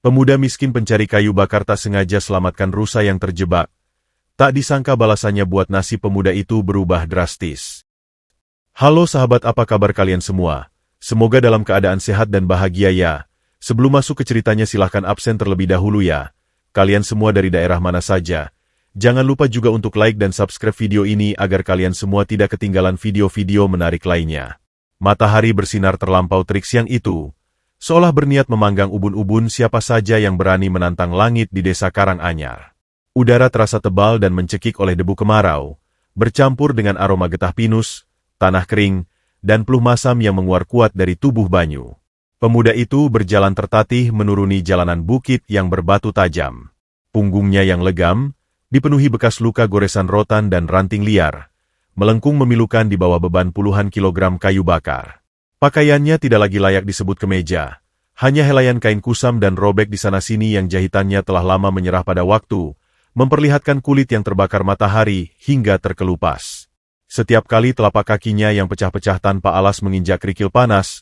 Pemuda miskin pencari kayu bakar tak sengaja selamatkan rusa yang terjebak. Tak disangka balasannya buat nasib pemuda itu berubah drastis. Halo sahabat, apa kabar kalian semua? Semoga dalam keadaan sehat dan bahagia ya. Sebelum masuk ke ceritanya silahkan absen terlebih dahulu ya. Kalian semua dari daerah mana saja? Jangan lupa juga untuk like dan subscribe video ini agar kalian semua tidak ketinggalan video-video menarik lainnya. Matahari bersinar terlampau terik siang itu, seolah berniat memanggang ubun-ubun siapa saja yang berani menantang langit di desa Karanganyar. Udara terasa tebal dan mencekik oleh debu kemarau, bercampur dengan aroma getah pinus, tanah kering, dan peluh masam yang menguar kuat dari tubuh Banyu. Pemuda itu berjalan tertatih menuruni jalanan bukit yang berbatu tajam. Punggungnya yang legam, dipenuhi bekas luka goresan rotan dan ranting liar, melengkung memilukan di bawah beban puluhan kilogram kayu bakar. Pakaiannya tidak lagi layak disebut kemeja, hanya helaian kain kusam dan robek di sana-sini yang jahitannya telah lama menyerah pada waktu, memperlihatkan kulit yang terbakar matahari hingga terkelupas. Setiap kali telapak kakinya yang pecah-pecah tanpa alas menginjak kerikil panas,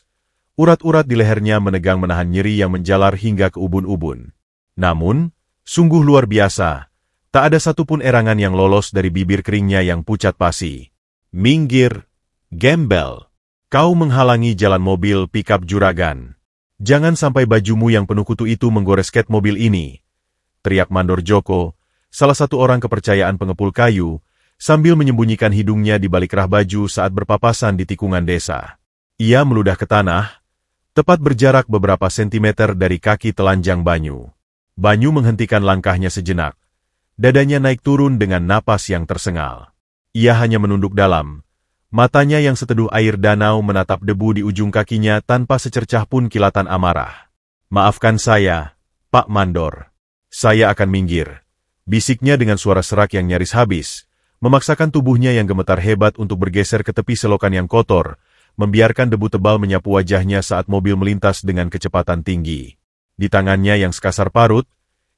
urat-urat di lehernya menegang menahan nyeri yang menjalar hingga ke ubun-ubun. Namun, sungguh luar biasa, tak ada satupun erangan yang lolos dari bibir keringnya yang pucat pasi. Minggir, gembel! Kau menghalangi jalan mobil pikap juragan. Jangan sampai bajumu yang penuh kutu itu menggores ket mobil ini, teriak Mandor Joko, salah satu orang kepercayaan pengepul kayu, sambil menyembunyikan hidungnya di balik rah baju saat berpapasan di tikungan desa. Ia meludah ke tanah, tepat berjarak beberapa sentimeter dari kaki telanjang Banyu. Banyu menghentikan langkahnya sejenak. Dadanya naik turun dengan napas yang tersengal. Ia hanya menunduk dalam. Matanya yang seteduh air danau menatap debu di ujung kakinya tanpa secercah pun kilatan amarah. Maafkan saya, Pak Mandor. Saya akan minggir. Bisiknya dengan suara serak yang nyaris habis, memaksakan tubuhnya yang gemetar hebat untuk bergeser ke tepi selokan yang kotor, membiarkan debu tebal menyapu wajahnya saat mobil melintas dengan kecepatan tinggi. Di tangannya yang sekasar parut,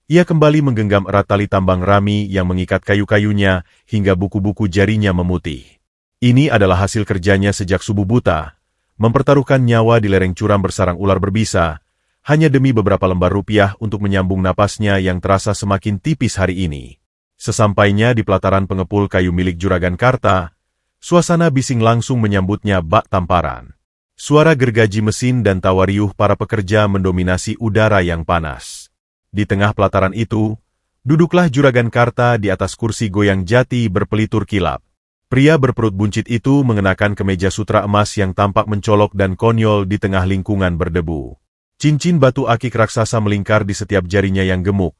ia kembali menggenggam erat tali tambang rami yang mengikat kayu-kayunya hingga buku-buku jarinya memutih. Ini adalah hasil kerjanya sejak subuh buta, mempertaruhkan nyawa di lereng curam bersarang ular berbisa, hanya demi beberapa lembar rupiah untuk menyambung napasnya yang terasa semakin tipis hari ini. Sesampainya di pelataran pengepul kayu milik Juragan Karta, suasana bising langsung menyambutnya bak tamparan. Suara gergaji mesin dan tawa riuh para pekerja mendominasi udara yang panas. Di tengah pelataran itu, duduklah Juragan Karta di atas kursi goyang jati berpelitur kilap. Pria berperut buncit itu mengenakan kemeja sutra emas yang tampak mencolok dan konyol di tengah lingkungan berdebu. Cincin batu akik raksasa melingkar di setiap jarinya yang gemuk,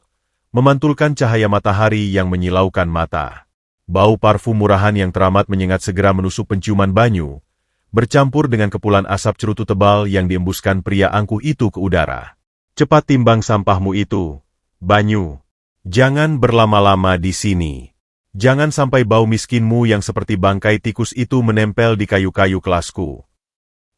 memantulkan cahaya matahari yang menyilaukan mata. Bau parfum murahan yang teramat menyengat segera menusuk penciuman Banyu, bercampur dengan kepulan asap cerutu tebal yang diembuskan pria angkuh itu ke udara. Cepat timbang sampahmu itu, Banyu. Jangan berlama-lama di sini. Jangan sampai bau miskinmu yang seperti bangkai tikus itu menempel di kayu-kayu kelasku.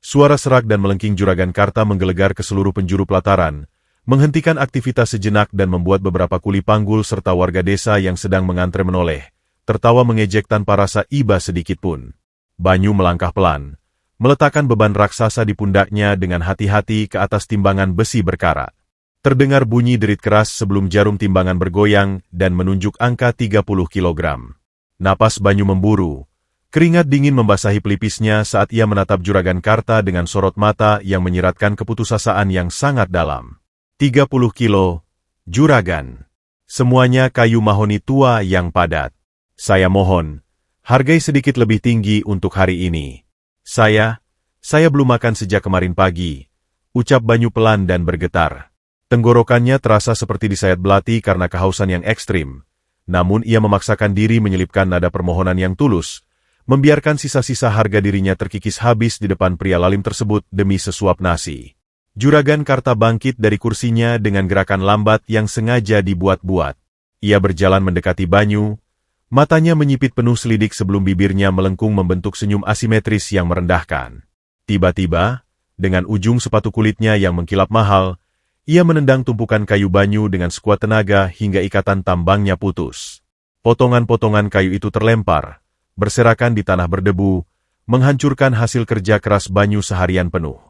Suara serak dan melengking Juragan Karta menggelegar ke seluruh penjuru pelataran, menghentikan aktivitas sejenak dan membuat beberapa kuli panggul serta warga desa yang sedang mengantre menoleh, tertawa mengejek tanpa rasa iba sedikitpun. Banyu melangkah pelan, meletakkan beban raksasa di pundaknya dengan hati-hati ke atas timbangan besi berkarat. Terdengar bunyi derit keras sebelum jarum timbangan bergoyang dan menunjuk angka 30 kilogram. Napas Banyu memburu. Keringat dingin membasahi pelipisnya saat ia menatap Juragan Karta dengan sorot mata yang menyiratkan keputusasaan yang sangat dalam. 30 kilo, Juragan. Semuanya kayu mahoni tua yang padat. Saya mohon, hargai sedikit lebih tinggi untuk hari ini. Saya belum makan sejak kemarin pagi, ucap Banyu pelan dan bergetar. Tenggorokannya terasa seperti disayat belati karena kehausan yang ekstrim. Namun ia memaksakan diri menyelipkan nada permohonan yang tulus, membiarkan sisa-sisa harga dirinya terkikis habis di depan pria lalim tersebut demi sesuap nasi. Juragan Karta bangkit dari kursinya dengan gerakan lambat yang sengaja dibuat-buat. Ia berjalan mendekati Banyu, matanya menyipit penuh selidik sebelum bibirnya melengkung membentuk senyum asimetris yang merendahkan. Tiba-tiba, dengan ujung sepatu kulitnya yang mengkilap mahal, ia menendang tumpukan kayu Banyu dengan sekuat tenaga hingga ikatan tambangnya putus. Potongan-potongan kayu itu terlempar, berserakan di tanah berdebu, menghancurkan hasil kerja keras Banyu seharian penuh.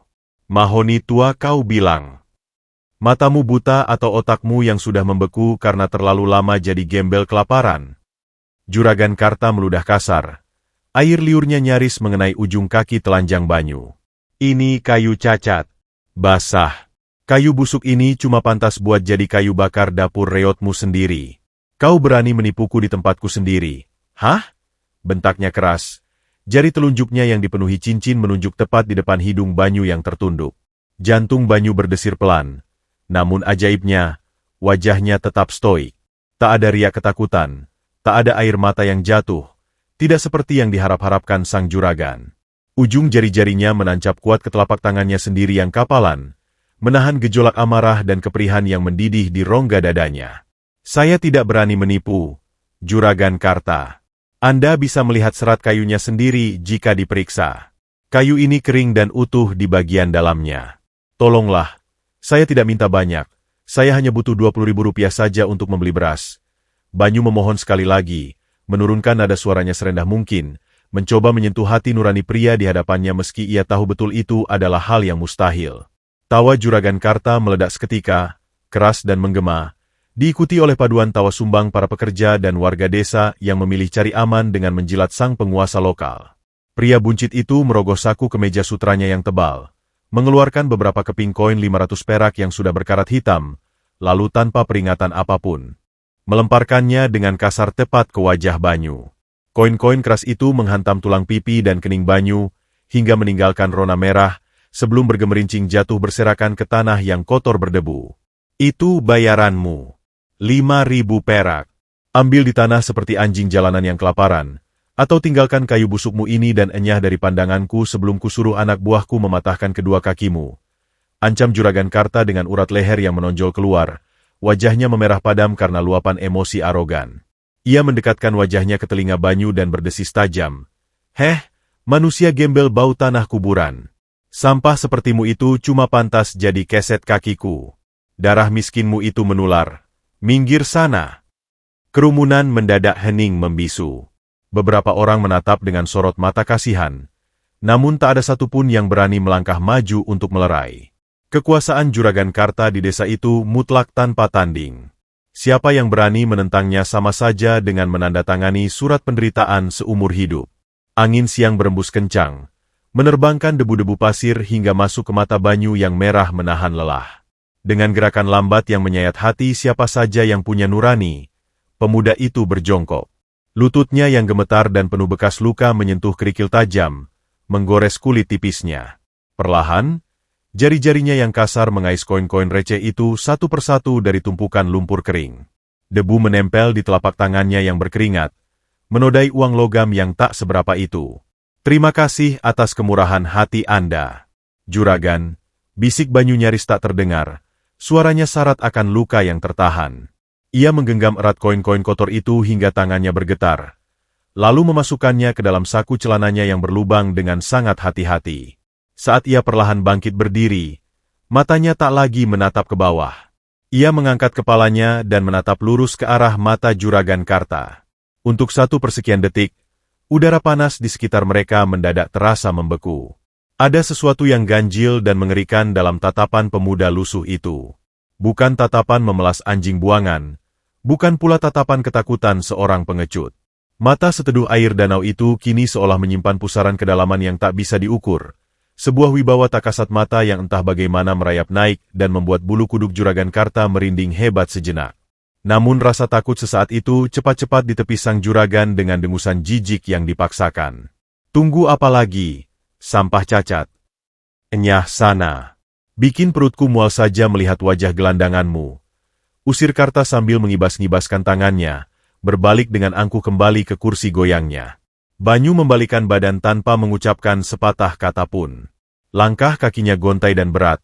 Mahoni tua kau bilang. Matamu buta atau otakmu yang sudah membeku karena terlalu lama jadi gembel kelaparan? Juragan Karta meludah kasar. Air liurnya nyaris mengenai ujung kaki telanjang Banyu. Ini kayu cacat. Basah. Kayu busuk ini cuma pantas buat jadi kayu bakar dapur reotmu sendiri. Kau berani menipuku di tempatku sendiri. Hah? Bentaknya keras. Jari telunjuknya yang dipenuhi cincin menunjuk tepat di depan hidung Banyu yang tertunduk. Jantung Banyu berdesir pelan. Namun ajaibnya, wajahnya tetap stoik. Tak ada riak ketakutan, tak ada air mata yang jatuh, tidak seperti yang diharap-harapkan sang juragan. Ujung jari-jarinya menancap kuat ke telapak tangannya sendiri yang kapalan, menahan gejolak amarah dan keperihan yang mendidih di rongga dadanya. Saya tidak berani menipu, Juragan Karta. Anda bisa melihat serat kayunya sendiri jika diperiksa. Kayu ini kering dan utuh di bagian dalamnya. Tolonglah. Saya tidak minta banyak, saya hanya butuh Rp20.000 saja untuk membeli beras. Banyu memohon sekali lagi, menurunkan nada suaranya serendah mungkin, mencoba menyentuh hati nurani pria di hadapannya meski ia tahu betul itu adalah hal yang mustahil. Tawa Juragan Karta meledak seketika, keras dan menggema, diikuti oleh paduan tawa sumbang para pekerja dan warga desa yang memilih cari aman dengan menjilat sang penguasa lokal. Pria buncit itu merogoh saku kemeja sutranya yang tebal, mengeluarkan beberapa keping koin 500 perak yang sudah berkarat hitam, lalu tanpa peringatan apapun, melemparkannya dengan kasar tepat ke wajah Banyu. Koin-koin keras itu menghantam tulang pipi dan kening Banyu, hingga meninggalkan rona merah, sebelum bergemerincing jatuh berserakan ke tanah yang kotor berdebu. Itu bayaranmu. 5.000 perak. Ambil di tanah seperti anjing jalanan yang kelaparan, atau tinggalkan kayu busukmu ini dan enyah dari pandanganku sebelum kusuruh anak buahku mematahkan kedua kakimu. Ancam Juragan Karta dengan urat leher yang menonjol keluar, wajahnya memerah padam karena luapan emosi arogan. Ia mendekatkan wajahnya ke telinga Banyu dan berdesis tajam. Heh, manusia gembel bau tanah kuburan. Sampah sepertimu itu cuma pantas jadi keset kakiku. Darah miskinmu itu menular. Minggir sana. Kerumunan mendadak hening membisu. Beberapa orang menatap dengan sorot mata kasihan, namun tak ada satupun yang berani melangkah maju untuk melerai. Kekuasaan Juragan Karta di desa itu mutlak tanpa tanding. Siapa yang berani menentangnya sama saja dengan menandatangani surat penderitaan seumur hidup. Angin siang berembus kencang, menerbangkan debu-debu pasir hingga masuk ke mata Banyu yang merah menahan lelah. Dengan gerakan lambat yang menyayat hati siapa saja yang punya nurani, pemuda itu berjongkok. Lututnya yang gemetar dan penuh bekas luka menyentuh kerikil tajam, menggores kulit tipisnya. Perlahan, jari-jarinya yang kasar mengais koin-koin receh itu satu persatu dari tumpukan lumpur kering. Debu menempel di telapak tangannya yang berkeringat, menodai uang logam yang tak seberapa itu. Terima kasih atas kemurahan hati Anda, Juragan, bisik Banyu nyaris tak terdengar, suaranya syarat akan luka yang tertahan. Ia menggenggam erat koin-koin kotor itu hingga tangannya bergetar, lalu memasukkannya ke dalam saku celananya yang berlubang dengan sangat hati-hati. Saat ia perlahan bangkit berdiri, matanya tak lagi menatap ke bawah. Ia mengangkat kepalanya dan menatap lurus ke arah mata Juragan Karta. Untuk 1/sekian detik, udara panas di sekitar mereka mendadak terasa membeku. Ada sesuatu yang ganjil dan mengerikan dalam tatapan pemuda lusuh itu. Bukan tatapan memelas anjing buangan, bukan pula tatapan ketakutan seorang pengecut. Mata seteduh air danau itu kini seolah menyimpan pusaran kedalaman yang tak bisa diukur. Sebuah wibawa tak kasat mata yang entah bagaimana merayap naik dan membuat bulu kuduk Juragan Karta merinding hebat sejenak. Namun rasa takut sesaat itu cepat-cepat ditepis sang juragan dengan dengusan jijik yang dipaksakan. Tunggu apa lagi, sampah cacat? Enyah sana. Bikin perutku mual saja melihat wajah gelandanganmu. Usir Karta sambil mengibas-ngibaskan tangannya, berbalik dengan angkuh kembali ke kursi goyangnya. Banyu membalikan badan tanpa mengucapkan sepatah kata pun. Langkah kakinya gontai dan berat,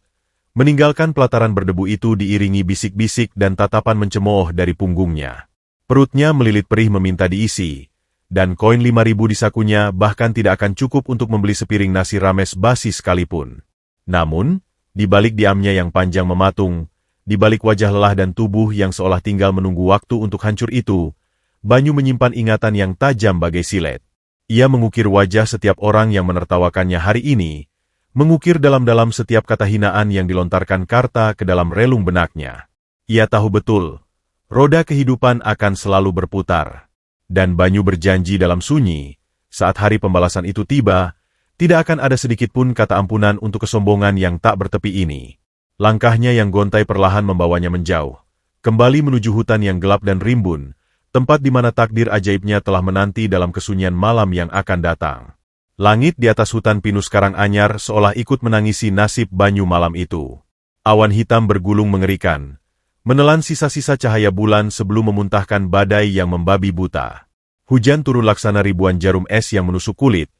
meninggalkan pelataran berdebu itu diiringi bisik-bisik dan tatapan mencemooh dari punggungnya. Perutnya melilit perih meminta diisi, dan koin 5.000 di sakunya bahkan tidak akan cukup untuk membeli sepiring nasi rames basi sekalipun. Namun, di balik diamnya yang panjang mematung, di balik wajah lelah dan tubuh yang seolah tinggal menunggu waktu untuk hancur itu, Banyu menyimpan ingatan yang tajam bagai silet. Ia mengukir wajah setiap orang yang menertawakannya hari ini, mengukir dalam-dalam setiap kata hinaan yang dilontarkan Karta ke dalam relung benaknya. Ia tahu betul, roda kehidupan akan selalu berputar. Dan Banyu berjanji dalam sunyi, saat hari pembalasan itu tiba, tidak akan ada sedikit pun kata ampunan untuk kesombongan yang tak bertepi ini. Langkahnya yang gontai perlahan membawanya menjauh, kembali menuju hutan yang gelap dan rimbun, tempat di mana takdir ajaibnya telah menanti dalam kesunyian malam yang akan datang. Langit di atas hutan pinus Karanganyar seolah ikut menangisi nasib Banyu malam itu. Awan hitam bergulung mengerikan, menelan sisa-sisa cahaya bulan sebelum memuntahkan badai yang membabi buta. Hujan turun laksana ribuan jarum es yang menusuk kulit,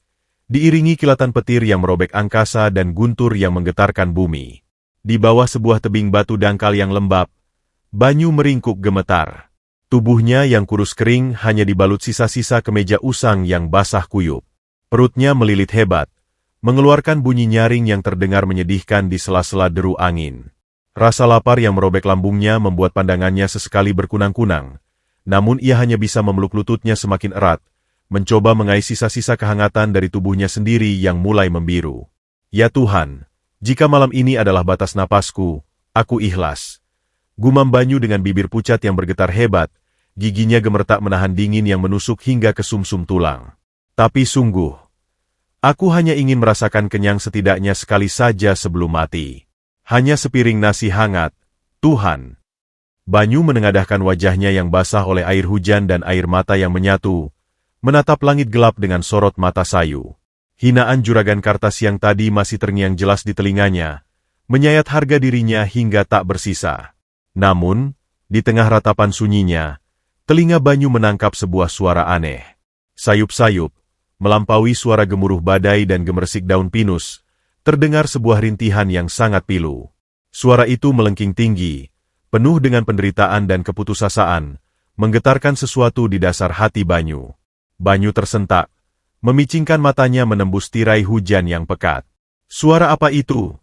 diiringi kilatan petir yang merobek angkasa dan guntur yang menggetarkan bumi. Di bawah sebuah tebing batu dangkal yang lembab, Banyu meringkuk gemetar. Tubuhnya yang kurus kering hanya dibalut sisa-sisa kemeja usang yang basah kuyup. Perutnya melilit hebat, mengeluarkan bunyi nyaring yang terdengar menyedihkan di sela-sela deru angin. Rasa lapar yang merobek lambungnya membuat pandangannya sesekali berkunang-kunang, namun ia hanya bisa memeluk lututnya semakin erat, mencoba mengais sisa-sisa kehangatan dari tubuhnya sendiri yang mulai membiru. Ya Tuhan, jika malam ini adalah batas napasku, aku ikhlas. Gumam Banyu dengan bibir pucat yang bergetar hebat, giginya gemertak menahan dingin yang menusuk hingga ke sumsum tulang. Tapi sungguh, aku hanya ingin merasakan kenyang setidaknya sekali saja sebelum mati. Hanya sepiring nasi hangat, Tuhan. Banyu menengadahkan wajahnya yang basah oleh air hujan dan air mata yang menyatu, menatap langit gelap dengan sorot mata sayu. Hinaan juragan Karta siang tadi masih terngiang jelas di telinganya, menyayat harga dirinya hingga tak bersisa. Namun, di tengah ratapan sunyinya, telinga Banyu menangkap sebuah suara aneh. Sayup-sayup, melampaui suara gemuruh badai dan gemersik daun pinus, terdengar sebuah rintihan yang sangat pilu. Suara itu melengking tinggi, penuh dengan penderitaan dan keputusasaan, menggetarkan sesuatu di dasar hati Banyu. Banyu tersentak, memicingkan matanya menembus tirai hujan yang pekat. Suara apa itu?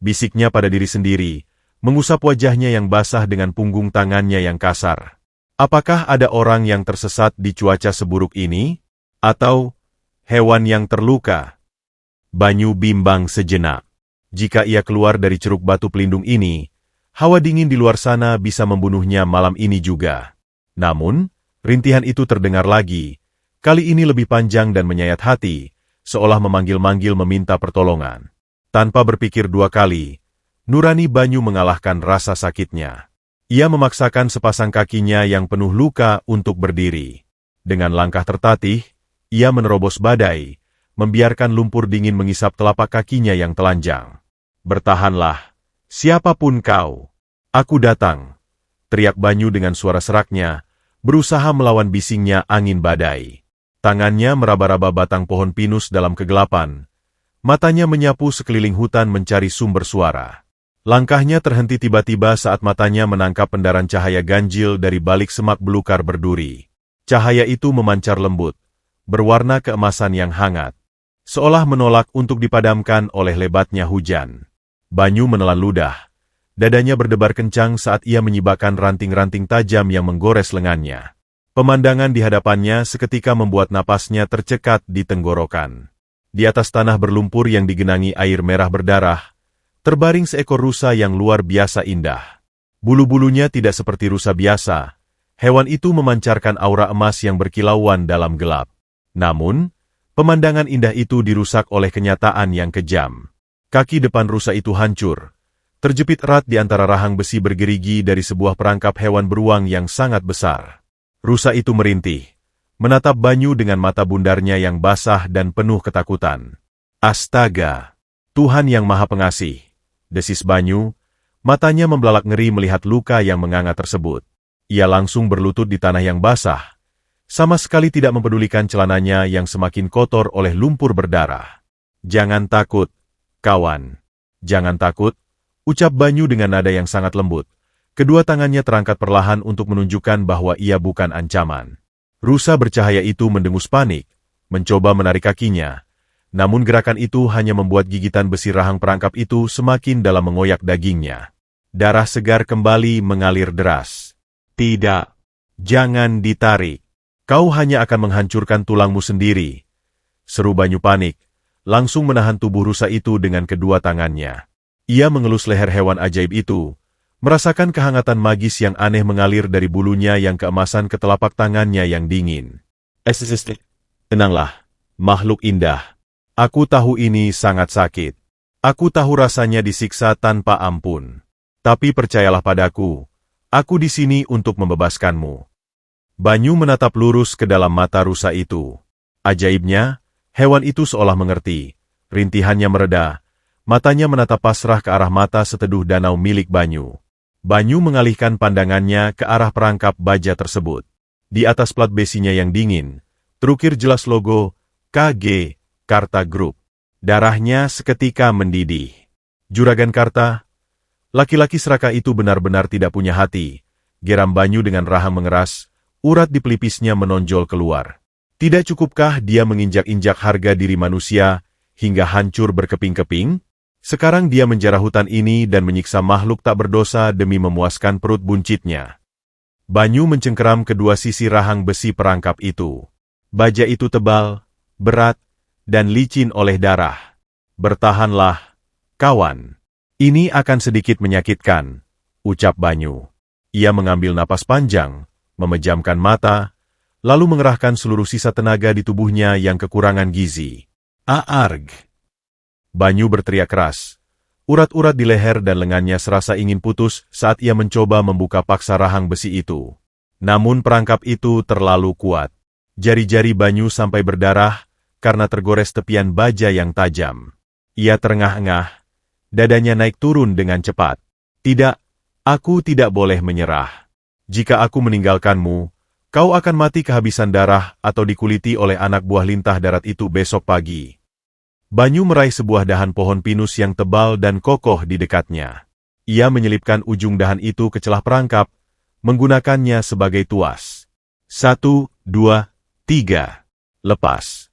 Bisiknya pada diri sendiri, mengusap wajahnya yang basah dengan punggung tangannya yang kasar. Apakah ada orang yang tersesat di cuaca seburuk ini? Atau hewan yang terluka? Banyu bimbang sejenak. Jika ia keluar dari ceruk batu pelindung ini, hawa dingin di luar sana bisa membunuhnya malam ini juga. Namun, rintihan itu terdengar lagi, kali ini lebih panjang dan menyayat hati, seolah memanggil-manggil meminta pertolongan. Tanpa berpikir dua kali, nurani Banyu mengalahkan rasa sakitnya. Ia memaksakan sepasang kakinya yang penuh luka untuk berdiri. Dengan langkah tertatih, ia menerobos badai, membiarkan lumpur dingin mengisap telapak kakinya yang telanjang. Bertahanlah, siapapun kau. Aku datang, teriak Banyu dengan suara seraknya, berusaha melawan bisingnya angin badai. Tangannya meraba-raba batang pohon pinus dalam kegelapan. Matanya menyapu sekeliling hutan mencari sumber suara. Langkahnya terhenti tiba-tiba saat matanya menangkap pendaran cahaya ganjil dari balik semak belukar berduri. Cahaya itu memancar lembut, berwarna keemasan yang hangat, seolah menolak untuk dipadamkan oleh lebatnya hujan. Banyu menelan ludah, dadanya berdebar kencang saat ia menyibakkan ranting-ranting tajam yang menggores lengannya. Pemandangan di hadapannya seketika membuat napasnya tercekat di tenggorokan. Di atas tanah berlumpur yang digenangi air merah berdarah, terbaring seekor rusa yang luar biasa indah. Bulu-bulunya tidak seperti rusa biasa, hewan itu memancarkan aura emas yang berkilauan dalam gelap. Namun, pemandangan indah itu dirusak oleh kenyataan yang kejam. Kaki depan rusa itu hancur, terjepit erat di antara rahang besi bergerigi dari sebuah perangkap hewan beruang yang sangat besar. Rusa itu merintih, menatap Banyu dengan mata bundarnya yang basah dan penuh ketakutan. Astaga! Tuhan yang Maha Pengasih! Desis Banyu, matanya membelalak ngeri melihat luka yang menganga tersebut. Ia langsung berlutut di tanah yang basah, sama sekali tidak mempedulikan celananya yang semakin kotor oleh lumpur berdarah. Jangan takut, kawan. Jangan takut, ucap Banyu dengan nada yang sangat lembut. Kedua tangannya terangkat perlahan untuk menunjukkan bahwa ia bukan ancaman. Rusa bercahaya itu mendengus panik, mencoba menarik kakinya. Namun gerakan itu hanya membuat gigitan besi rahang perangkap itu semakin dalam mengoyak dagingnya. Darah segar kembali mengalir deras. Tidak, jangan ditarik. Kau hanya akan menghancurkan tulangmu sendiri. Seru Banyu panik, langsung menahan tubuh rusa itu dengan kedua tangannya. Ia mengelus leher hewan ajaib itu, merasakan kehangatan magis yang aneh mengalir dari bulunya yang keemasan ke telapak tangannya yang dingin. Tenanglah, makhluk indah. Aku tahu ini sangat sakit. Aku tahu rasanya disiksa tanpa ampun. Tapi percayalah padaku, aku di sini untuk membebaskanmu. Banyu menatap lurus ke dalam mata rusa itu. Ajaibnya, hewan itu seolah mengerti. Rintihannya mereda, matanya menatap pasrah ke arah mata seteduh danau milik Banyu. Banyu mengalihkan pandangannya ke arah perangkap baja tersebut. Di atas plat besinya yang dingin, terukir jelas logo KG Karta Group. Darahnya seketika mendidih. Juragan Karta, laki-laki serakah itu benar-benar tidak punya hati. Geram Banyu dengan rahang mengeras, urat di pelipisnya menonjol keluar. Tidak cukupkah dia menginjak-injak harga diri manusia hingga hancur berkeping-keping? Sekarang dia menjarah hutan ini dan menyiksa makhluk tak berdosa demi memuaskan perut buncitnya. Banyu mencengkeram kedua sisi rahang besi perangkap itu. Baja itu tebal, berat, dan licin oleh darah. Bertahanlah, kawan. Ini akan sedikit menyakitkan, ucap Banyu. Ia mengambil napas panjang, memejamkan mata, lalu mengerahkan seluruh sisa tenaga di tubuhnya yang kekurangan gizi. Aarg! Banyu berteriak keras. Urat-urat di leher dan lengannya serasa ingin putus saat ia mencoba membuka paksa rahang besi itu. Namun perangkap itu terlalu kuat. Jari-jari Banyu sampai berdarah karena tergores tepian baja yang tajam. Ia terengah-engah, dadanya naik turun dengan cepat. Tidak, aku tidak boleh menyerah. Jika aku meninggalkanmu, kau akan mati kehabisan darah atau dikuliti oleh anak buah lintah darat itu besok pagi. Banyu meraih sebuah dahan pohon pinus yang tebal dan kokoh di dekatnya. Ia menyelipkan ujung dahan itu ke celah perangkap, menggunakannya sebagai tuas. 1, 2, 3. Lepas.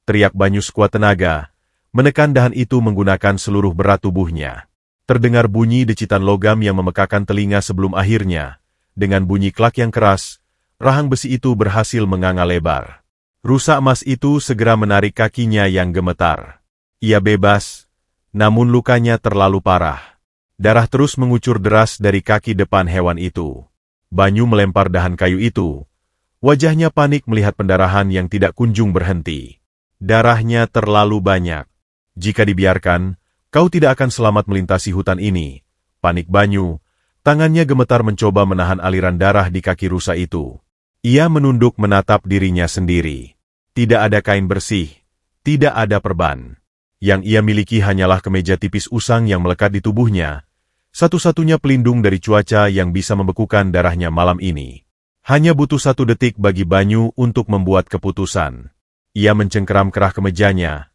Teriak Banyu sekuat tenaga, menekan dahan itu menggunakan seluruh berat tubuhnya. Terdengar bunyi decitan logam yang memekakan telinga sebelum akhirnya. Dengan bunyi klak yang keras, rahang besi itu berhasil menganga lebar. Rusa emas itu segera menarik kakinya yang gemetar. Ia bebas, namun lukanya terlalu parah. Darah terus mengucur deras dari kaki depan hewan itu. Banyu melempar dahan kayu itu. Wajahnya panik melihat pendarahan yang tidak kunjung berhenti. Darahnya terlalu banyak. Jika dibiarkan, kau tidak akan selamat melintasi hutan ini. Panik Banyu, tangannya gemetar mencoba menahan aliran darah di kaki rusa itu. Ia menunduk menatap dirinya sendiri. Tidak ada kain bersih, tidak ada perban. Yang ia miliki hanyalah kemeja tipis usang yang melekat di tubuhnya, satu-satunya pelindung dari cuaca yang bisa membekukan darahnya malam ini. Hanya butuh 1 detik bagi Banyu untuk membuat keputusan. Ia mencengkeram kerah kemejanya,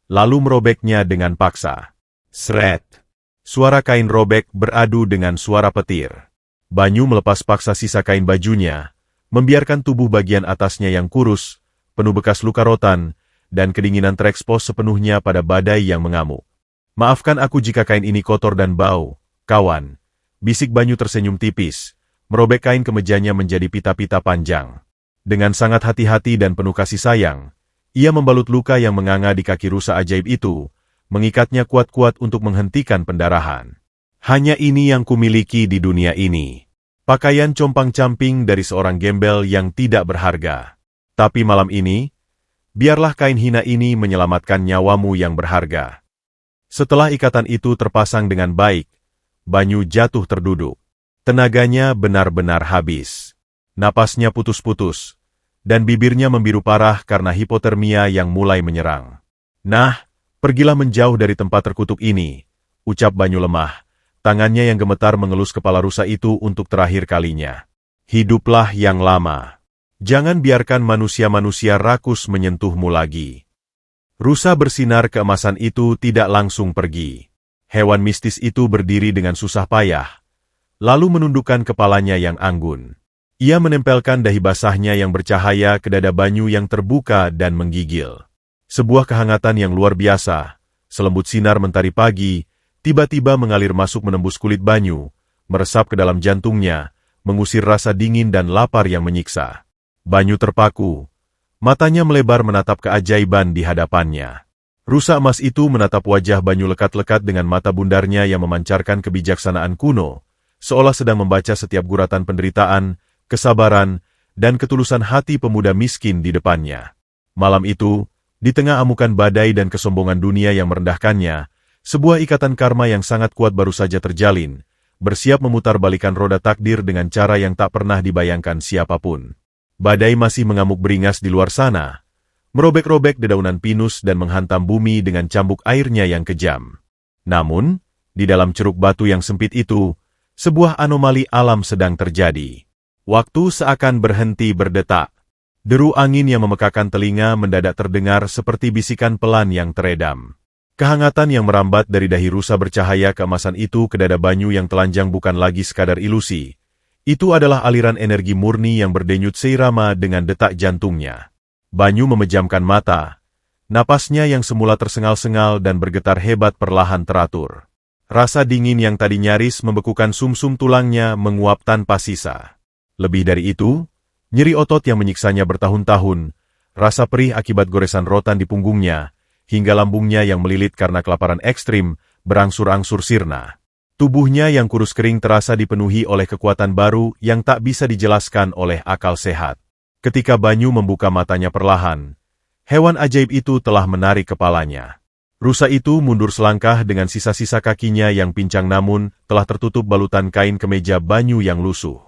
lalu merobeknya dengan paksa. Sret! Suara kain robek beradu dengan suara petir. Banyu melepas paksa sisa kain bajunya, membiarkan tubuh bagian atasnya yang kurus, penuh bekas luka rotan, dan kedinginan terekspos sepenuhnya pada badai yang mengamuk. Maafkan aku jika kain ini kotor dan bau, kawan. Bisik Banyu tersenyum tipis, merobek kain kemejanya menjadi pita-pita panjang. Dengan sangat hati-hati dan penuh kasih sayang, ia membalut luka yang menganga di kaki rusa ajaib itu, mengikatnya kuat-kuat untuk menghentikan pendarahan. Hanya ini yang kumiliki di dunia ini. Pakaian compang-camping dari seorang gembel yang tidak berharga. Tapi malam ini, biarlah kain hina ini menyelamatkan nyawamu yang berharga. Setelah ikatan itu terpasang dengan baik, Banyu jatuh terduduk. Tenaganya benar-benar habis. Napasnya putus-putus, dan bibirnya membiru parah karena hipotermia yang mulai menyerang. Nah, pergilah menjauh dari tempat terkutuk ini, ucap Banyu lemah. Tangannya yang gemetar mengelus kepala rusa itu untuk terakhir kalinya. Hiduplah yang lama. Jangan biarkan manusia-manusia rakus menyentuhmu lagi. Rusa bersinar keemasan itu tidak langsung pergi. Hewan mistis itu berdiri dengan susah payah, lalu menundukkan kepalanya yang anggun. Ia menempelkan dahi basahnya yang bercahaya ke dada Banyu yang terbuka dan menggigil. Sebuah kehangatan yang luar biasa, selembut sinar mentari pagi, tiba-tiba mengalir masuk menembus kulit Banyu, meresap ke dalam jantungnya, mengusir rasa dingin dan lapar yang menyiksa. Banyu terpaku, matanya melebar menatap keajaiban di hadapannya. Rusa emas itu menatap wajah Banyu lekat-lekat dengan mata bundarnya yang memancarkan kebijaksanaan kuno, seolah sedang membaca setiap guratan penderitaan, kesabaran, dan ketulusan hati pemuda miskin di depannya. Malam itu, di tengah amukan badai dan kesombongan dunia yang merendahkannya, sebuah ikatan karma yang sangat kuat baru saja terjalin, bersiap memutarbalikan roda takdir dengan cara yang tak pernah dibayangkan siapapun. Badai masih mengamuk beringas di luar sana, merobek-robek dedaunan pinus dan menghantam bumi dengan cambuk airnya yang kejam. Namun, di dalam ceruk batu yang sempit itu, sebuah anomali alam sedang terjadi. Waktu seakan berhenti berdetak. Deru angin yang memekakan telinga mendadak terdengar seperti bisikan pelan yang teredam. Kehangatan yang merambat dari dahi rusa bercahaya keemasan itu ke dada Banyu yang telanjang bukan lagi sekadar ilusi. Itu adalah aliran energi murni yang berdenyut seirama dengan detak jantungnya. Banyu memejamkan mata. Napasnya yang semula tersengal-sengal dan bergetar hebat perlahan teratur. Rasa dingin yang tadi nyaris membekukan sumsum tulangnya menguap tanpa sisa. Lebih dari itu, nyeri otot yang menyiksanya bertahun-tahun, rasa perih akibat goresan rotan di punggungnya, hingga lambungnya yang melilit karena kelaparan ekstrim, berangsur-angsur sirna. Tubuhnya yang kurus kering terasa dipenuhi oleh kekuatan baru yang tak bisa dijelaskan oleh akal sehat. Ketika Banyu membuka matanya perlahan, hewan ajaib itu telah menarik kepalanya. Rusa itu mundur selangkah dengan sisa-sisa kakinya yang pincang namun telah tertutup balutan kain kemeja Banyu yang lusuh.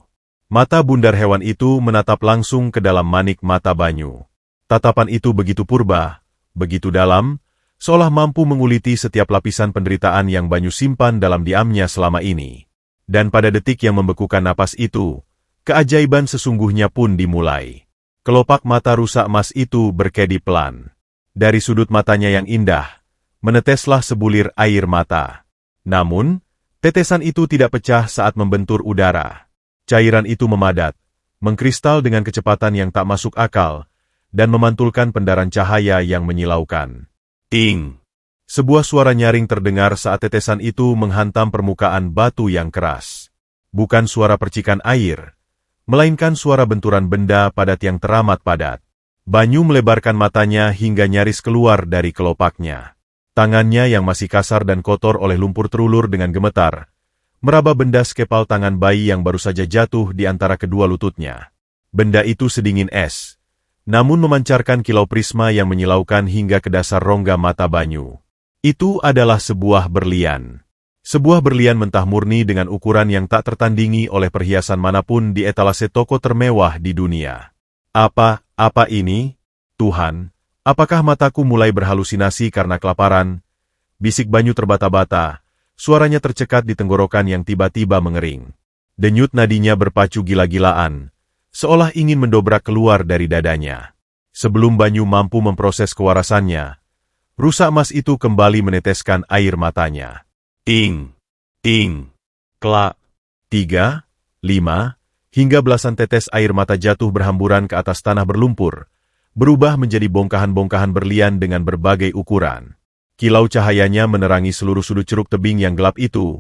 Mata bundar hewan itu menatap langsung ke dalam manik mata Banyu. Tatapan itu begitu purba, begitu dalam, seolah mampu menguliti setiap lapisan penderitaan yang Banyu simpan dalam diamnya selama ini. Dan pada detik yang membekukan napas itu, keajaiban sesungguhnya pun dimulai. Kelopak mata rusa emas itu berkedip pelan. Dari sudut matanya yang indah, meneteslah sebulir air mata. Namun, tetesan itu tidak pecah saat membentur udara. Cairan itu memadat, mengkristal dengan kecepatan yang tak masuk akal, dan memantulkan pendaran cahaya yang menyilaukan. Ting! Sebuah suara nyaring terdengar saat tetesan itu menghantam permukaan batu yang keras. Bukan suara percikan air, melainkan suara benturan benda padat yang teramat padat. Banyu melebarkan matanya hingga nyaris keluar dari kelopaknya. Tangannya yang masih kasar dan kotor oleh lumpur terulur dengan gemetar, meraba benda sekepal tangan bayi yang baru saja jatuh di antara kedua lututnya. Benda itu sedingin es, namun memancarkan kilau prisma yang menyilaukan hingga ke dasar rongga mata Banyu. Itu adalah sebuah berlian. Sebuah berlian mentah murni dengan ukuran yang tak tertandingi oleh perhiasan manapun di etalase toko termewah di dunia. Apa ini? Tuhan, apakah mataku mulai berhalusinasi karena kelaparan? Bisik Banyu terbata-bata, suaranya tercekat di tenggorokan yang tiba-tiba mengering. Denyut nadinya berpacu gila-gilaan, seolah ingin mendobrak keluar dari dadanya. Sebelum Banyu mampu memproses kewarasannya, rusa emas itu kembali meneteskan air matanya. Ting, ting, klak, 3, 5, hingga belasan tetes air mata jatuh berhamburan ke atas tanah berlumpur, berubah menjadi bongkahan-bongkahan berlian dengan berbagai ukuran. Kilau cahayanya menerangi seluruh sudut ceruk tebing yang gelap itu,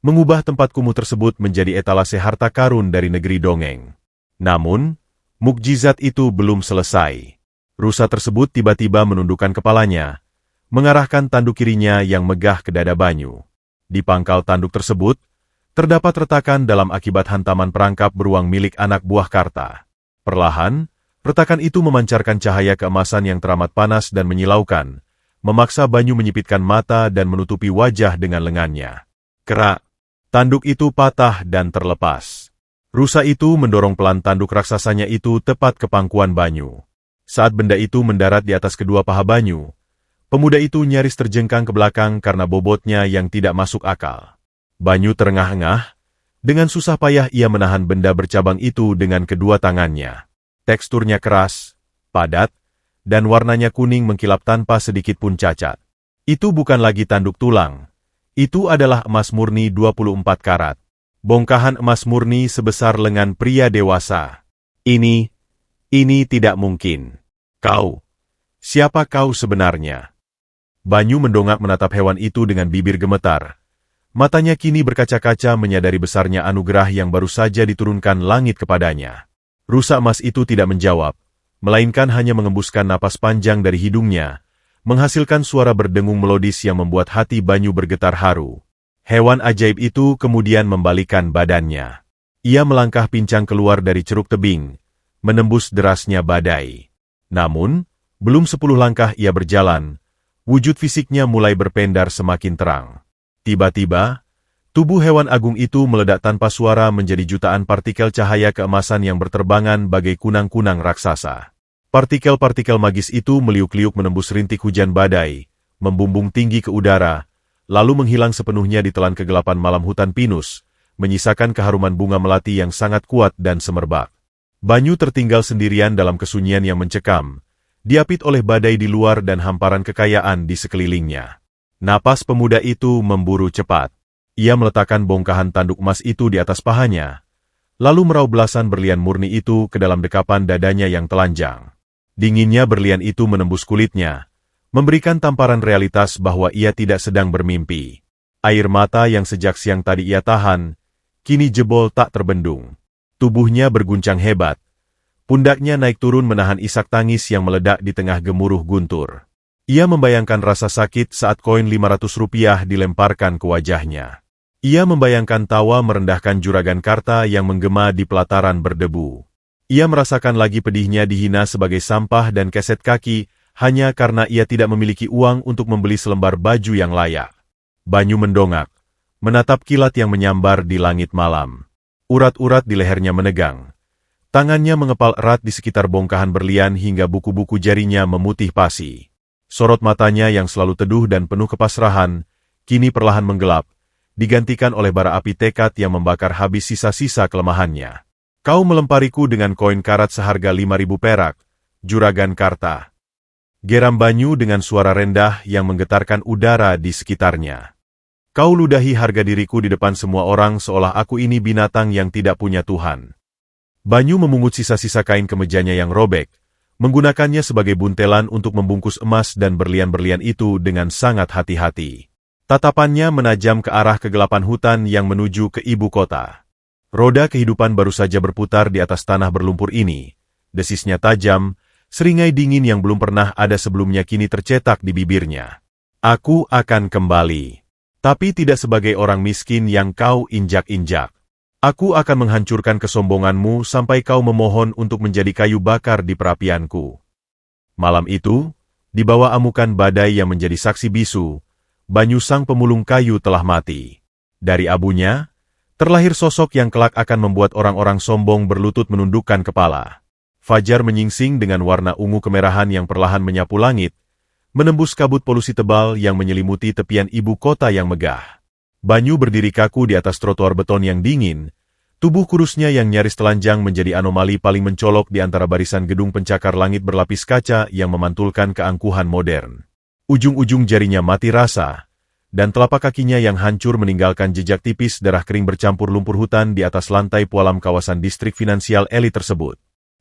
mengubah tempat kumuh tersebut menjadi etalase harta karun dari negeri dongeng. Namun, mukjizat itu belum selesai. Rusa tersebut tiba-tiba menundukkan kepalanya, mengarahkan tanduk kirinya yang megah ke dada Banyu. Di pangkal tanduk tersebut, terdapat retakan dalam akibat hantaman perangkap beruang milik anak buah Karta. Perlahan, retakan itu memancarkan cahaya keemasan yang teramat panas dan menyilaukan, memaksa Banyu menyipitkan mata dan menutupi wajah dengan lengannya. Kerak, tanduk itu patah dan terlepas. Rusa itu mendorong pelan tanduk raksasanya itu tepat ke pangkuan Banyu. Saat benda itu mendarat di atas kedua paha Banyu, pemuda itu nyaris terjengkang ke belakang karena bobotnya yang tidak masuk akal. Banyu terengah-engah, dengan susah payah ia menahan benda bercabang itu dengan kedua tangannya. Teksturnya keras, padat, dan warnanya kuning mengkilap tanpa sedikit pun cacat. Itu bukan lagi tanduk tulang. Itu adalah emas murni 24 karat. Bongkahan emas murni sebesar lengan pria dewasa. Ini tidak mungkin. Siapa kau sebenarnya? Banyu mendongak menatap hewan itu dengan bibir gemetar. Matanya kini berkaca-kaca menyadari besarnya anugerah yang baru saja diturunkan langit kepadanya. Rusa emas itu tidak menjawab, melainkan hanya mengembuskan napas panjang dari hidungnya, menghasilkan suara berdengung melodis yang membuat hati Banyu bergetar haru. Hewan ajaib itu kemudian membalikkan badannya. Ia melangkah pincang keluar dari ceruk tebing, menembus derasnya badai. Namun, belum 10 langkah ia berjalan, wujud fisiknya mulai berpendar semakin terang. Tiba-tiba, tubuh hewan agung itu meledak tanpa suara menjadi jutaan partikel cahaya keemasan yang berterbangan bagai kunang-kunang raksasa. Partikel-partikel magis itu meliuk-liuk menembus rintik hujan badai, membumbung tinggi ke udara, lalu menghilang sepenuhnya di telan kegelapan malam hutan pinus, menyisakan keharuman bunga melati yang sangat kuat dan semerbak. Banyu tertinggal sendirian dalam kesunyian yang mencekam, diapit oleh badai di luar dan hamparan kekayaan di sekelilingnya. Napas pemuda itu memburu cepat. Ia meletakkan bongkahan tanduk emas itu di atas pahanya, lalu meraup belasan berlian murni itu ke dalam dekapan dadanya yang telanjang. Dinginnya berlian itu menembus kulitnya, memberikan tamparan realitas bahwa ia tidak sedang bermimpi. Air mata yang sejak siang tadi ia tahan, kini jebol tak terbendung. Tubuhnya berguncang hebat. Pundaknya naik turun menahan isak tangis yang meledak di tengah gemuruh guntur. Ia membayangkan rasa sakit saat koin 500 rupiah dilemparkan ke wajahnya. Ia membayangkan tawa merendahkan juragan Karta yang menggema di pelataran berdebu. Ia merasakan lagi pedihnya dihina sebagai sampah dan keset kaki hanya karena ia tidak memiliki uang untuk membeli selembar baju yang layak. Banyu mendongak, menatap kilat yang menyambar di langit malam. Urat-urat di lehernya menegang. Tangannya mengepal erat di sekitar bongkahan berlian hingga buku-buku jarinya memutih pasi. Sorot matanya yang selalu teduh dan penuh kepasrahan, kini perlahan menggelap, digantikan oleh bara api tekad yang membakar habis sisa-sisa kelemahannya. Kau melempariku dengan koin karat seharga 5.000 perak, juragan Karta. Geram Banyu dengan suara rendah yang menggetarkan udara di sekitarnya. Kau ludahi harga diriku di depan semua orang seolah aku ini binatang yang tidak punya Tuhan. Banyu memungut sisa-sisa kain kemejanya yang robek, menggunakannya sebagai buntelan untuk membungkus emas dan berlian-berlian itu dengan sangat hati-hati. Tatapannya menajam ke arah kegelapan hutan yang menuju ke ibu kota. Roda kehidupan baru saja berputar di atas tanah berlumpur ini. Desisnya tajam, seringai dingin yang belum pernah ada sebelumnya kini tercetak di bibirnya. Aku akan kembali. Tapi tidak sebagai orang miskin yang kau injak-injak. Aku akan menghancurkan kesombonganmu sampai kau memohon untuk menjadi kayu bakar di perapianku. Malam itu, di bawah amukan badai yang menjadi saksi bisu, Banyu sang pemulung kayu telah mati. Dari abunya, terlahir sosok yang kelak akan membuat orang-orang sombong berlutut menundukkan kepala. Fajar menyingsing dengan warna ungu kemerahan yang perlahan menyapu langit, menembus kabut polusi tebal yang menyelimuti tepian ibu kota yang megah. Banyu berdiri kaku di atas trotoar beton yang dingin, tubuh kurusnya yang nyaris telanjang menjadi anomali paling mencolok di antara barisan gedung pencakar langit berlapis kaca yang memantulkan keangkuhan modern. Ujung-ujung jarinya mati rasa, dan telapak kakinya yang hancur meninggalkan jejak tipis darah kering bercampur lumpur hutan di atas lantai pualam kawasan distrik finansial elit tersebut.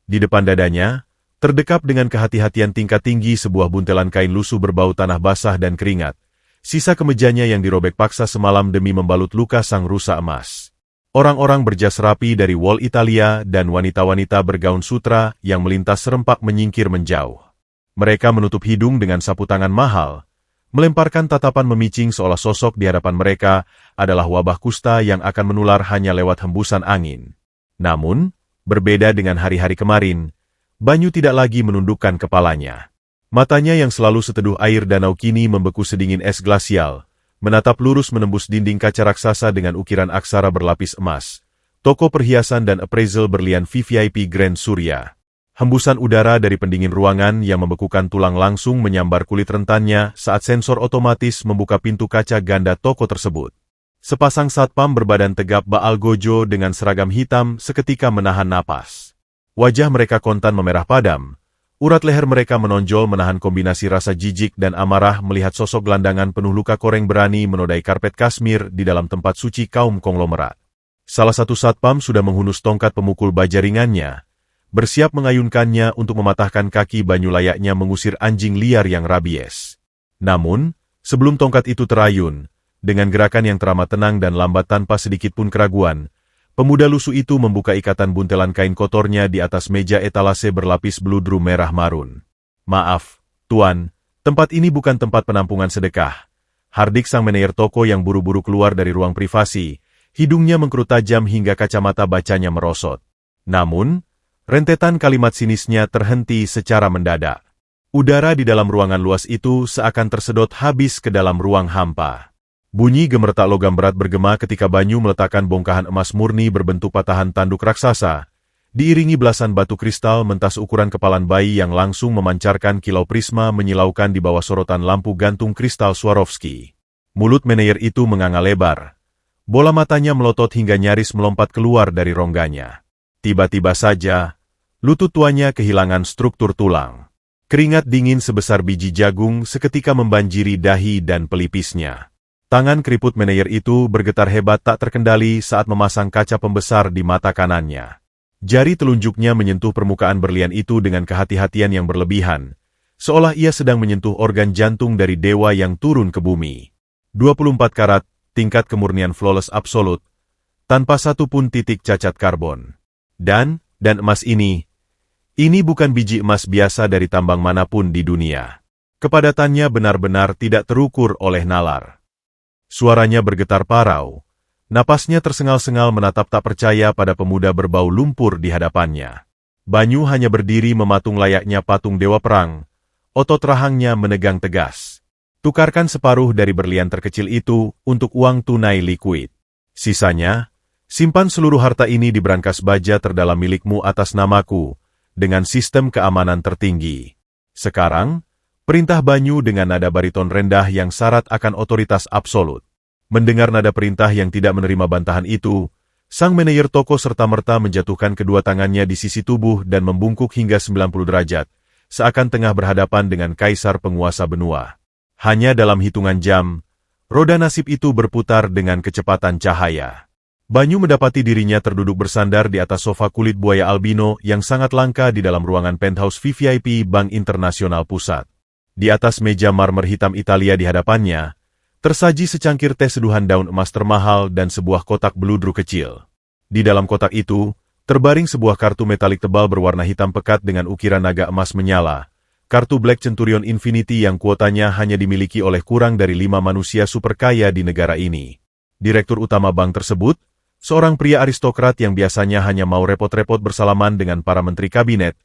Di depan dadanya, terdekap dengan kehati-hatian tingkat tinggi sebuah buntelan kain lusuh berbau tanah basah dan keringat, sisa kemejanya yang dirobek paksa semalam demi membalut luka sang rusa emas. Orang-orang berjas rapi dari Wall Italia dan wanita-wanita bergaun sutra yang melintas serempak menyingkir menjauh. Mereka menutup hidung dengan sapu tangan mahal, melemparkan tatapan memicing seolah sosok di hadapan mereka adalah wabah kusta yang akan menular hanya lewat hembusan angin. Namun, berbeda dengan hari-hari kemarin, Banyu tidak lagi menundukkan kepalanya. Matanya yang selalu seteduh air danau kini membeku sedingin es glasial, menatap lurus menembus dinding kaca raksasa dengan ukiran aksara berlapis emas, toko perhiasan dan appraisal berlian VVIP Grand Surya. Hembusan udara dari pendingin ruangan yang membekukan tulang langsung menyambar kulit rentannya saat sensor otomatis membuka pintu kaca ganda toko tersebut. Sepasang satpam berbadan tegap Baal Gojo dengan seragam hitam seketika menahan napas. Wajah mereka kontan memerah padam, urat leher mereka menonjol menahan kombinasi rasa jijik dan amarah melihat sosok gelandangan penuh luka koreng berani menodai karpet kasmir di dalam tempat suci kaum konglomerat. Salah satu satpam sudah menghunus tongkat pemukul baja ringannya, bersiap mengayunkannya untuk mematahkan kaki Banyu layaknya mengusir anjing liar yang rabies. Namun, sebelum tongkat itu terayun, dengan gerakan yang teramat tenang dan lambat tanpa sedikit pun keraguan, pemuda lusuh itu membuka ikatan buntelan kain kotornya di atas meja etalase berlapis bludru merah marun. Maaf, Tuan, Tempat ini bukan tempat penampungan sedekah. Hardik sang manajer toko yang buru-buru keluar dari ruang privasi, hidungnya mengkerut tajam hingga kacamata bacanya merosot. Namun, rentetan kalimat sinisnya terhenti secara mendadak. Udara di dalam ruangan luas itu seakan tersedot habis ke dalam ruang hampa. Bunyi gemertak logam berat bergema ketika Banyu meletakkan bongkahan emas murni berbentuk patahan tanduk raksasa, diiringi belasan batu kristal mentas ukuran kepalan bayi yang langsung memancarkan kilau prisma menyilaukan di bawah sorotan lampu gantung kristal Swarovski. Mulut manajer itu menganga lebar. Bola matanya melotot hingga nyaris melompat keluar dari rongganya. Tiba-tiba saja, lutut tuanya kehilangan struktur tulang. Keringat dingin sebesar biji jagung seketika membanjiri dahi dan pelipisnya. Tangan keriput manajer itu bergetar hebat tak terkendali saat memasang kaca pembesar di mata kanannya. Jari telunjuknya menyentuh permukaan berlian itu dengan kehati-hatian yang berlebihan, seolah ia sedang menyentuh organ jantung dari dewa yang turun ke bumi. 24 karat, tingkat kemurnian flawless absolut, tanpa satu pun titik cacat karbon. Dan emas ini bukan biji emas biasa dari tambang manapun di dunia. Kepadatannya benar-benar tidak terukur oleh nalar. Suaranya bergetar parau. Napasnya tersengal-sengal menatap tak percaya pada pemuda berbau lumpur di hadapannya. Banyu hanya berdiri mematung layaknya patung dewa perang. Otot rahangnya menegang tegas. Tukarkan separuh dari berlian terkecil itu untuk uang tunai likuid. Sisanya, simpan seluruh harta ini di brankas baja terdalam milikmu atas namaku, dengan sistem keamanan tertinggi. Sekarang, perintah Banyu dengan nada bariton rendah yang syarat akan otoritas absolut. Mendengar nada perintah yang tidak menerima bantahan itu, sang manajer toko serta-merta menjatuhkan kedua tangannya di sisi tubuh dan membungkuk hingga 90 derajat, seakan tengah berhadapan dengan kaisar penguasa benua. Hanya dalam hitungan jam, roda nasib itu berputar dengan kecepatan cahaya. Banyu mendapati dirinya terduduk bersandar di atas sofa kulit buaya albino yang sangat langka di dalam ruangan penthouse VVIP Bank Internasional Pusat. Di atas meja marmer hitam Italia di hadapannya, tersaji secangkir teh seduhan daun emas termahal dan sebuah kotak beludru kecil. Di dalam kotak itu, terbaring sebuah kartu metalik tebal berwarna hitam pekat dengan ukiran naga emas menyala, kartu Black Centurion Infinity yang kuotanya hanya dimiliki oleh kurang dari 5 manusia super kaya di negara ini. Direktur utama bank tersebut, seorang pria aristokrat yang biasanya hanya mau repot-repot bersalaman dengan para menteri kabinet,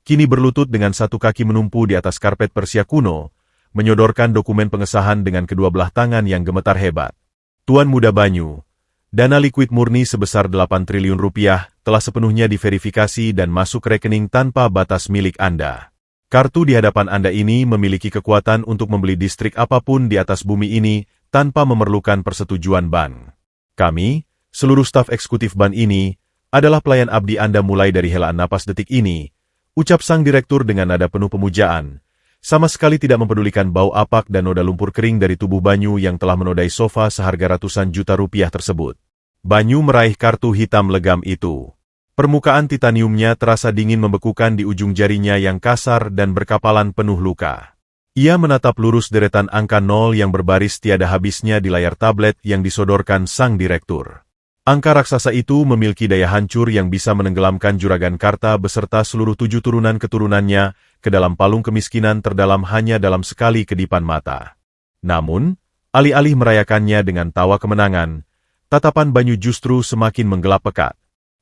kini berlutut dengan satu kaki menumpu di atas karpet Persia kuno, menyodorkan dokumen pengesahan dengan kedua belah tangan yang gemetar hebat. Tuan Muda Banyu, dana likuid murni sebesar 8 triliun rupiah telah sepenuhnya diverifikasi dan masuk rekening tanpa batas milik Anda. Kartu di hadapan Anda ini memiliki kekuatan untuk membeli distrik apapun di atas bumi ini tanpa memerlukan persetujuan bank. Kami, seluruh staf eksekutif bank ini, adalah pelayan abdi Anda mulai dari helaan napas detik ini, ucap sang direktur dengan nada penuh pemujaan, sama sekali tidak mempedulikan bau apak dan noda lumpur kering dari tubuh Banyu yang telah menodai sofa seharga ratusan juta rupiah tersebut. Banyu meraih kartu hitam legam itu. Permukaan titaniumnya terasa dingin membekukan di ujung jarinya yang kasar dan berkapalan penuh luka. Ia menatap lurus deretan angka 0 yang berbaris tiada habisnya di layar tablet yang disodorkan sang direktur. Angka raksasa itu memiliki daya hancur yang bisa menenggelamkan Juragan Karta beserta seluruh 7 turunan keturunannya ke dalam palung kemiskinan terdalam hanya dalam sekali kedipan mata. Namun, alih-alih merayakannya dengan tawa kemenangan, tatapan Banyu justru semakin menggelap pekat.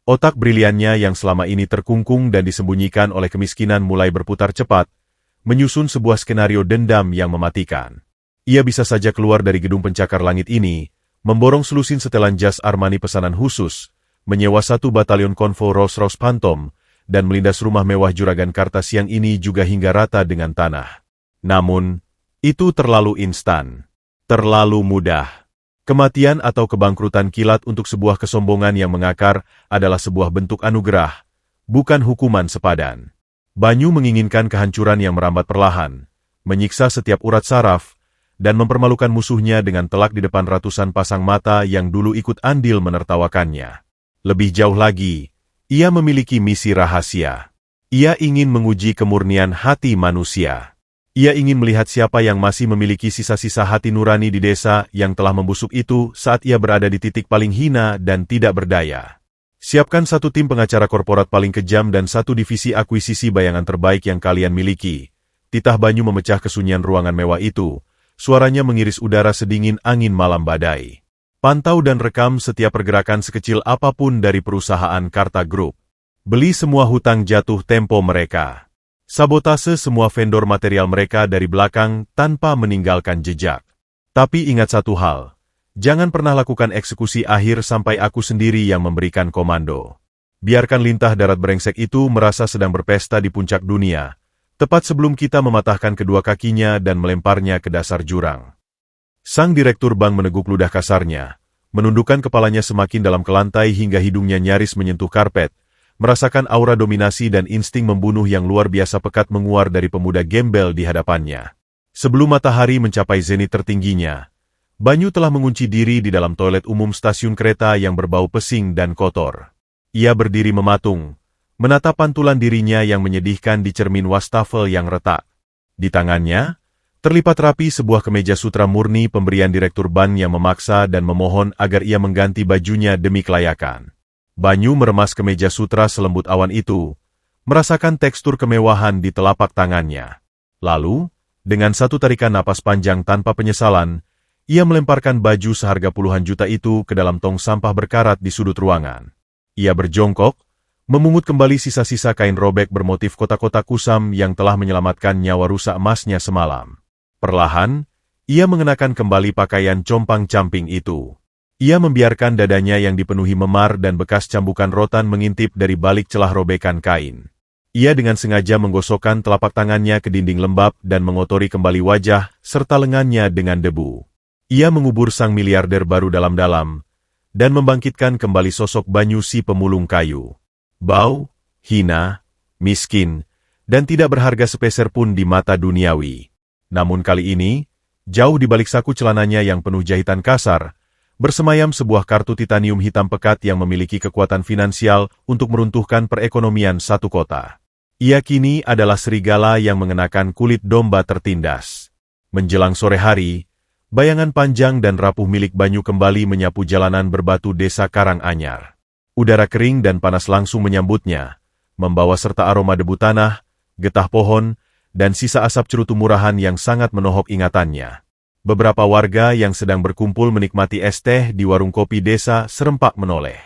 Otak briliannya yang selama ini terkungkung dan disembunyikan oleh kemiskinan mulai berputar cepat, menyusun sebuah skenario dendam yang mematikan. Ia bisa saja keluar dari gedung pencakar langit ini, memborong selusin setelan jas Armani pesanan khusus, menyewa 1 batalion konvo Rolls-Royce Phantom, dan melindas rumah mewah Juragan Karta siang ini juga hingga rata dengan tanah. Namun, itu terlalu instan, terlalu mudah. Kematian atau kebangkrutan kilat untuk sebuah kesombongan yang mengakar adalah sebuah bentuk anugerah, bukan hukuman sepadan. Banyu menginginkan kehancuran yang merambat perlahan, menyiksa setiap urat saraf, dan mempermalukan musuhnya dengan telak di depan ratusan pasang mata yang dulu ikut andil menertawakannya. Lebih jauh lagi, ia memiliki misi rahasia. Ia ingin menguji kemurnian hati manusia. Ia ingin melihat siapa yang masih memiliki sisa-sisa hati nurani di desa yang telah membusuk itu saat ia berada di titik paling hina dan tidak berdaya. Siapkan 1 tim pengacara korporat paling kejam dan 1 divisi akuisisi bayangan terbaik yang kalian miliki. titah Banyu memecah kesunyian ruangan mewah itu. Suaranya mengiris udara sedingin angin malam badai. Pantau dan rekam setiap pergerakan sekecil apapun dari perusahaan Karta Group. Beli semua hutang jatuh tempo mereka. Sabotase semua vendor material mereka dari belakang tanpa meninggalkan jejak. Tapi ingat satu hal, jangan pernah lakukan eksekusi akhir sampai aku sendiri yang memberikan komando. Biarkan lintah darat brengsek itu merasa sedang berpesta di puncak dunia, tepat sebelum kita mematahkan kedua kakinya dan melemparnya ke dasar jurang. Sang direktur bank meneguk ludah kasarnya, menundukkan kepalanya semakin dalam ke lantai hingga hidungnya nyaris menyentuh karpet, merasakan aura dominasi dan insting membunuh yang luar biasa pekat menguar dari pemuda gembel di hadapannya. Sebelum matahari mencapai zenit tertingginya, Banyu telah mengunci diri di dalam toilet umum stasiun kereta yang berbau pesing dan kotor. Ia berdiri mematung, menatap pantulan dirinya yang menyedihkan di cermin wastafel yang retak. Di tangannya, terlipat rapi sebuah kemeja sutra murni pemberian direktur ban yang memaksa dan memohon agar ia mengganti bajunya demi kelayakan. Banyu meremas kemeja sutra selembut awan itu, merasakan tekstur kemewahan di telapak tangannya. Lalu, dengan satu tarikan napas panjang tanpa penyesalan, ia melemparkan baju seharga puluhan juta itu ke dalam tong sampah berkarat di sudut ruangan. Ia berjongkok, memungut kembali sisa-sisa kain robek bermotif kotak-kotak kusam yang telah menyelamatkan nyawa rusa emasnya semalam. Perlahan, ia mengenakan kembali pakaian compang-camping itu. Ia membiarkan dadanya yang dipenuhi memar dan bekas cambukan rotan mengintip dari balik celah robekan kain. Ia dengan sengaja menggosokkan telapak tangannya ke dinding lembab dan mengotori kembali wajah serta lengannya dengan debu. Ia mengubur sang miliarder baru dalam-dalam dan membangkitkan kembali sosok Banyu si pemulung kayu. Bau, hina, miskin, dan tidak berharga sepeser pun di mata duniawi. Namun kali ini, jauh di balik saku celananya yang penuh jahitan kasar, bersemayam sebuah kartu titanium hitam pekat yang memiliki kekuatan finansial untuk meruntuhkan perekonomian satu kota. Ia kini adalah serigala yang mengenakan kulit domba tertindas. Menjelang sore hari, bayangan panjang dan rapuh milik Banyu kembali menyapu jalanan berbatu desa Karanganyar. Udara kering dan panas langsung menyambutnya, membawa serta aroma debu tanah, getah pohon, dan sisa asap cerutu murahan yang sangat menohok ingatannya. Beberapa warga yang sedang berkumpul menikmati es teh di warung kopi desa serempak menoleh.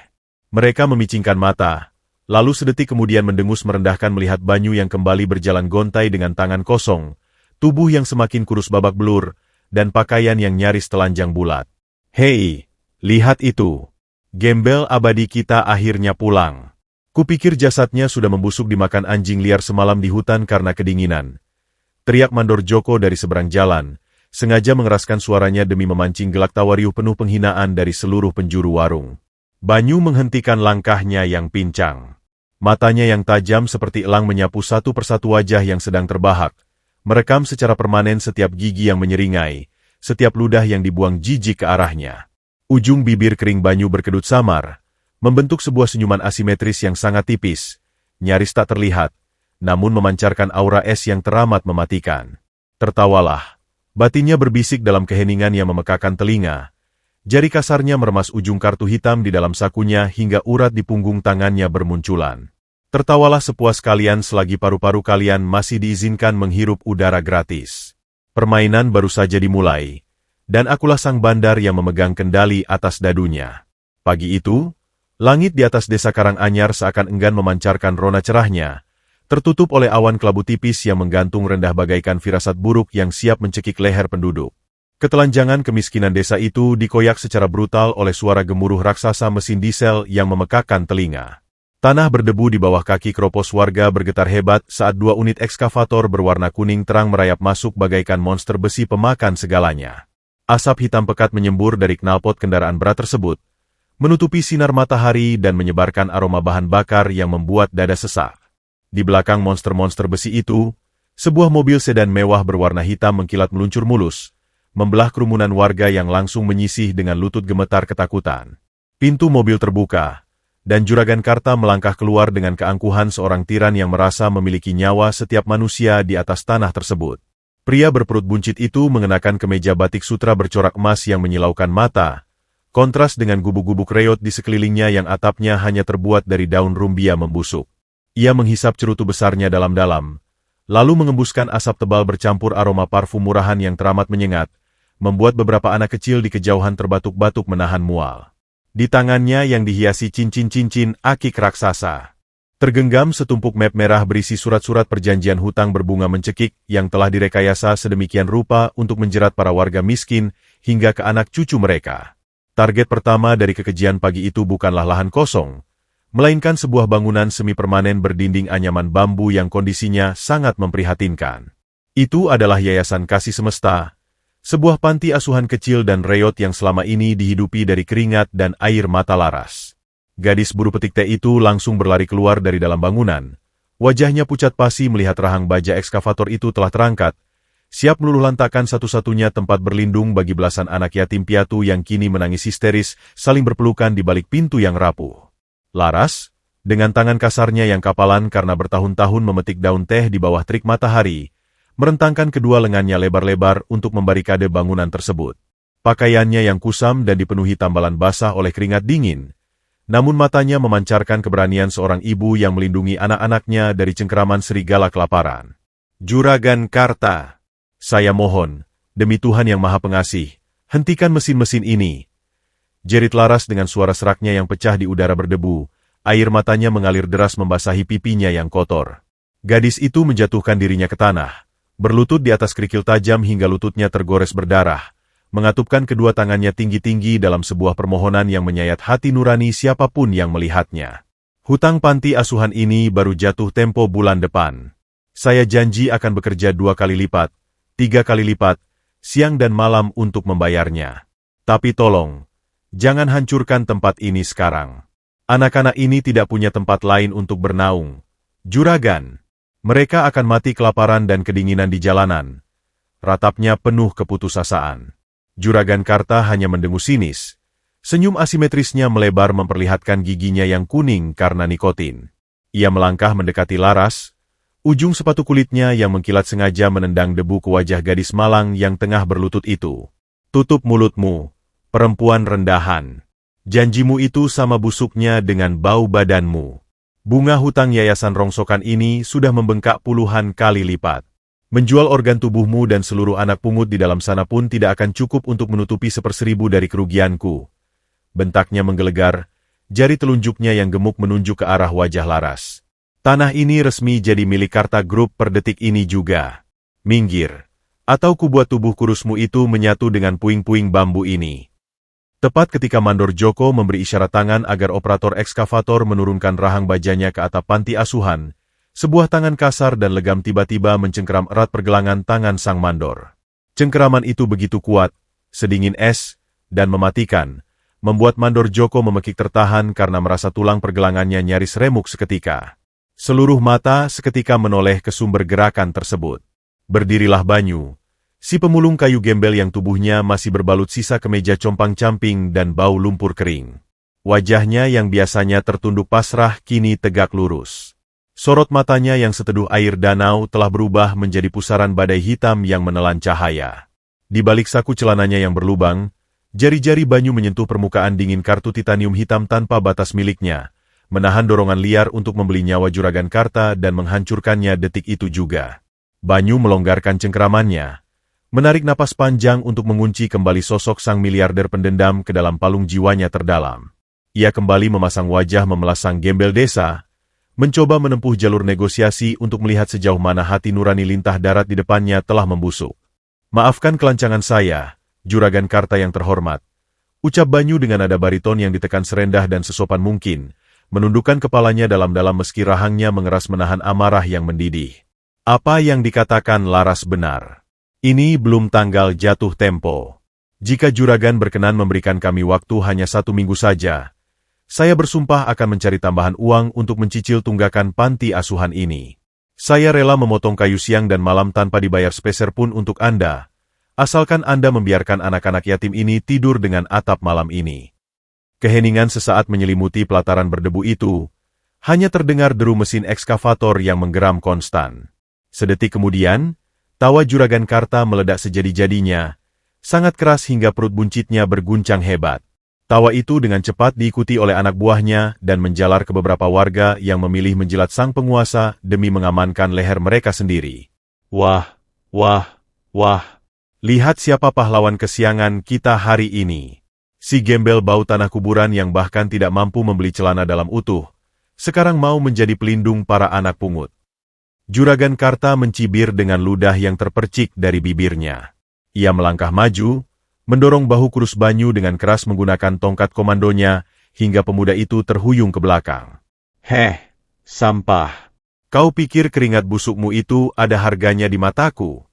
Mereka memicingkan mata, lalu sedetik kemudian mendengus merendahkan melihat Banyu yang kembali berjalan gontai dengan tangan kosong, tubuh yang semakin kurus babak belur, dan pakaian yang nyaris telanjang bulat. Hei, lihat itu. Gembel abadi kita akhirnya pulang. Kupikir jasadnya sudah membusuk dimakan anjing liar semalam di hutan karena kedinginan. Teriak mandor Joko dari seberang jalan, sengaja mengeraskan suaranya demi memancing gelak tawa riuh penuh penghinaan dari seluruh penjuru warung. Banyu menghentikan langkahnya yang pincang. Matanya yang tajam seperti elang menyapu satu persatu wajah yang sedang terbahak, merekam secara permanen setiap gigi yang menyeringai, setiap ludah yang dibuang jijik ke arahnya. Ujung bibir kering Banyu berkedut samar, membentuk sebuah senyuman asimetris yang sangat tipis, nyaris tak terlihat, namun memancarkan aura es yang teramat mematikan. Tertawalah. Batinnya berbisik dalam keheningan yang memekakan telinga. Jari kasarnya meremas ujung kartu hitam di dalam sakunya hingga urat di punggung tangannya bermunculan. Tertawalah sepuas kalian selagi paru-paru kalian masih diizinkan menghirup udara gratis. Permainan baru saja dimulai, dan akulah sang bandar yang memegang kendali atas dadunya. Pagi itu, langit di atas desa Karanganyar seakan enggan memancarkan rona cerahnya, tertutup oleh awan kelabu tipis yang menggantung rendah bagaikan firasat buruk yang siap mencekik leher penduduk. Ketelanjangan kemiskinan desa itu dikoyak secara brutal oleh suara gemuruh raksasa mesin diesel yang memekakan telinga. Tanah berdebu di bawah kaki keropos warga bergetar hebat saat dua unit ekskavator berwarna kuning terang merayap masuk bagaikan monster besi pemakan segalanya. Asap hitam pekat menyembur dari knalpot kendaraan berat tersebut, menutupi sinar matahari dan menyebarkan aroma bahan bakar yang membuat dada sesak. Di belakang monster-monster besi itu, sebuah mobil sedan mewah berwarna hitam mengkilat meluncur mulus, membelah kerumunan warga yang langsung menyisih dengan lutut gemetar ketakutan. Pintu mobil terbuka, dan Juragan Karta melangkah keluar dengan keangkuhan seorang tiran yang merasa memiliki nyawa setiap manusia di atas tanah tersebut. Pria berperut buncit itu mengenakan kemeja batik sutra bercorak emas yang menyilaukan mata, kontras dengan gubuk-gubuk reot di sekelilingnya yang atapnya hanya terbuat dari daun rumbia membusuk. Ia menghisap cerutu besarnya dalam-dalam, lalu mengembuskan asap tebal bercampur aroma parfum murahan yang teramat menyengat, membuat beberapa anak kecil di kejauhan terbatuk-batuk menahan mual. Di tangannya yang dihiasi cincin-cincin akik raksasa, tergenggam setumpuk map merah berisi surat-surat perjanjian hutang berbunga mencekik yang telah direkayasa sedemikian rupa untuk menjerat para warga miskin hingga ke anak cucu mereka. Target pertama dari kekejian pagi itu bukanlah lahan kosong, melainkan sebuah bangunan semi-permanen berdinding anyaman bambu yang kondisinya sangat memprihatinkan. Itu adalah Yayasan Kasih Semesta, sebuah panti asuhan kecil dan reot yang selama ini dihidupi dari keringat dan air mata Laras. Gadis buru petik teh itu langsung berlari keluar dari dalam bangunan. Wajahnya pucat pasi melihat rahang baja ekskavator itu telah terangkat, siap meluluh lantakan satu-satunya tempat berlindung bagi belasan anak yatim piatu yang kini menangis histeris saling berpelukan di balik pintu yang rapuh. Laras, dengan tangan kasarnya yang kapalan karena bertahun-tahun memetik daun teh di bawah terik matahari, merentangkan kedua lengannya lebar-lebar untuk membarikade bangunan tersebut. Pakaiannya yang kusam dan dipenuhi tambalan basah oleh keringat dingin, namun matanya memancarkan keberanian seorang ibu yang melindungi anak-anaknya dari cengkeraman serigala kelaparan. Juragan Karta, saya mohon, demi Tuhan yang Maha Pengasih, hentikan mesin-mesin ini. Jerit Laras dengan suara seraknya yang pecah di udara berdebu, air matanya mengalir deras membasahi pipinya yang kotor. Gadis itu menjatuhkan dirinya ke tanah, berlutut di atas kerikil tajam hingga lututnya tergores berdarah, mengatupkan kedua tangannya tinggi-tinggi dalam sebuah permohonan yang menyayat hati nurani siapapun yang melihatnya. Hutang panti asuhan ini baru jatuh tempo bulan depan. Saya janji akan bekerja 2 kali lipat, 3 kali lipat, siang dan malam untuk membayarnya. Tapi tolong, jangan hancurkan tempat ini sekarang. Anak-anak ini tidak punya tempat lain untuk bernaung. Juragan, mereka akan mati kelaparan dan kedinginan di jalanan. Ratapnya penuh keputusasaan. Juragan Karta hanya mendengus sinis. Senyum asimetrisnya melebar memperlihatkan giginya yang kuning karena nikotin. Ia melangkah mendekati Laras. Ujung sepatu kulitnya yang mengkilat sengaja menendang debu ke wajah gadis malang yang tengah berlutut itu. Tutup mulutmu, perempuan rendahan. Janjimu itu sama busuknya dengan bau badanmu. Bunga hutang yayasan rongsokan ini sudah membengkak puluhan kali lipat. Menjual organ tubuhmu dan seluruh anak pungut di dalam sana pun tidak akan cukup untuk menutupi 1/1000 dari kerugianku. Bentaknya menggelegar, jari telunjuknya yang gemuk menunjuk ke arah wajah Laras. Tanah ini resmi jadi milik Karta Group per detik ini juga. Minggir, atau kubuat tubuh kurusmu itu menyatu dengan puing-puing bambu ini. Tepat ketika Mandor Joko memberi isyarat tangan agar operator ekskavator menurunkan rahang bajanya ke atap panti asuhan, sebuah tangan kasar dan legam tiba-tiba mencengkeram erat pergelangan tangan sang mandor. Cengkeraman itu begitu kuat, sedingin es, dan mematikan, membuat Mandor Joko memekik tertahan karena merasa tulang pergelangannya nyaris remuk seketika. Seluruh mata seketika menoleh ke sumber gerakan tersebut. Berdirilah Banyu, si pemulung kayu gembel yang tubuhnya masih berbalut sisa kemeja compang-camping dan bau lumpur kering. Wajahnya yang biasanya tertunduk pasrah kini tegak lurus. Sorot matanya yang seteduh air danau telah berubah menjadi pusaran badai hitam yang menelan cahaya. Di balik saku celananya yang berlubang, jari-jari Banyu menyentuh permukaan dingin kartu titanium hitam tanpa batas miliknya, menahan dorongan liar untuk membeli nyawa Juragan Karta dan menghancurkannya detik itu juga. Banyu melonggarkan cengkeramannya, menarik napas panjang untuk mengunci kembali sosok sang miliarder pendendam ke dalam palung jiwanya terdalam. Ia kembali memasang wajah memelas sang gembel desa, mencoba menempuh jalur negosiasi untuk melihat sejauh mana hati nurani lintah darat di depannya telah membusuk. Maafkan kelancangan saya, Juragan Karta yang terhormat, ucap Banyu dengan nada bariton yang ditekan serendah dan sesopan mungkin, menundukkan kepalanya dalam-dalam meski rahangnya mengeras menahan amarah yang mendidih. Apa yang dikatakan Laras benar. Ini belum tanggal jatuh tempo. Jika Juragan berkenan memberikan kami waktu hanya 1 minggu saja, saya bersumpah akan mencari tambahan uang untuk mencicil tunggakan panti asuhan ini. Saya rela memotong kayu siang dan malam tanpa dibayar sepeser pun untuk Anda, asalkan Anda membiarkan anak-anak yatim ini tidur dengan atap malam ini. Keheningan sesaat menyelimuti pelataran berdebu itu, hanya terdengar deru mesin ekskavator yang menggeram konstan. Sedetik kemudian, tawa Juragan Karta meledak sejadi-jadinya, sangat keras hingga perut buncitnya berguncang hebat. Tawa itu dengan cepat diikuti oleh anak buahnya dan menjalar ke beberapa warga yang memilih menjilat sang penguasa demi mengamankan leher mereka sendiri. Wah, wah, wah. Lihat siapa pahlawan kesiangan kita hari ini. Si gembel bau tanah kuburan yang bahkan tidak mampu membeli celana dalam utuh, sekarang mau menjadi pelindung para anak pungut. Juragan Karta mencibir dengan ludah yang terpercik dari bibirnya. Ia melangkah maju, mendorong bahu kurus Banyu dengan keras menggunakan tongkat komandonya, hingga pemuda itu terhuyung ke belakang. Heh, sampah. Kau pikir keringat busukmu itu ada harganya di mataku?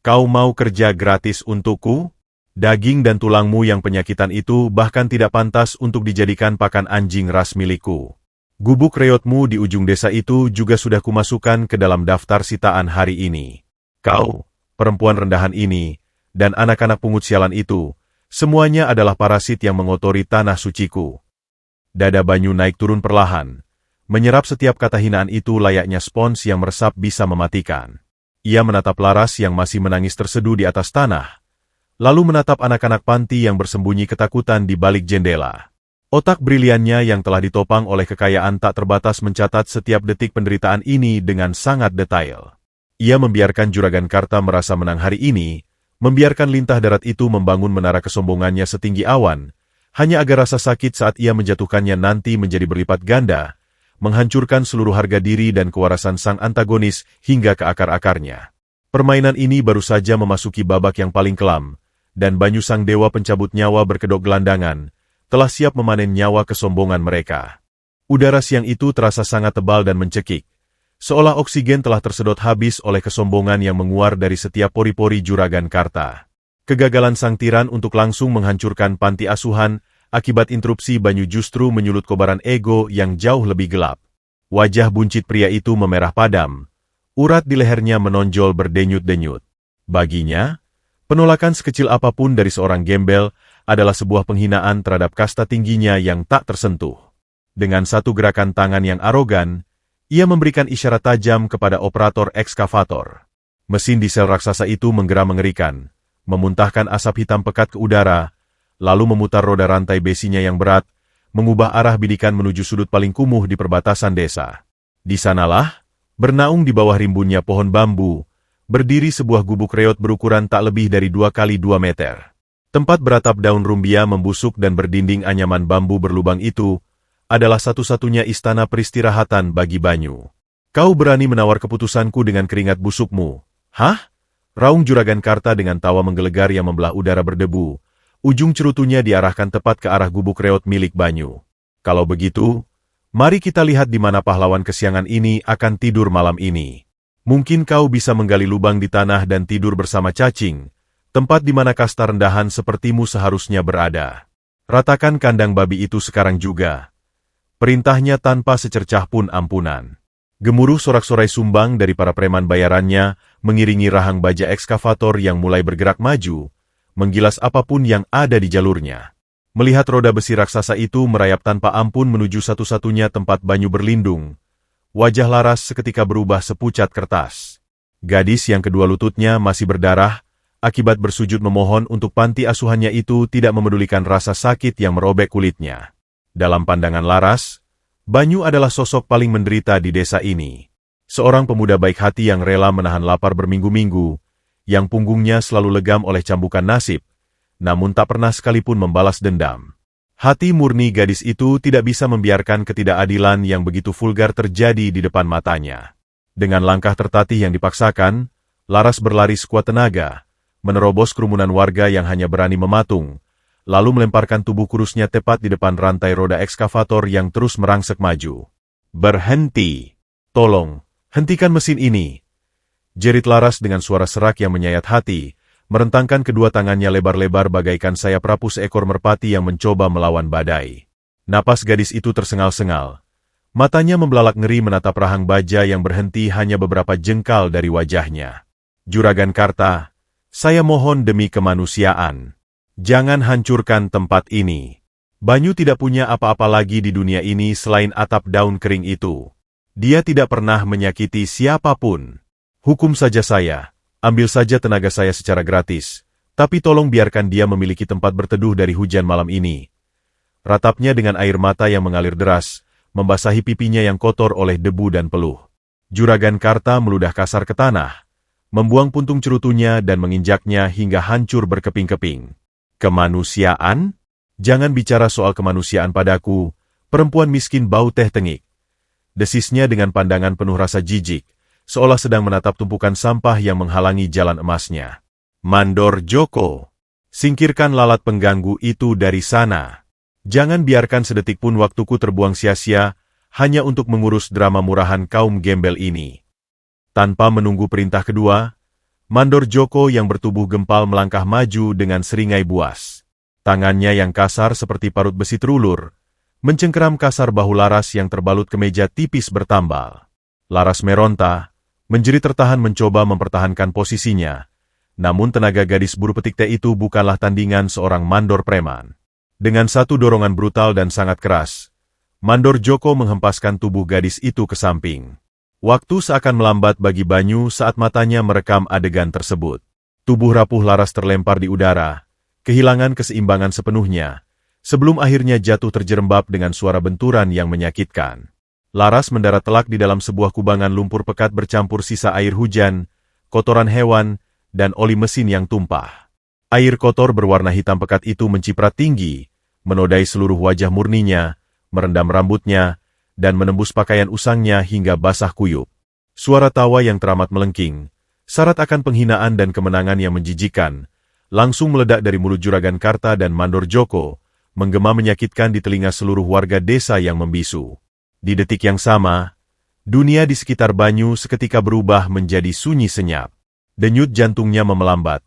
Kau mau kerja gratis untukku? Daging dan tulangmu yang penyakitan itu bahkan tidak pantas untuk dijadikan pakan anjing ras milikku. Gubuk reotmu di ujung desa itu juga sudah kumasukkan ke dalam daftar sitaan hari ini. Kau, perempuan rendahan ini, dan anak-anak pungut sialan itu, semuanya adalah parasit yang mengotori tanah suciku. Dada Banyu naik turun perlahan, menyerap setiap kata hinaan itu layaknya spons yang meresap bisa mematikan. Ia menatap Laras yang masih menangis terseduh di atas tanah, lalu menatap anak-anak panti yang bersembunyi ketakutan di balik jendela. Otak briliannya yang telah ditopang oleh kekayaan tak terbatas mencatat setiap detik penderitaan ini dengan sangat detail. Ia membiarkan Juragan Karta merasa menang hari ini, membiarkan lintah darat itu membangun menara kesombongannya setinggi awan, hanya agar rasa sakit saat ia menjatuhkannya nanti menjadi berlipat ganda, menghancurkan seluruh harga diri dan kewarasan sang antagonis hingga ke akar-akarnya. Permainan ini baru saja memasuki babak yang paling kelam, dan Banyu sang dewa pencabut nyawa berkedok gelandangan, telah siap memanen nyawa kesombongan mereka. Udara siang itu terasa sangat tebal dan mencekik, seolah oksigen telah tersedot habis oleh kesombongan yang menguar dari setiap pori-pori Juragan Karta. Kegagalan sang tiran untuk langsung menghancurkan panti asuhan akibat interupsi Banyu justru menyulut kobaran ego yang jauh lebih gelap. Wajah buncit pria itu memerah padam, urat di lehernya menonjol berdenyut-denyut. Baginya, penolakan sekecil apapun dari seorang gembel adalah sebuah penghinaan terhadap kasta tingginya yang tak tersentuh. Dengan satu gerakan tangan yang arogan, ia memberikan isyarat tajam kepada operator ekskavator. Mesin diesel raksasa itu menggeram mengerikan, memuntahkan asap hitam pekat ke udara, lalu memutar roda rantai besinya yang berat, mengubah arah bidikan menuju sudut paling kumuh di perbatasan desa. Di sanalah, bernaung di bawah rimbunnya pohon bambu, berdiri sebuah gubuk reot berukuran tak lebih dari 2 kali 2 meter. Tempat beratap daun rumbia membusuk dan berdinding anyaman bambu berlubang itu adalah satu-satunya istana peristirahatan bagi Banyu. Kau berani menawar keputusanku dengan keringat busukmu, hah? Raung Juragan Karta dengan tawa menggelegar yang membelah udara berdebu. Ujung cerutunya diarahkan tepat ke arah gubuk reot milik Banyu. Kalau begitu, mari kita lihat di mana pahlawan kesiangan ini akan tidur malam ini. Mungkin kau bisa menggali lubang di tanah dan tidur bersama cacing, tempat di mana kasta rendahan sepertimu seharusnya berada. Ratakan kandang babi itu sekarang juga. Perintahnya tanpa secercah pun ampunan. Gemuruh sorak-sorai sumbang dari para preman bayarannya mengiringi rahang baja ekskavator yang mulai bergerak maju, menggilas apapun yang ada di jalurnya. Melihat roda besi raksasa itu merayap tanpa ampun menuju satu-satunya tempat Banyu berlindung, wajah Laras seketika berubah sepucat kertas. Gadis yang kedua lututnya masih berdarah, akibat bersujud memohon untuk panti asuhannya itu tidak memedulikan rasa sakit yang merobek kulitnya. Dalam pandangan Laras, Banyu adalah sosok paling menderita di desa ini. Seorang pemuda baik hati yang rela menahan lapar berminggu-minggu, yang punggungnya selalu legam oleh cambukan nasib, namun tak pernah sekalipun membalas dendam. Hati murni gadis itu tidak bisa membiarkan ketidakadilan yang begitu vulgar terjadi di depan matanya. Dengan langkah tertatih yang dipaksakan, Laras berlari sekuat tenaga, menerobos kerumunan warga yang hanya berani mematung, lalu melemparkan tubuh kurusnya tepat di depan rantai roda ekskavator yang terus merangsek maju. Berhenti! Tolong, hentikan mesin ini! Jerit Laras dengan suara serak yang menyayat hati, merentangkan kedua tangannya lebar-lebar bagaikan sayap rapuh seekor merpati yang mencoba melawan badai. Napas gadis itu tersengal-sengal. Matanya membelalak ngeri menatap rahang baja yang berhenti hanya beberapa jengkal dari wajahnya. Juragan Karta, saya mohon demi kemanusiaan, jangan hancurkan tempat ini. Banyu tidak punya apa-apa lagi di dunia ini selain atap daun kering itu. Dia tidak pernah menyakiti siapapun. Hukum saja saya, ambil saja tenaga saya secara gratis, tapi tolong biarkan dia memiliki tempat berteduh dari hujan malam ini. Ratapnya dengan air mata yang mengalir deras, membasahi pipinya yang kotor oleh debu dan peluh. Juragan Karta meludah kasar ke tanah, membuang puntung cerutunya dan menginjaknya hingga hancur berkeping-keping. Kemanusiaan? Jangan bicara soal kemanusiaan padaku, perempuan miskin bau teh tengik. Desisnya dengan pandangan penuh rasa jijik, seolah sedang menatap tumpukan sampah yang menghalangi jalan emasnya. Mandor Joko, singkirkan lalat pengganggu itu dari sana. Jangan biarkan sedetik pun waktuku terbuang sia-sia, hanya untuk mengurus drama murahan kaum gembel ini. Tanpa menunggu perintah kedua, Mandor Joko yang bertubuh gempal melangkah maju dengan seringai buas. Tangannya yang kasar seperti parut besi terulur, mencengkeram kasar bahu Laras yang terbalut kemeja tipis bertambal. Laras meronta, menjerit tertahan mencoba mempertahankan posisinya, namun tenaga gadis buru petik teh itu bukanlah tandingan seorang mandor preman. Dengan satu dorongan brutal dan sangat keras, Mandor Joko menghempaskan tubuh gadis itu ke samping. Waktu seakan melambat bagi Banyu saat matanya merekam adegan tersebut. Tubuh rapuh Laras terlempar di udara, kehilangan keseimbangan sepenuhnya, sebelum akhirnya jatuh terjerembab dengan suara benturan yang menyakitkan. Laras mendarat telak di dalam sebuah kubangan lumpur pekat bercampur sisa air hujan, kotoran hewan, dan oli mesin yang tumpah. Air kotor berwarna hitam pekat itu menciprat tinggi, menodai seluruh wajah murninya, merendam rambutnya, dan menembus pakaian usangnya hingga basah kuyup. Suara tawa yang teramat melengking, syarat akan penghinaan dan kemenangan yang menjijikan, langsung meledak dari mulut Juragan Karta dan Mandor Joko, menggema menyakitkan di telinga seluruh warga desa yang membisu. Di detik yang sama, dunia di sekitar Banyu seketika berubah menjadi sunyi senyap. Denyut jantungnya memelambat,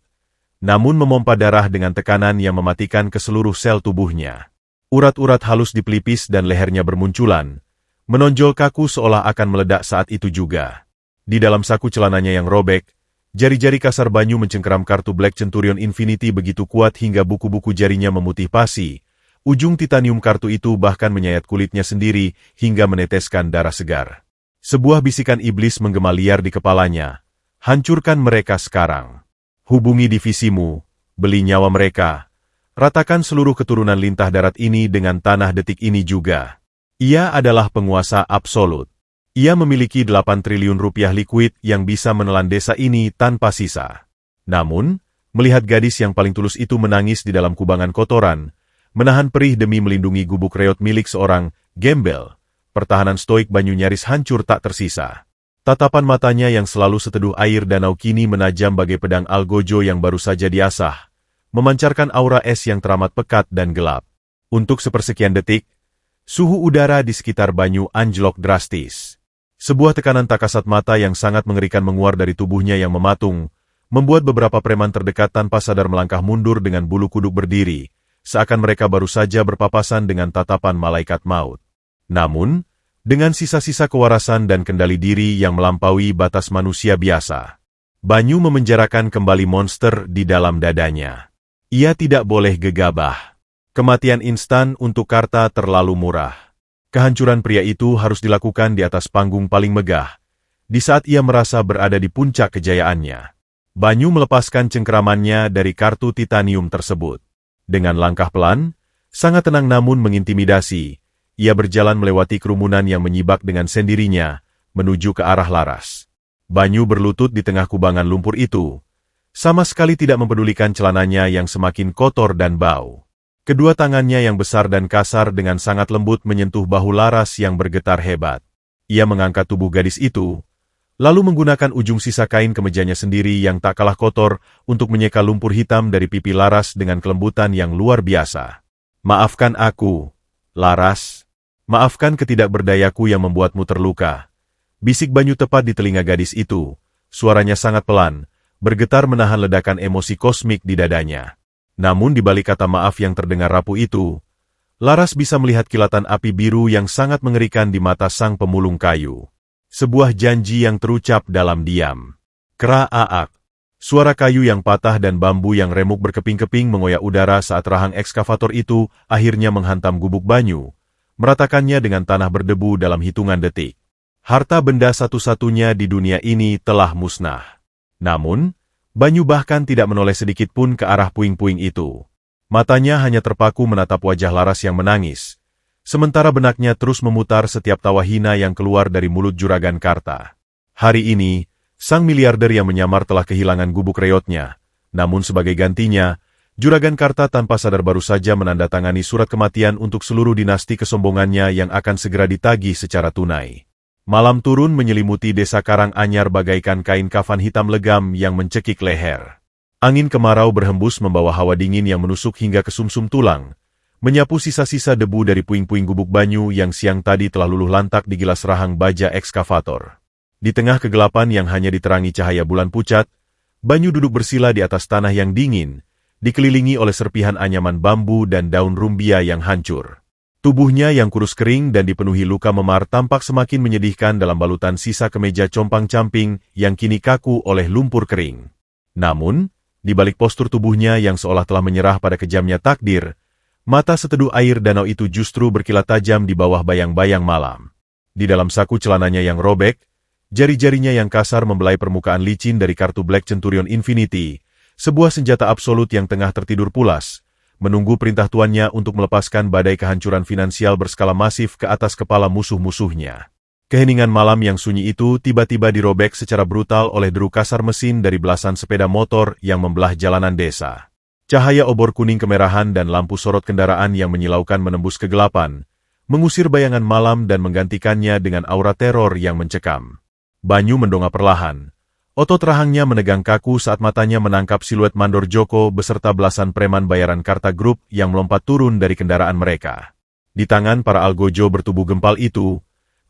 namun memompa darah dengan tekanan yang mematikan ke seluruh sel tubuhnya. Urat-urat halus di pelipis dan lehernya bermunculan, menonjol kaku seolah akan meledak saat itu juga. Di dalam saku celananya yang robek, jari-jari kasar Banyu mencengkeram kartu Black Centurion Infinity begitu kuat hingga buku-buku jarinya memutih pasi. Ujung titanium kartu itu bahkan menyayat kulitnya sendiri hingga meneteskan darah segar. Sebuah bisikan iblis menggema liar di kepalanya. Hancurkan mereka sekarang. Hubungi divisimu, beli nyawa mereka. Ratakan seluruh keturunan lintah darat ini dengan tanah detik ini juga. Ia adalah penguasa absolut. Ia memiliki 8 triliun rupiah liquid yang bisa menelan desa ini tanpa sisa. Namun, melihat gadis yang paling tulus itu menangis di dalam kubangan kotoran, menahan perih demi melindungi gubuk reot milik seorang gembel, pertahanan stoik Banyu nyaris hancur tak tersisa. Tatapan matanya yang selalu seteduh air danau kini menajam bagai pedang algojo yang baru saja diasah, memancarkan aura es yang teramat pekat dan gelap. Untuk sepersekian detik, suhu udara di sekitar Banyu anjlok drastis. Sebuah tekanan tak kasat mata yang sangat mengerikan menguar dari tubuhnya yang mematung, membuat beberapa preman terdekat tanpa sadar melangkah mundur dengan bulu kuduk berdiri, seakan mereka baru saja berpapasan dengan tatapan malaikat maut. Namun, dengan sisa-sisa kewarasan dan kendali diri yang melampaui batas manusia biasa, Banyu memenjarakan kembali monster di dalam dadanya. Ia tidak boleh gegabah. Kematian instan untuk Karta terlalu murah. Kehancuran pria itu harus dilakukan di atas panggung paling megah, di saat ia merasa berada di puncak kejayaannya. Banyu melepaskan cengkeramannya dari kartu titanium tersebut. Dengan langkah pelan, sangat tenang namun mengintimidasi, ia berjalan melewati kerumunan yang menyibak dengan sendirinya, menuju ke arah Laras. Banyu berlutut di tengah kubangan lumpur itu, sama sekali tidak mempedulikan celananya yang semakin kotor dan bau. Kedua tangannya yang besar dan kasar dengan sangat lembut menyentuh bahu Laras yang bergetar hebat. Ia mengangkat tubuh gadis itu, lalu menggunakan ujung sisa kain kemejanya sendiri yang tak kalah kotor untuk menyeka lumpur hitam dari pipi Laras dengan kelembutan yang luar biasa. "Maafkan aku, Laras. Maafkan ketidakberdayaku yang membuatmu terluka," bisik Banyu tepat di telinga gadis itu. Suaranya sangat pelan, bergetar menahan ledakan emosi kosmik di dadanya. Namun di balik kata maaf yang terdengar rapuh itu, Laras bisa melihat kilatan api biru yang sangat mengerikan di mata sang pemulung kayu. Sebuah janji yang terucap dalam diam. Kera-aak. Suara kayu yang patah dan bambu yang remuk berkeping-keping mengoyak udara saat rahang ekskavator itu akhirnya menghantam gubuk Banyu, meratakannya dengan tanah berdebu dalam hitungan detik. Harta benda satu-satunya di dunia ini telah musnah. Namun, Banyu bahkan tidak menoleh sedikit pun ke arah puing-puing itu. Matanya hanya terpaku menatap wajah Laras yang menangis, sementara benaknya terus memutar setiap tawa hina yang keluar dari mulut Juragan Karta. Hari ini, sang miliarder yang menyamar telah kehilangan gubuk reotnya, namun sebagai gantinya, Juragan Karta tanpa sadar baru saja menandatangani surat kematian untuk seluruh dinasti kesombongannya yang akan segera ditagih secara tunai. Malam turun menyelimuti desa Karanganyar bagaikan kain kafan hitam legam yang mencekik leher. Angin kemarau berhembus membawa hawa dingin yang menusuk hingga ke sumsum tulang, menyapu sisa-sisa debu dari puing-puing gubuk banyu yang siang tadi telah luluh lantak digilas rahang baja ekskavator. Di tengah kegelapan yang hanya diterangi cahaya bulan pucat, Banyu duduk bersila di atas tanah yang dingin, dikelilingi oleh serpihan anyaman bambu dan daun rumbia yang hancur. Tubuhnya yang kurus kering dan dipenuhi luka memar tampak semakin menyedihkan dalam balutan sisa kemeja compang-camping yang kini kaku oleh lumpur kering. Namun, di balik postur tubuhnya yang seolah telah menyerah pada kejamnya takdir, mata seteduh air danau itu justru berkilat tajam di bawah bayang-bayang malam. Di dalam saku celananya yang robek, jari-jarinya yang kasar membelai permukaan licin dari kartu Black Centurion Infinity, sebuah senjata absolut yang tengah tertidur pulas, menunggu perintah tuannya untuk melepaskan badai kehancuran finansial berskala masif ke atas kepala musuh-musuhnya. Keheningan malam yang sunyi itu tiba-tiba dirobek secara brutal oleh deru kasar mesin dari belasan sepeda motor yang membelah jalanan desa. Cahaya obor kuning kemerahan dan lampu sorot kendaraan yang menyilaukan menembus kegelapan, mengusir bayangan malam dan menggantikannya dengan aura teror yang mencekam. Banyu mendongak perlahan. Otot rahangnya menegang kaku saat matanya menangkap siluet Mandor Joko beserta belasan preman bayaran Karta Group yang melompat turun dari kendaraan mereka. Di tangan para algojo bertubuh gempal itu,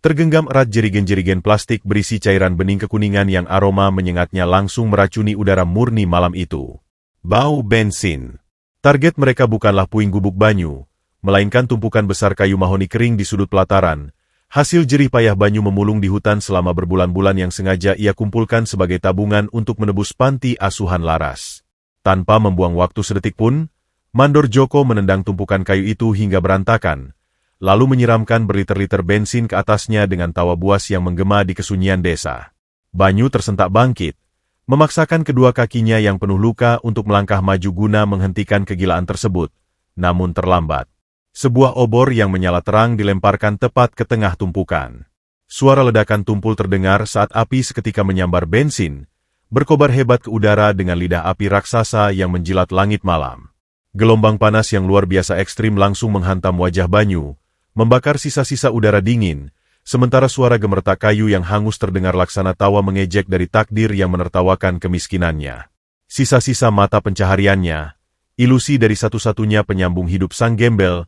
tergenggam erat jerigen-jerigen plastik berisi cairan bening kekuningan yang aroma menyengatnya langsung meracuni udara murni malam itu. Bau bensin. Target mereka bukanlah puing gubuk banyu, melainkan tumpukan besar kayu mahoni kering di sudut pelataran, hasil jerih payah Banyu memulung di hutan selama berbulan-bulan yang sengaja ia kumpulkan sebagai tabungan untuk menebus panti asuhan Laras. Tanpa membuang waktu sedetik pun, Mandor Joko menendang tumpukan kayu itu hingga berantakan, lalu menyiramkan berliter-liter bensin ke atasnya dengan tawa buas yang menggema di kesunyian desa. Banyu tersentak bangkit, memaksakan kedua kakinya yang penuh luka untuk melangkah maju guna menghentikan kegilaan tersebut, namun terlambat. Sebuah obor yang menyala terang dilemparkan tepat ke tengah tumpukan. Suara ledakan tumpul terdengar saat api seketika menyambar bensin, berkobar hebat ke udara dengan lidah api raksasa yang menjilat langit malam. Gelombang panas yang luar biasa ekstrim langsung menghantam wajah Banyu, membakar sisa-sisa udara dingin, sementara suara gemertak kayu yang hangus terdengar laksana tawa mengejek dari takdir yang menertawakan kemiskinannya. Sisa-sisa mata pencahariannya, ilusi dari satu-satunya penyambung hidup sang gembel,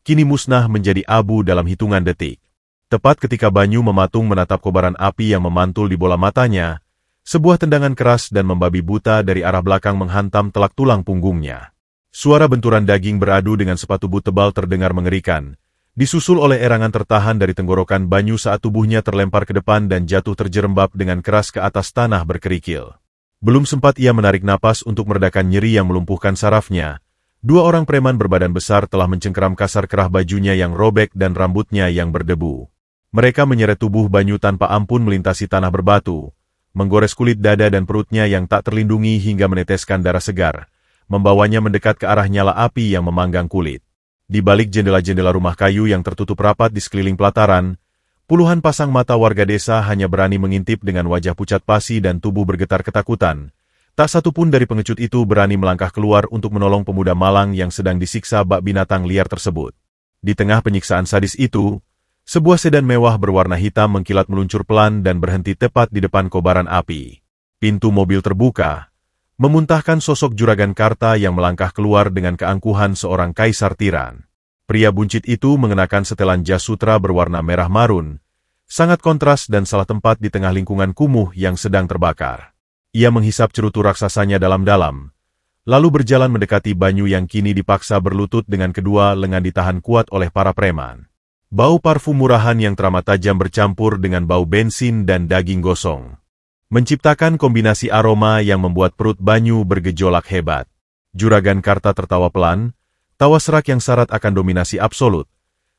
kini musnah menjadi abu dalam hitungan detik. Tepat ketika Banyu mematung menatap kobaran api yang memantul di bola matanya, sebuah tendangan keras dan membabi buta dari arah belakang menghantam telak tulang punggungnya. Suara benturan daging beradu dengan sepatu but tebal terdengar mengerikan, disusul oleh erangan tertahan dari tenggorokan Banyu saat tubuhnya terlempar ke depan dan jatuh terjerembab dengan keras ke atas tanah berkerikil. Belum sempat ia menarik napas untuk meredakan nyeri yang melumpuhkan sarafnya, dua orang preman berbadan besar telah mencengkeram kasar kerah bajunya yang robek dan rambutnya yang berdebu. Mereka menyeret tubuh Banyu tanpa ampun melintasi tanah berbatu, menggores kulit dada dan perutnya yang tak terlindungi hingga meneteskan darah segar, membawanya mendekat ke arah nyala api yang memanggang kulit. Di balik jendela-jendela rumah kayu yang tertutup rapat di sekeliling pelataran, puluhan pasang mata warga desa hanya berani mengintip dengan wajah pucat pasi dan tubuh bergetar ketakutan. Tak satu pun dari pengecut itu berani melangkah keluar untuk menolong pemuda malang yang sedang disiksa bak binatang liar tersebut. Di tengah penyiksaan sadis itu, sebuah sedan mewah berwarna hitam mengkilat meluncur pelan dan berhenti tepat di depan kobaran api. Pintu mobil terbuka, memuntahkan sosok Juragan Karta yang melangkah keluar dengan keangkuhan seorang kaisar tiran. Pria buncit itu mengenakan setelan jas sutra berwarna merah marun, sangat kontras dan salah tempat di tengah lingkungan kumuh yang sedang terbakar. Ia menghisap cerutu raksasanya dalam-dalam, lalu berjalan mendekati Banyu yang kini dipaksa berlutut dengan kedua lengan ditahan kuat oleh para preman. Bau parfum murahan yang teramat tajam bercampur dengan bau bensin dan daging gosong, menciptakan kombinasi aroma yang membuat perut Banyu bergejolak hebat. Juragan Karta tertawa pelan, tawa serak yang syarat akan dominasi absolut,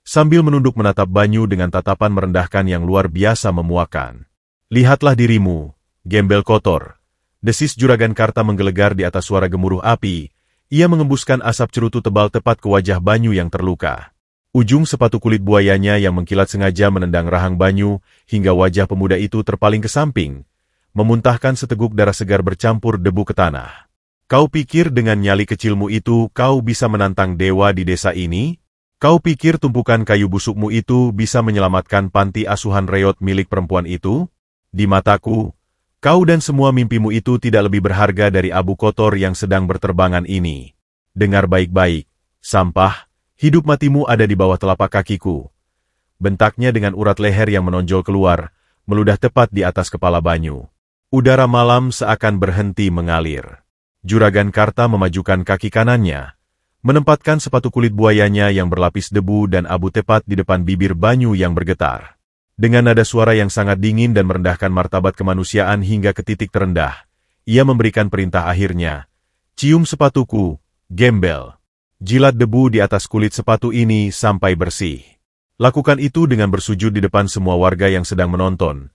sambil menunduk menatap Banyu dengan tatapan merendahkan yang luar biasa memuakan. Lihatlah dirimu, gembel kotor. Desis Juragan Karta menggelegar di atas suara gemuruh api, Ia mengembuskan asap cerutu tebal tepat ke wajah Banyu yang terluka. Ujung sepatu kulit buayanya yang mengkilat sengaja menendang rahang Banyu hingga wajah pemuda itu terpaling ke samping, memuntahkan seteguk darah segar bercampur debu ke tanah. Kau pikir dengan nyali kecilmu itu kau bisa menantang dewa di desa ini? Kau pikir tumpukan kayu busukmu itu bisa menyelamatkan panti asuhan reot milik perempuan itu? Di mataku, kau dan semua mimpimu itu tidak lebih berharga dari abu kotor yang sedang berterbangan ini. Dengar baik-baik, sampah, hidup matimu ada di bawah telapak kakiku. Bentaknya dengan urat leher yang menonjol keluar, meludah tepat di atas kepala Banyu. Udara malam seakan berhenti mengalir. Juragan Karta memajukan kaki kanannya, menempatkan sepatu kulit buayanya yang berlapis debu dan abu tepat di depan bibir Banyu yang bergetar. Dengan nada suara yang sangat dingin dan merendahkan martabat kemanusiaan hingga ke titik terendah, ia memberikan perintah akhirnya. Cium sepatuku, gembel. Jilat debu di atas kulit sepatu ini sampai bersih. Lakukan itu dengan bersujud di depan semua warga yang sedang menonton.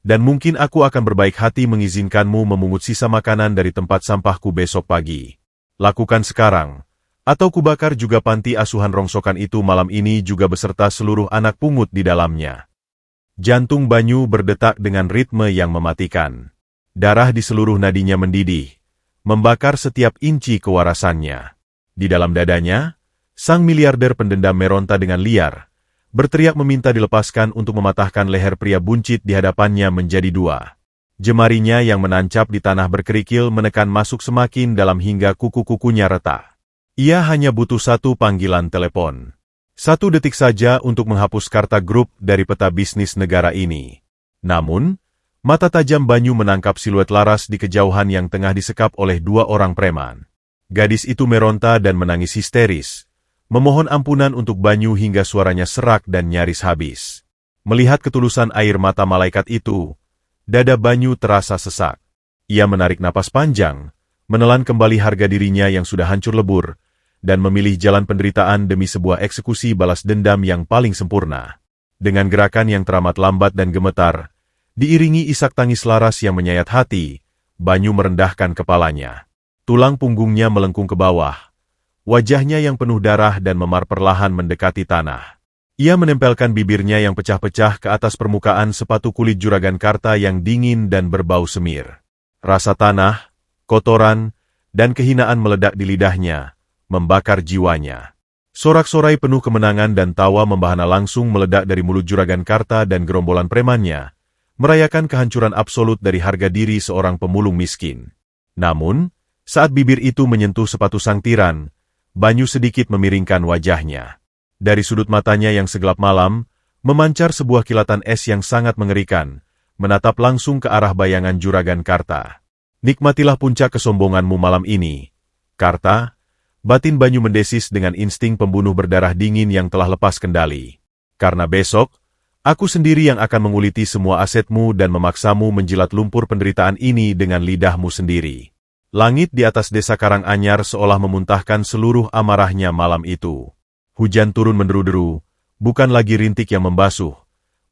Dan mungkin aku akan berbaik hati mengizinkanmu memungut sisa makanan dari tempat sampahku besok pagi. Lakukan sekarang. Atau kubakar juga panti asuhan rongsokan itu malam ini juga beserta seluruh anak pungut di dalamnya. Jantung Banyu berdetak dengan ritme yang mematikan. Darah di seluruh nadinya mendidih, membakar setiap inci kewarasannya. Di dalam dadanya, sang miliarder pendendam meronta dengan liar, berteriak meminta dilepaskan untuk mematahkan leher pria buncit di hadapannya menjadi dua. Jemarinya yang menancap di tanah berkerikil menekan masuk semakin dalam hingga kuku-kukunya retak. Ia hanya butuh satu panggilan telepon. 1 detik saja untuk menghapus Karta Group dari peta bisnis negara ini. Namun, mata tajam Banyu menangkap siluet laras di kejauhan yang tengah disekap oleh 2 orang preman. Gadis itu meronta dan menangis histeris, memohon ampunan untuk Banyu hingga suaranya serak dan nyaris habis. Melihat ketulusan air mata malaikat itu, dada Banyu terasa sesak. Ia menarik napas panjang, menelan kembali harga dirinya yang sudah hancur lebur, dan memilih jalan penderitaan demi sebuah eksekusi balas dendam yang paling sempurna. Dengan gerakan yang teramat lambat dan gemetar, diiringi isak tangis laras yang menyayat hati, Banyu merendahkan kepalanya. Tulang punggungnya melengkung ke bawah. Wajahnya yang penuh darah dan memar perlahan mendekati tanah. Ia menempelkan bibirnya yang pecah-pecah ke atas permukaan sepatu kulit Juragan Karta yang dingin dan berbau semir. Rasa tanah, kotoran, dan kehinaan meledak di lidahnya, membakar jiwanya. Sorak-sorai penuh kemenangan dan tawa membahana langsung meledak dari mulut Juragan Karta dan gerombolan premannya, merayakan kehancuran absolut dari harga diri seorang pemulung miskin. Namun, saat bibir itu menyentuh sepatu sang tiran, Banyu sedikit memiringkan wajahnya. Dari sudut matanya yang segelap malam, memancar sebuah kilatan es yang sangat mengerikan, menatap langsung ke arah bayangan Juragan Karta. Nikmatilah puncak kesombonganmu malam ini, Karta. Batin Banyu mendesis dengan insting pembunuh berdarah dingin yang telah lepas kendali. Karena besok, aku sendiri yang akan menguliti semua asetmu dan memaksamu menjilat lumpur penderitaan ini dengan lidahmu sendiri. Langit di atas desa Karanganyar seolah memuntahkan seluruh amarahnya malam itu. Hujan turun menderu-deru, bukan lagi rintik yang membasuh,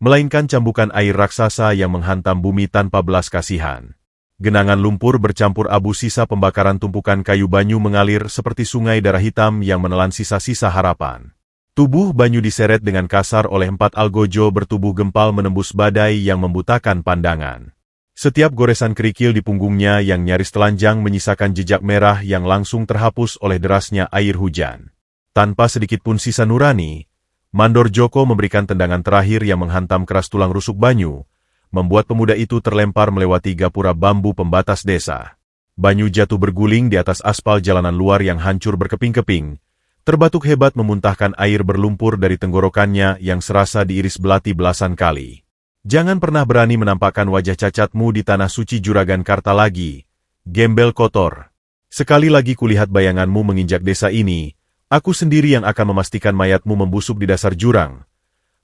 melainkan cambukan air raksasa yang menghantam bumi tanpa belas kasihan. Genangan lumpur bercampur abu sisa pembakaran tumpukan kayu Banyu mengalir seperti sungai darah hitam yang menelan sisa-sisa harapan. Tubuh Banyu diseret dengan kasar oleh 4 algojo bertubuh gempal menembus badai yang membutakan pandangan. Setiap goresan kerikil di punggungnya yang nyaris telanjang menyisakan jejak merah yang langsung terhapus oleh derasnya air hujan. Tanpa sedikit pun sisa nurani, Mandor Joko memberikan tendangan terakhir yang menghantam keras tulang rusuk Banyu, membuat pemuda itu terlempar melewati gapura bambu pembatas desa. Banyu jatuh berguling di atas aspal jalanan luar yang hancur berkeping-keping, terbatuk hebat memuntahkan air berlumpur dari tenggorokannya yang serasa diiris belati belasan kali. Jangan pernah berani menampakkan wajah cacatmu di tanah suci Juragan Karta lagi, gembel kotor. Sekali lagi kulihat bayanganmu menginjak desa ini, aku sendiri yang akan memastikan mayatmu membusuk di dasar jurang.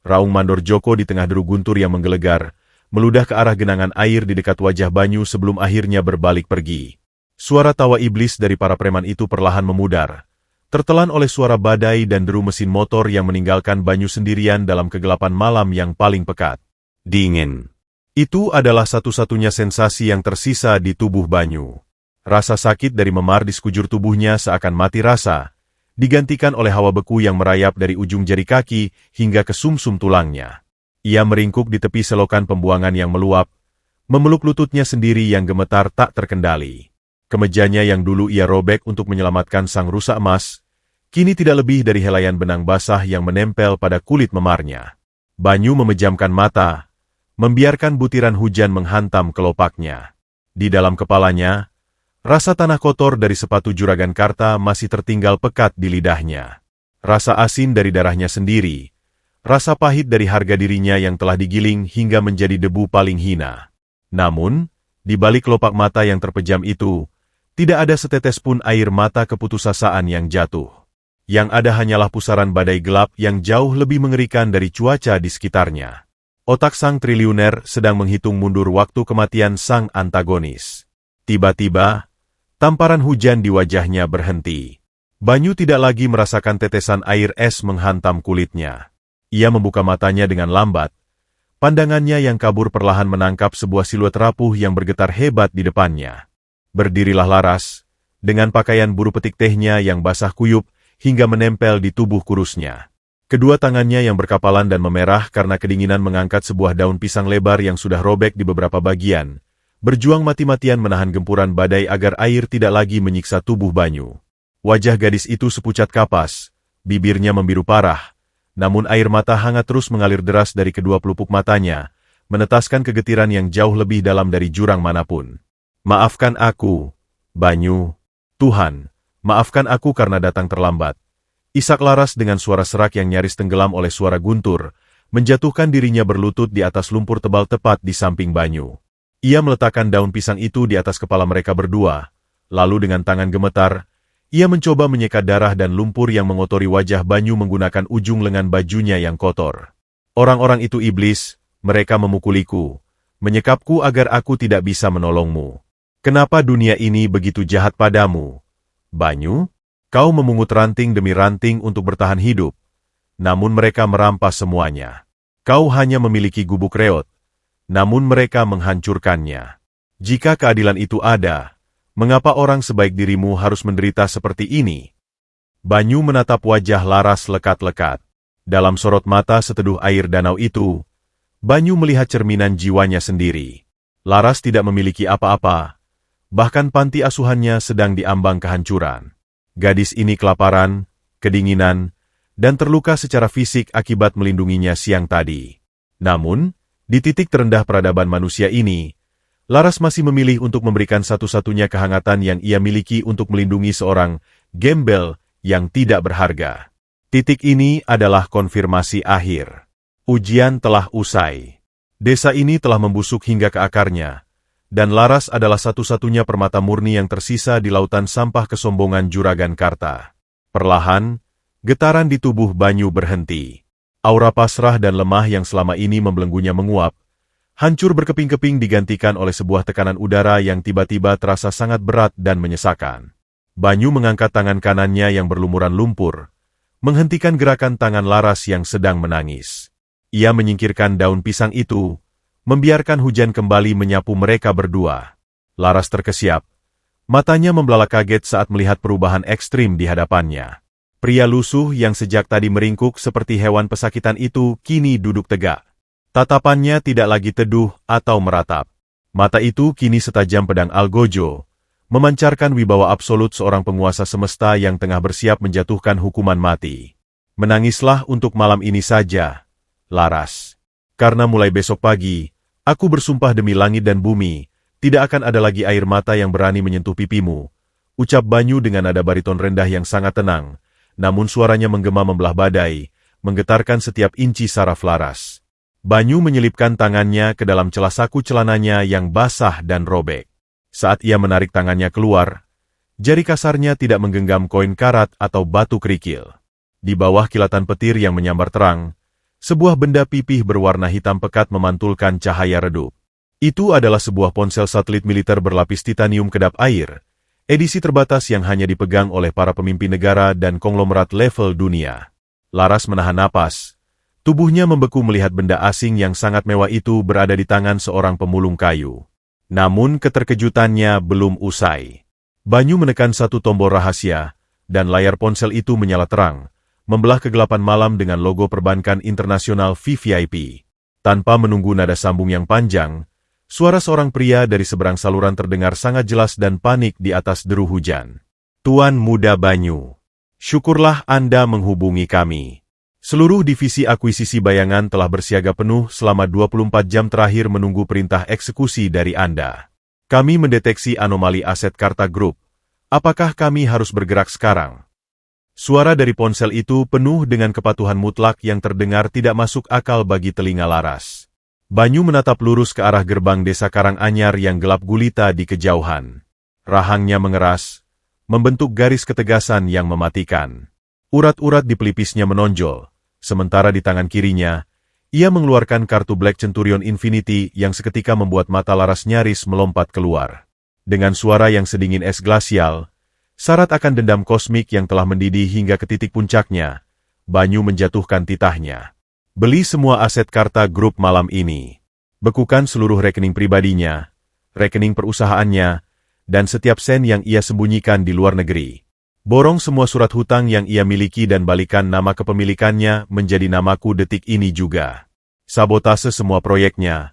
Raung Mandor Joko di tengah deru guntur yang menggelegar, meludah ke arah genangan air di dekat wajah Banyu sebelum akhirnya berbalik pergi. Suara tawa iblis dari para preman itu perlahan memudar, tertelan oleh suara badai dan deru mesin motor yang meninggalkan Banyu sendirian dalam kegelapan malam yang paling pekat. Dingin. Itu adalah satu-satunya sensasi yang tersisa di tubuh Banyu. Rasa sakit dari memar di sekujur tubuhnya seakan mati rasa, digantikan oleh hawa beku yang merayap dari ujung jari kaki hingga ke sumsum tulangnya. Ia meringkuk di tepi selokan pembuangan yang meluap, memeluk lututnya sendiri yang gemetar tak terkendali. Kemejanya yang dulu ia robek untuk menyelamatkan sang rusa emas, kini tidak lebih dari helaian benang basah yang menempel pada kulit memarnya. Banyu memejamkan mata, membiarkan butiran hujan menghantam kelopaknya. Di dalam kepalanya, rasa tanah kotor dari sepatu juragan Karta masih tertinggal pekat di lidahnya. Rasa asin dari darahnya sendiri, rasa pahit dari harga dirinya yang telah digiling hingga menjadi debu paling hina. Namun, di balik kelopak mata yang terpejam itu, tidak ada setetes pun air mata keputusasaan yang jatuh. Yang ada hanyalah pusaran badai gelap yang jauh lebih mengerikan dari cuaca di sekitarnya. Otak sang triliuner sedang menghitung mundur waktu kematian sang antagonis. Tiba-tiba, tamparan hujan di wajahnya berhenti. Banyu tidak lagi merasakan tetesan air es menghantam kulitnya. Ia membuka matanya dengan lambat. Pandangannya yang kabur perlahan menangkap sebuah siluet rapuh yang bergetar hebat di depannya. Berdirilah Laras, dengan pakaian buru petik tehnya yang basah kuyup hingga menempel di tubuh kurusnya. Kedua tangannya yang berkapalan dan memerah karena kedinginan mengangkat sebuah daun pisang lebar yang sudah robek di beberapa bagian, berjuang mati-matian menahan gempuran badai agar air tidak lagi menyiksa tubuh Banyu. Wajah gadis itu sepucat kapas, bibirnya membiru parah, namun air mata hangat terus mengalir deras dari kedua pelupuk matanya, menetaskan kegetiran yang jauh lebih dalam dari jurang manapun. Maafkan aku, Banyu. Tuhan, maafkan aku karena datang terlambat. Isak Laras dengan suara serak yang nyaris tenggelam oleh suara guntur, menjatuhkan dirinya berlutut di atas lumpur tebal tepat di samping Banyu. Ia meletakkan daun pisang itu di atas kepala mereka berdua, lalu dengan tangan gemetar, ia mencoba menyekat darah dan lumpur yang mengotori wajah Banyu menggunakan ujung lengan bajunya yang kotor. Orang-orang itu iblis, mereka memukuliku, menyekapku agar aku tidak bisa menolongmu. Kenapa dunia ini begitu jahat padamu? Banyu, kau memungut ranting demi ranting untuk bertahan hidup, namun mereka merampas semuanya. Kau hanya memiliki gubuk reot, namun mereka menghancurkannya. Jika keadilan itu ada, mengapa orang sebaik dirimu harus menderita seperti ini? Banyu menatap wajah Laras lekat-lekat. Dalam sorot mata seteduh air danau itu, Banyu melihat cerminan jiwanya sendiri. Laras tidak memiliki apa-apa, bahkan panti asuhannya sedang diambang kehancuran. Gadis ini kelaparan, kedinginan, dan terluka secara fisik akibat melindunginya siang tadi. Namun, di titik terendah peradaban manusia ini, Laras masih memilih untuk memberikan satu-satunya kehangatan yang ia miliki untuk melindungi seorang gembel yang tidak berharga. Titik ini adalah konfirmasi akhir. Ujian telah usai. Desa ini telah membusuk hingga ke akarnya, dan Laras adalah satu-satunya permata murni yang tersisa di lautan sampah kesombongan juragan Karta. Perlahan, getaran di tubuh Banyu berhenti. Aura pasrah dan lemah yang selama ini membelenggunya menguap, hancur berkeping-keping digantikan oleh sebuah tekanan udara yang tiba-tiba terasa sangat berat dan menyesakan. Banyu mengangkat tangan kanannya yang berlumuran lumpur, menghentikan gerakan tangan Laras yang sedang menangis. Ia menyingkirkan daun pisang itu, membiarkan hujan kembali menyapu mereka berdua. Laras terkesiap. Matanya membelalak kaget saat melihat perubahan ekstrim di hadapannya. Pria lusuh yang sejak tadi meringkuk seperti hewan pesakitan itu kini duduk tegak. Tatapannya tidak lagi teduh atau meratap. Mata itu kini setajam pedang Algojo, memancarkan wibawa absolut seorang penguasa semesta yang tengah bersiap menjatuhkan hukuman mati. Menangislah untuk malam ini saja, Laras. Karena mulai besok pagi, aku bersumpah demi langit dan bumi, tidak akan ada lagi air mata yang berani menyentuh pipimu, ucap Banyu dengan nada bariton rendah yang sangat tenang, namun suaranya menggema membelah badai, menggetarkan setiap inci saraf Laras. Banyu menyelipkan tangannya ke dalam celah saku celananya yang basah dan robek. Saat ia menarik tangannya keluar, jari kasarnya tidak menggenggam koin karat atau batu kerikil. Di bawah kilatan petir yang menyambar terang, sebuah benda pipih berwarna hitam pekat memantulkan cahaya redup. Itu adalah sebuah ponsel satelit militer berlapis titanium kedap air, edisi terbatas yang hanya dipegang oleh para pemimpin negara dan konglomerat level dunia. Laras menahan napas. Tubuhnya membeku melihat benda asing yang sangat mewah itu berada di tangan seorang pemulung kayu. Namun keterkejutannya belum usai. Banyu menekan satu tombol rahasia, dan layar ponsel itu menyala terang, membelah kegelapan malam dengan logo perbankan internasional VVIP. Tanpa menunggu nada sambung yang panjang, suara seorang pria dari seberang saluran terdengar sangat jelas dan panik di atas deru hujan. Tuan Muda Banyu, syukurlah Anda menghubungi kami. Seluruh divisi akuisisi bayangan telah bersiaga penuh selama 24 jam terakhir menunggu perintah eksekusi dari Anda. Kami mendeteksi anomali aset Karta Group. Apakah kami harus bergerak sekarang? Suara dari ponsel itu penuh dengan kepatuhan mutlak yang terdengar tidak masuk akal bagi telinga Laras. Banyu menatap lurus ke arah gerbang desa Karanganyar yang gelap gulita di kejauhan. Rahangnya mengeras, membentuk garis ketegasan yang mematikan. Urat-urat di pelipisnya menonjol, sementara di tangan kirinya, ia mengeluarkan kartu Black Centurion Infinity yang seketika membuat mata Laras nyaris melompat keluar. Dengan suara yang sedingin es glasial, syarat akan dendam kosmik yang telah mendidih hingga ke titik puncaknya, Banyu menjatuhkan titahnya. Beli semua aset Karta Group malam ini. Bekukan seluruh rekening pribadinya, rekening perusahaannya, dan setiap sen yang ia sembunyikan di luar negeri. Borong semua surat hutang yang ia miliki dan balikan nama kepemilikannya menjadi namaku detik ini juga. Sabotase semua proyeknya.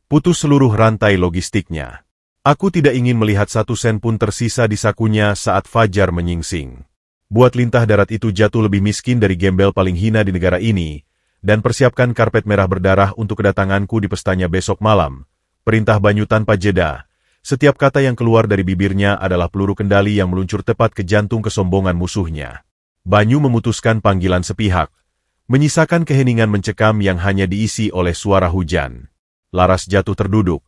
Putus seluruh rantai logistiknya. Aku tidak ingin melihat satu sen pun tersisa di sakunya saat fajar menyingsing. Buat lintah darat itu jatuh lebih miskin dari gembel paling hina di negara ini, dan persiapkan karpet merah berdarah untuk kedatanganku di pestanya besok malam. Perintah Banyu tanpa jeda. Setiap kata yang keluar dari bibirnya adalah peluru kendali yang meluncur tepat ke jantung kesombongan musuhnya. Banyu memutuskan panggilan sepihak, menyisakan keheningan mencekam yang hanya diisi oleh suara hujan. Laras jatuh terduduk.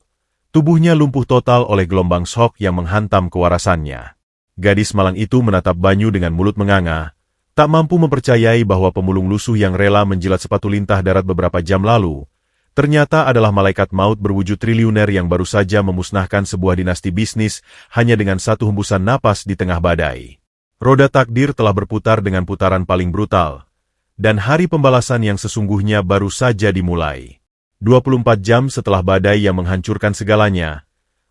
Tubuhnya lumpuh total oleh gelombang shock yang menghantam kewarasannya. Gadis malang itu menatap Banyu dengan mulut menganga, tak mampu mempercayai bahwa pemulung lusuh yang rela menjilat sepatu lintah darat beberapa jam lalu, ternyata adalah malaikat maut berwujud triliuner yang baru saja memusnahkan sebuah dinasti bisnis hanya dengan satu hembusan napas di tengah badai. Roda takdir telah berputar dengan putaran paling brutal, dan hari pembalasan yang sesungguhnya baru saja dimulai. 24 jam setelah badai yang menghancurkan segalanya,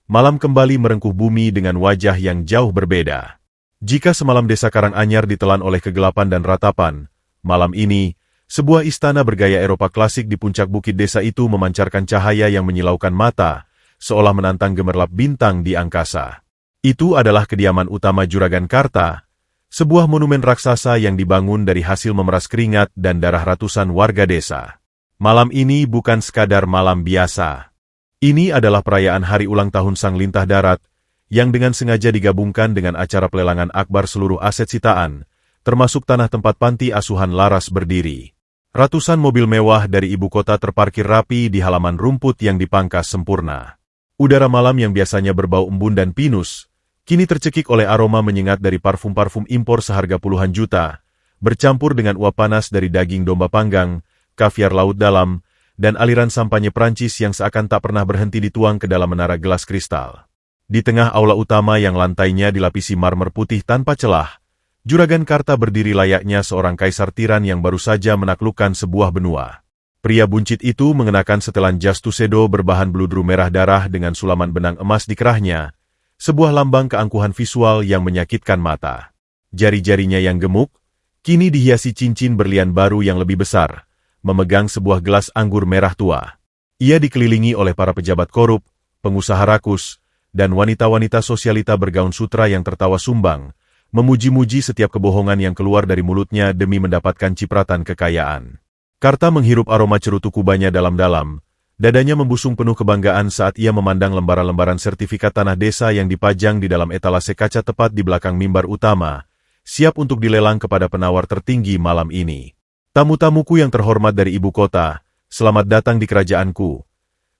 malam kembali merengkuh bumi dengan wajah yang jauh berbeda. Jika semalam desa Karanganyar ditelan oleh kegelapan dan ratapan, malam ini, sebuah istana bergaya Eropa klasik di puncak bukit desa itu memancarkan cahaya yang menyilaukan mata, seolah menantang gemerlap bintang di angkasa. Itu adalah kediaman utama Juragan Karta, sebuah monumen raksasa yang dibangun dari hasil memeras keringat dan darah ratusan warga desa. Malam ini bukan sekadar malam biasa. Ini adalah perayaan hari ulang tahun Sang Lintah Darat, yang dengan sengaja digabungkan dengan acara pelelangan akbar seluruh aset sitaan, termasuk tanah tempat panti asuhan Laras berdiri. Ratusan mobil mewah dari ibu kota terparkir rapi di halaman rumput yang dipangkas sempurna. Udara malam yang biasanya berbau embun dan pinus, kini tercekik oleh aroma menyengat dari parfum-parfum impor seharga puluhan juta, bercampur dengan uap panas dari daging domba panggang, kaviar laut dalam, dan aliran sampanye Prancis yang seakan tak pernah berhenti dituang ke dalam menara gelas kristal. Di tengah aula utama yang lantainya dilapisi marmer putih tanpa celah, Juragan Karta berdiri layaknya seorang kaisar tiran yang baru saja menaklukkan sebuah benua. Pria buncit itu mengenakan setelan jas tuxedo berbahan bludru merah darah dengan sulaman benang emas di kerahnya, sebuah lambang keangkuhan visual yang menyakitkan mata. Jari-jarinya yang gemuk, kini dihiasi cincin berlian baru yang lebih besar, memegang sebuah gelas anggur merah tua. Ia dikelilingi oleh para pejabat korup, pengusaha rakus, dan wanita-wanita sosialita bergaun sutra yang tertawa sumbang, memuji-muji setiap kebohongan yang keluar dari mulutnya demi mendapatkan cipratan kekayaan. Karta menghirup aroma cerutu kubanya dalam-dalam, dadanya membusung penuh kebanggaan saat ia memandang lembaran-lembaran sertifikat tanah desa yang dipajang di dalam etalase kaca tepat di belakang mimbar utama, siap untuk dilelang kepada penawar tertinggi malam ini. Tamu-tamuku yang terhormat dari ibu kota, selamat datang di kerajaanku.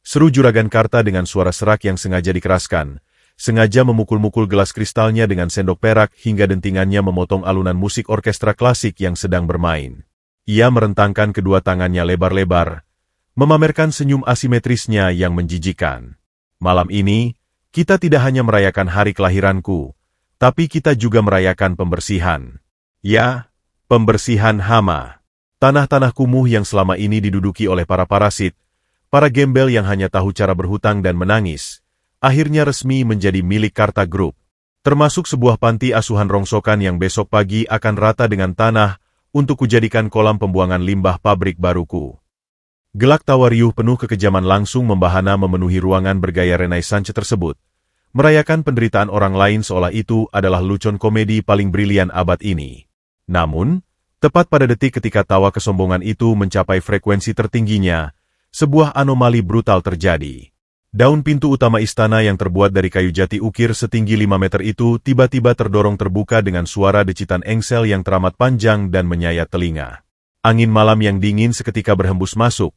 Seru Juragan Karta dengan suara serak yang sengaja dikeraskan, sengaja memukul-mukul gelas kristalnya dengan sendok perak hingga dentingannya memotong alunan musik orkestra klasik yang sedang bermain. Ia merentangkan kedua tangannya lebar-lebar, memamerkan senyum asimetrisnya yang menjijikan. Malam ini, kita tidak hanya merayakan hari kelahiranku, tapi kita juga merayakan pembersihan. Ya, pembersihan hama. Tanah-tanah kumuh yang selama ini diduduki oleh para parasit, para gembel yang hanya tahu cara berhutang dan menangis, akhirnya resmi menjadi milik Karta Group. termasuk sebuah panti asuhan rongsokan yang besok pagi akan rata dengan tanah untuk kujadikan kolam pembuangan limbah pabrik baruku. Gelak tawa riuh penuh kekejaman langsung membahana memenuhi ruangan bergaya Renaissance tersebut, merayakan penderitaan orang lain seolah itu adalah lucon komedi paling brilian abad ini. Namun, tepat pada detik ketika tawa kesombongan itu mencapai frekuensi tertingginya, sebuah anomali brutal terjadi. Daun pintu utama istana yang terbuat dari kayu jati ukir setinggi 5 meter itu tiba-tiba terdorong terbuka dengan suara decitan engsel yang teramat panjang dan menyayat telinga. Angin malam yang dingin seketika berhembus masuk,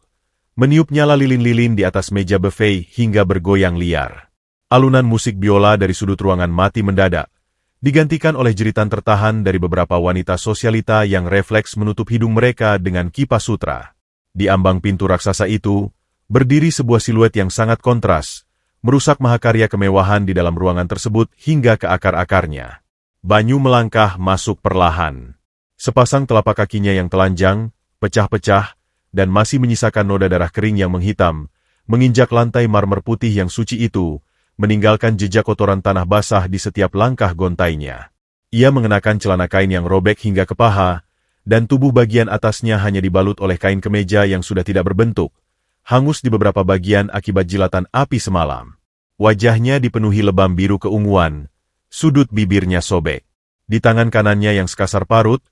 meniup nyala lilin-lilin di atas meja buffet hingga bergoyang liar. Alunan musik biola dari sudut ruangan mati mendadak, digantikan oleh jeritan tertahan dari beberapa wanita sosialita yang refleks menutup hidung mereka dengan kipas sutra. Di ambang pintu raksasa itu, berdiri sebuah siluet yang sangat kontras, merusak mahakarya kemewahan di dalam ruangan tersebut hingga ke akar-akarnya. Banyu melangkah masuk perlahan. Sepasang telapak kakinya yang telanjang, pecah-pecah, dan masih menyisakan noda darah kering yang menghitam, menginjak lantai marmer putih yang suci itu, meninggalkan jejak kotoran tanah basah di setiap langkah gontainya. Ia mengenakan celana kain yang robek hingga ke paha, dan tubuh bagian atasnya hanya dibalut oleh kain kemeja yang sudah tidak berbentuk, hangus di beberapa bagian akibat jilatan api semalam. Wajahnya dipenuhi lebam biru keunguan, sudut bibirnya sobek. Di tangan kanannya yang sekasar parut,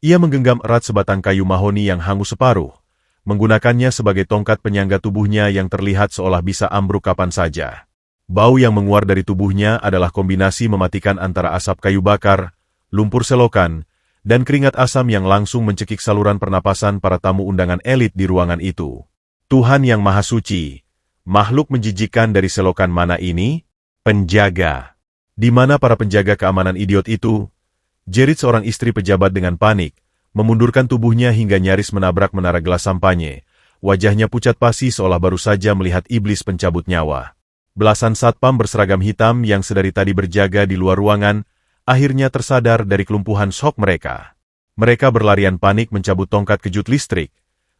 ia menggenggam erat sebatang kayu mahoni yang hangus separuh, menggunakannya sebagai tongkat penyangga tubuhnya yang terlihat seolah bisa ambruk kapan saja. Bau yang menguar dari tubuhnya adalah kombinasi mematikan antara asap kayu bakar, lumpur selokan, dan keringat asam yang langsung mencekik saluran pernapasan para tamu undangan elit di ruangan itu. Tuhan yang Maha Suci, makhluk menjijikkan dari selokan mana ini? Penjaga. Di mana para penjaga keamanan idiot itu? Jerit seorang istri pejabat dengan panik, memundurkan tubuhnya hingga nyaris menabrak menara gelas sampanye. Wajahnya pucat pasi seolah baru saja melihat iblis pencabut nyawa. Belasan satpam berseragam hitam yang sedari tadi berjaga di luar ruangan, akhirnya tersadar dari kelumpuhan shock mereka. Mereka berlarian panik mencabut tongkat kejut listrik,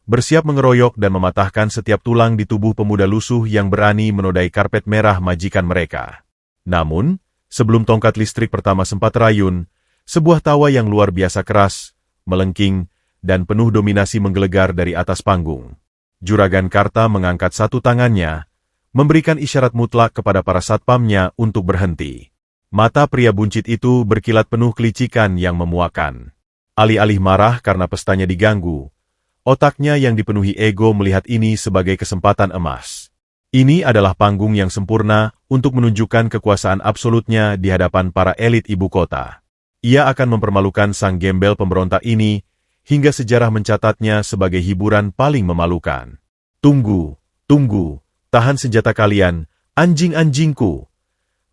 bersiap mengeroyok dan mematahkan setiap tulang di tubuh pemuda lusuh yang berani menodai karpet merah majikan mereka. Namun, sebelum tongkat listrik pertama sempat terayun, sebuah tawa yang luar biasa keras, melengking, dan penuh dominasi menggelegar dari atas panggung. Juragan Karta mengangkat satu tangannya, memberikan isyarat mutlak kepada para satpamnya untuk berhenti. Mata pria buncit itu berkilat penuh kelicikan yang memuakan. Alih-alih marah karena pestanya diganggu, otaknya yang dipenuhi ego melihat ini sebagai kesempatan emas. Ini adalah panggung yang sempurna untuk menunjukkan kekuasaan absolutnya di hadapan para elit ibu kota. Ia akan mempermalukan sang gembel pemberontak ini, hingga sejarah mencatatnya sebagai hiburan paling memalukan. Tunggu, tunggu. Tahan senjata kalian, anjing-anjingku.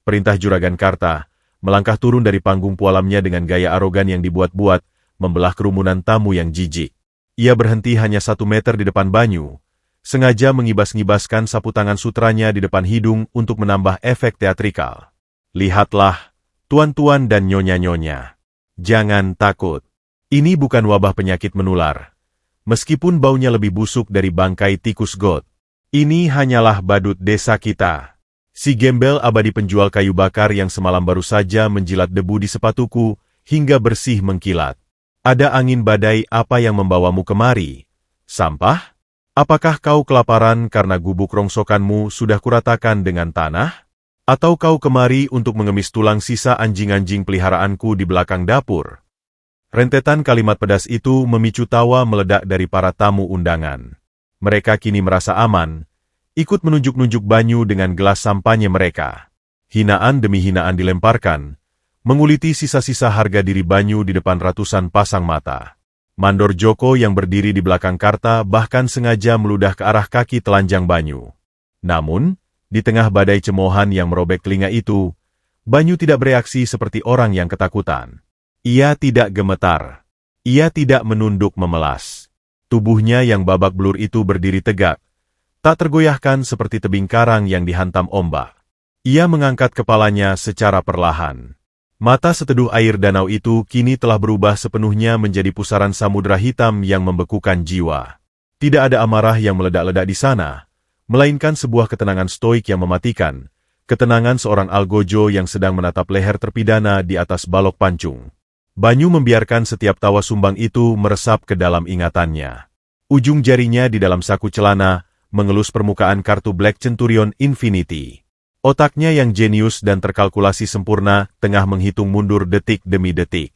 Perintah Juragan Karta, melangkah turun dari panggung pualamnya dengan gaya arogan yang dibuat-buat, membelah kerumunan tamu yang jijik. Ia berhenti hanya 1 meter di depan Banyu, sengaja mengibas-ngibaskan sapu tangan sutranya di depan hidung untuk menambah efek teatrikal. Lihatlah, tuan-tuan dan nyonya-nyonya. Jangan takut. Ini bukan wabah penyakit menular. Meskipun baunya lebih busuk dari bangkai tikus got. Ini hanyalah badut desa kita. Si gembel abadi penjual kayu bakar yang semalam baru saja menjilat debu di sepatuku hingga bersih mengkilat. Ada angin badai apa yang membawamu kemari? Sampah? Apakah kau kelaparan karena gubuk rongsokanmu sudah kuratakan dengan tanah? Atau kau kemari untuk mengemis tulang sisa anjing-anjing peliharaanku di belakang dapur? Rentetan kalimat pedas itu memicu tawa meledak dari para tamu undangan. Mereka kini merasa aman, ikut menunjuk-nunjuk Banyu dengan gelas sampanye mereka. Hinaan demi hinaan dilemparkan, menguliti sisa-sisa harga diri Banyu di depan ratusan pasang mata. Mandor Joko yang berdiri di belakang Karta bahkan sengaja meludah ke arah kaki telanjang Banyu. Namun, di tengah badai cemoohan yang merobek telinga itu, Banyu tidak bereaksi seperti orang yang ketakutan. Ia tidak gemetar. Ia tidak menunduk memelas. Tubuhnya yang babak belur itu berdiri tegak, tak tergoyahkan seperti tebing karang yang dihantam ombak. Ia mengangkat kepalanya secara perlahan. Mata seteduh air danau itu kini telah berubah sepenuhnya menjadi pusaran samudera hitam yang membekukan jiwa. Tidak ada amarah yang meledak-ledak di sana, melainkan sebuah ketenangan stoik yang mematikan, ketenangan seorang algojo yang sedang menatap leher terpidana di atas balok pancung. Banyu membiarkan setiap tawa sumbang itu meresap ke dalam ingatannya. Ujung jarinya di dalam saku celana mengelus permukaan kartu Black Centurion Infinity. Otaknya yang jenius dan terkalkulasi sempurna tengah menghitung mundur detik demi detik.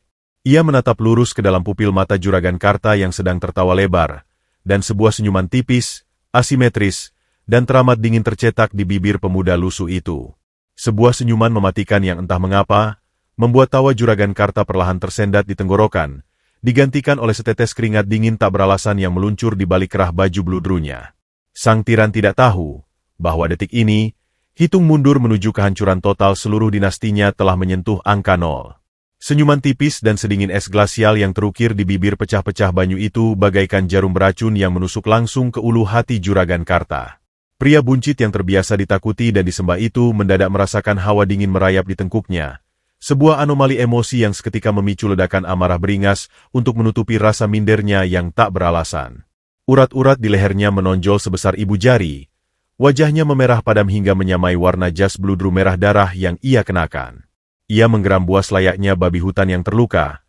Ia menatap lurus ke dalam pupil mata Juragan Karta yang sedang tertawa lebar, dan sebuah senyuman tipis, asimetris, dan teramat dingin tercetak di bibir pemuda lusuh itu. Sebuah senyuman mematikan yang entah mengapa, membuat tawa Juragan Karta perlahan tersendat di tenggorokan, digantikan oleh setetes keringat dingin tak beralasan yang meluncur di balik kerah baju bludrunya. Sang tiran tidak tahu bahwa detik ini, hitung mundur menuju kehancuran total seluruh dinastinya telah menyentuh angka 0. Senyuman tipis dan sedingin es glasial yang terukir di bibir pecah-pecah banyu itu bagaikan jarum beracun yang menusuk langsung ke ulu hati Juragan Karta. Pria buncit yang terbiasa ditakuti dan disembah itu mendadak merasakan hawa dingin merayap di tengkuknya. Sebuah anomali emosi yang seketika memicu ledakan amarah beringas untuk menutupi rasa mindernya yang tak beralasan. Urat-urat di lehernya menonjol sebesar ibu jari. Wajahnya memerah padam hingga menyamai warna jas bludru merah darah yang ia kenakan. Ia menggeram buas layaknya babi hutan yang terluka,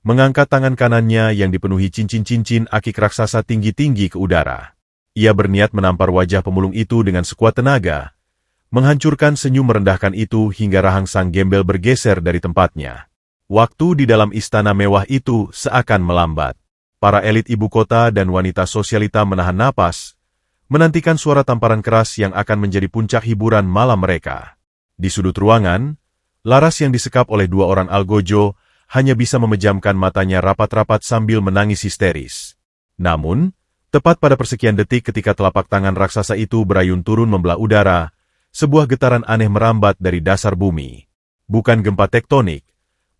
mengangkat tangan kanannya yang dipenuhi cincin-cincin akik raksasa tinggi-tinggi ke udara. Ia berniat menampar wajah pemulung itu dengan sekuat tenaga, menghancurkan senyum merendahkan itu hingga rahang sang gembel bergeser dari tempatnya. Waktu di dalam istana mewah itu seakan melambat. Para elit ibu kota dan wanita sosialita menahan napas, menantikan suara tamparan keras yang akan menjadi puncak hiburan malam mereka. Di sudut ruangan, Laras yang disekap oleh dua orang algojo hanya bisa memejamkan matanya rapat-rapat sambil menangis histeris. Namun, tepat pada persekian detik ketika telapak tangan raksasa itu berayun turun membelah udara, sebuah getaran aneh merambat dari dasar bumi. Bukan gempa tektonik,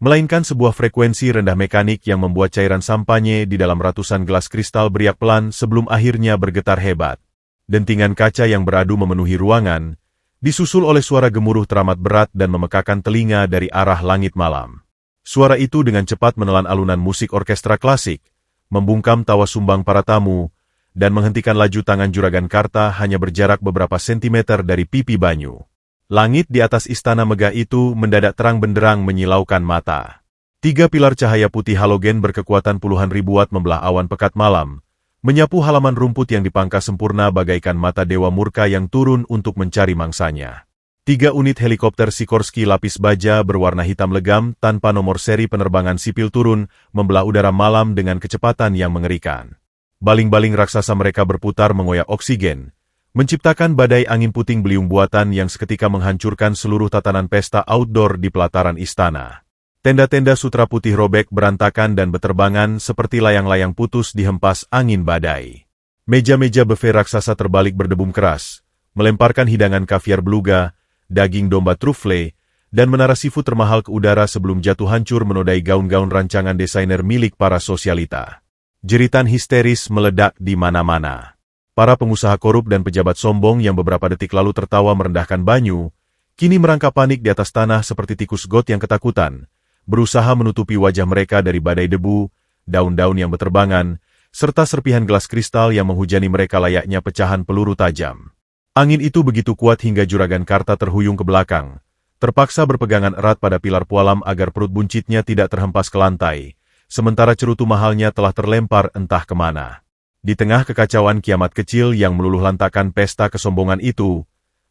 melainkan sebuah frekuensi rendah mekanik yang membuat cairan sampanye di dalam ratusan gelas kristal beriak pelan sebelum akhirnya bergetar hebat. Dentingan kaca yang beradu memenuhi ruangan, disusul oleh suara gemuruh teramat berat dan memekakan telinga dari arah langit malam. Suara itu dengan cepat menelan alunan musik orkestra klasik, membungkam tawa sumbang para tamu, dan menghentikan laju tangan Juragan Karta hanya berjarak beberapa sentimeter dari pipi banyu. Langit di atas istana megah itu mendadak terang benderang menyilaukan mata. 3 pilar cahaya putih halogen berkekuatan puluhan ribu watt membelah awan pekat malam, menyapu halaman rumput yang dipangkas sempurna bagaikan mata dewa murka yang turun untuk mencari mangsanya. 3 unit helikopter Sikorsky lapis baja berwarna hitam legam tanpa nomor seri penerbangan sipil turun membelah udara malam dengan kecepatan yang mengerikan. Baling-baling raksasa mereka berputar mengoyak oksigen, menciptakan badai angin puting beliung buatan yang seketika menghancurkan seluruh tatanan pesta outdoor di pelataran istana. Tenda-tenda sutra putih robek berantakan dan beterbangan seperti layang-layang putus dihempas angin badai. Meja-meja buffet raksasa terbalik berdebum keras, melemparkan hidangan kaviar beluga, daging domba truffle, dan menara seafood termahal ke udara sebelum jatuh hancur menodai gaun-gaun rancangan desainer milik para sosialita. Jeritan histeris meledak di mana-mana. Para pengusaha korup dan pejabat sombong yang beberapa detik lalu tertawa merendahkan banyu, kini merangkap panik di atas tanah seperti tikus got yang ketakutan, berusaha menutupi wajah mereka dari badai debu, daun-daun yang beterbangan, serta serpihan gelas kristal yang menghujani mereka layaknya pecahan peluru tajam. Angin itu begitu kuat hingga Juragan Karta terhuyung ke belakang, terpaksa berpegangan erat pada pilar pualam agar perut buncitnya tidak terhempas ke lantai, sementara cerutu mahalnya telah terlempar entah kemana. Di tengah kekacauan kiamat kecil yang meluluh lantakan pesta kesombongan itu,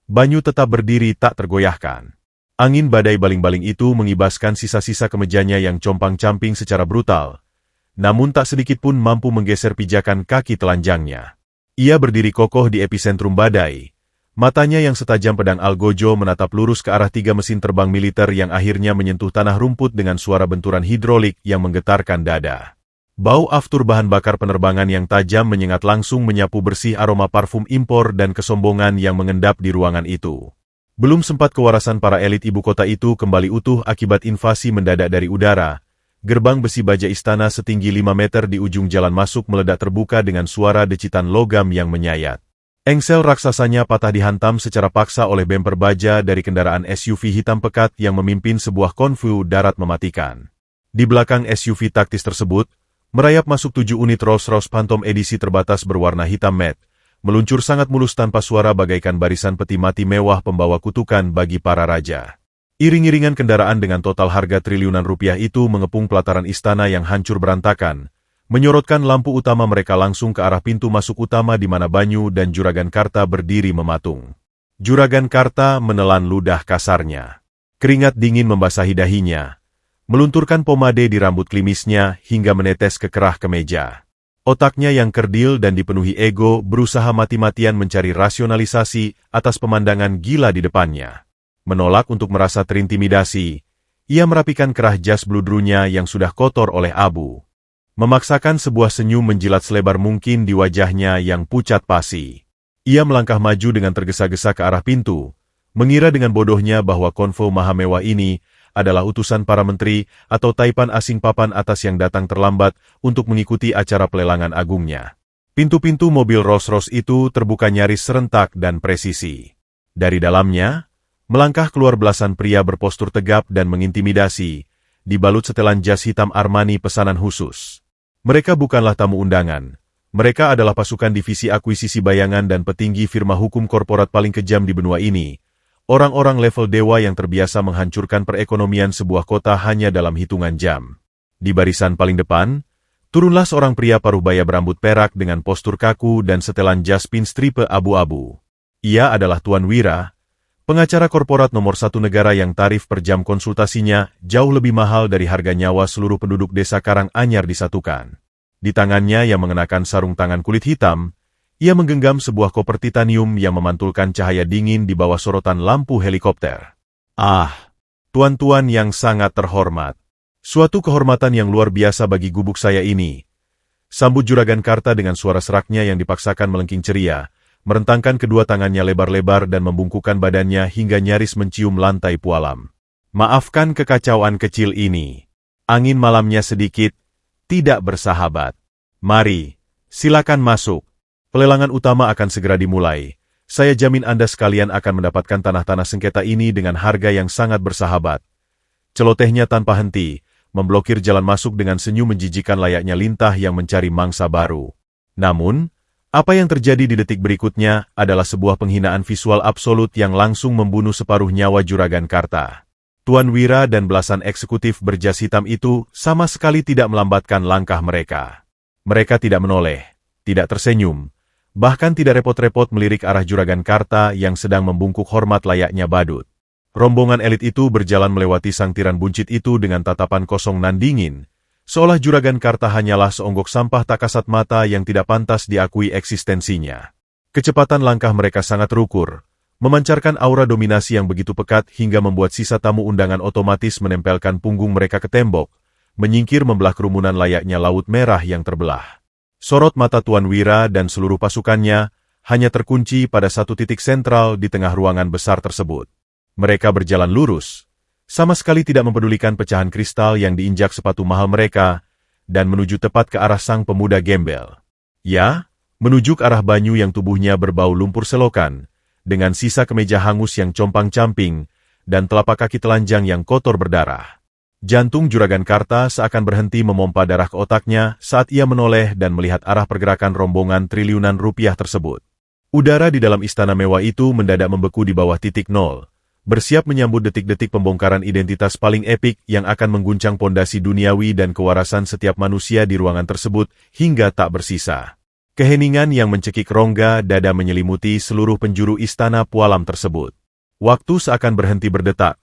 banyu tetap berdiri tak tergoyahkan. Angin badai baling-baling itu mengibaskan sisa-sisa kemejanya yang compang-camping secara brutal, namun tak sedikit pun mampu menggeser pijakan kaki telanjangnya. Ia berdiri kokoh di epicentrum badai. Matanya yang setajam pedang algojo menatap lurus ke arah 3 mesin terbang militer yang akhirnya menyentuh tanah rumput dengan suara benturan hidrolik yang menggetarkan dada. Bau aftur bahan bakar penerbangan yang tajam menyengat langsung menyapu bersih aroma parfum impor dan kesombongan yang mengendap di ruangan itu. Belum sempat kewarasan para elit ibu kota itu kembali utuh akibat invasi mendadak dari udara, gerbang besi baja istana setinggi 5 meter di ujung jalan masuk meledak terbuka dengan suara decitan logam yang menyayat. Engsel raksasanya patah dihantam secara paksa oleh bemper baja dari kendaraan SUV hitam pekat yang memimpin sebuah konvoi darat mematikan. Di belakang SUV taktis tersebut, merayap masuk 7 unit Rolls-Royce Phantom edisi terbatas berwarna hitam matte, meluncur sangat mulus tanpa suara bagaikan barisan peti mati mewah pembawa kutukan bagi para raja. Iring-iringan kendaraan dengan total harga triliunan rupiah itu mengepung pelataran istana yang hancur berantakan, menyorotkan lampu utama mereka langsung ke arah pintu masuk utama di mana Banyu dan Juragan Karta berdiri mematung. Juragan Karta menelan ludah kasarnya. Keringat dingin membasahi dahinya, melunturkan pomade di rambut klimisnya hingga menetes ke kerah kemeja. Otaknya yang kerdil dan dipenuhi ego berusaha mati-matian mencari rasionalisasi atas pemandangan gila di depannya. Menolak untuk merasa terintimidasi, ia merapikan kerah jas bludrunya yang sudah kotor oleh abu. Memaksakan sebuah senyum menjilat selebar mungkin di wajahnya yang pucat pasi. Ia melangkah maju dengan tergesa-gesa ke arah pintu, mengira dengan bodohnya bahwa konvo maha mewah ini adalah utusan para menteri atau taipan asing papan atas yang datang terlambat untuk mengikuti acara pelelangan agungnya. Pintu-pintu mobil Rolls-Royce itu terbuka nyaris serentak dan presisi. Dari dalamnya, melangkah keluar belasan pria berpostur tegap dan mengintimidasi, dibalut setelan jas hitam Armani pesanan khusus. Mereka bukanlah tamu undangan. Mereka adalah pasukan divisi akuisisi bayangan dan petinggi firma hukum korporat paling kejam di benua ini. Orang-orang level dewa yang terbiasa menghancurkan perekonomian sebuah kota hanya dalam hitungan jam. Di barisan paling depan, turunlah seorang pria paruhbaya berambut perak dengan postur kaku dan setelan jas pinstripe abu-abu. Ia adalah Tuan Wira, pengacara korporat nomor 1 negara yang tarif per jam konsultasinya jauh lebih mahal dari harga nyawa seluruh penduduk desa Karanganyar disatukan. Di tangannya yang mengenakan sarung tangan kulit hitam, ia menggenggam sebuah koper titanium yang memantulkan cahaya dingin di bawah sorotan lampu helikopter. Ah, tuan-tuan yang sangat terhormat. Suatu kehormatan yang luar biasa bagi gubuk saya ini. Sambut Juragan Karta dengan suara seraknya yang dipaksakan melengking ceria, merentangkan kedua tangannya lebar-lebar dan membungkukkan badannya hingga nyaris mencium lantai pualam. Maafkan kekacauan kecil ini. Angin malamnya sedikit, tidak bersahabat. Mari, silakan masuk. Pelelangan utama akan segera dimulai. Saya jamin Anda sekalian akan mendapatkan tanah-tanah sengketa ini dengan harga yang sangat bersahabat. Celotehnya tanpa henti, memblokir jalan masuk dengan senyum menjijikan layaknya lintah yang mencari mangsa baru. Namun, apa yang terjadi di detik berikutnya adalah sebuah penghinaan visual absolut yang langsung membunuh separuh nyawa Juragan Karta. Tuan Wira dan belasan eksekutif berjas hitam itu sama sekali tidak melambatkan langkah mereka. Mereka tidak menoleh, tidak tersenyum, bahkan tidak repot-repot melirik arah Juragan Karta yang sedang membungkuk hormat layaknya badut. Rombongan elit itu berjalan melewati sang tiran buncit itu dengan tatapan kosong nan dingin, seolah Juragan Karta hanyalah seonggok sampah tak kasat mata yang tidak pantas diakui eksistensinya. Kecepatan langkah mereka sangat terukur, memancarkan aura dominasi yang begitu pekat hingga membuat sisa tamu undangan otomatis menempelkan punggung mereka ke tembok, menyingkir membelah kerumunan layaknya laut merah yang terbelah. Sorot mata Tuan Wira dan seluruh pasukannya hanya terkunci pada satu titik sentral di tengah ruangan besar tersebut. Mereka berjalan lurus, sama sekali tidak mempedulikan pecahan kristal yang diinjak sepatu mahal mereka, dan menuju tepat ke arah sang pemuda gembel. Ya, menuju ke arah Banyu yang tubuhnya berbau lumpur selokan, dengan sisa kemeja hangus yang compang-camping, dan telapak kaki telanjang yang kotor berdarah. Jantung Juragan Karta seakan berhenti memompa darah ke otaknya saat ia menoleh dan melihat arah pergerakan rombongan triliunan rupiah tersebut. Udara di dalam istana mewah itu mendadak membeku di bawah titik nol, bersiap menyambut detik-detik pembongkaran identitas paling epik yang akan mengguncang pondasi duniawi dan kewarasan setiap manusia di ruangan tersebut hingga tak bersisa. Keheningan yang mencekik rongga dada menyelimuti seluruh penjuru istana pualam tersebut. Waktu seakan berhenti berdetak,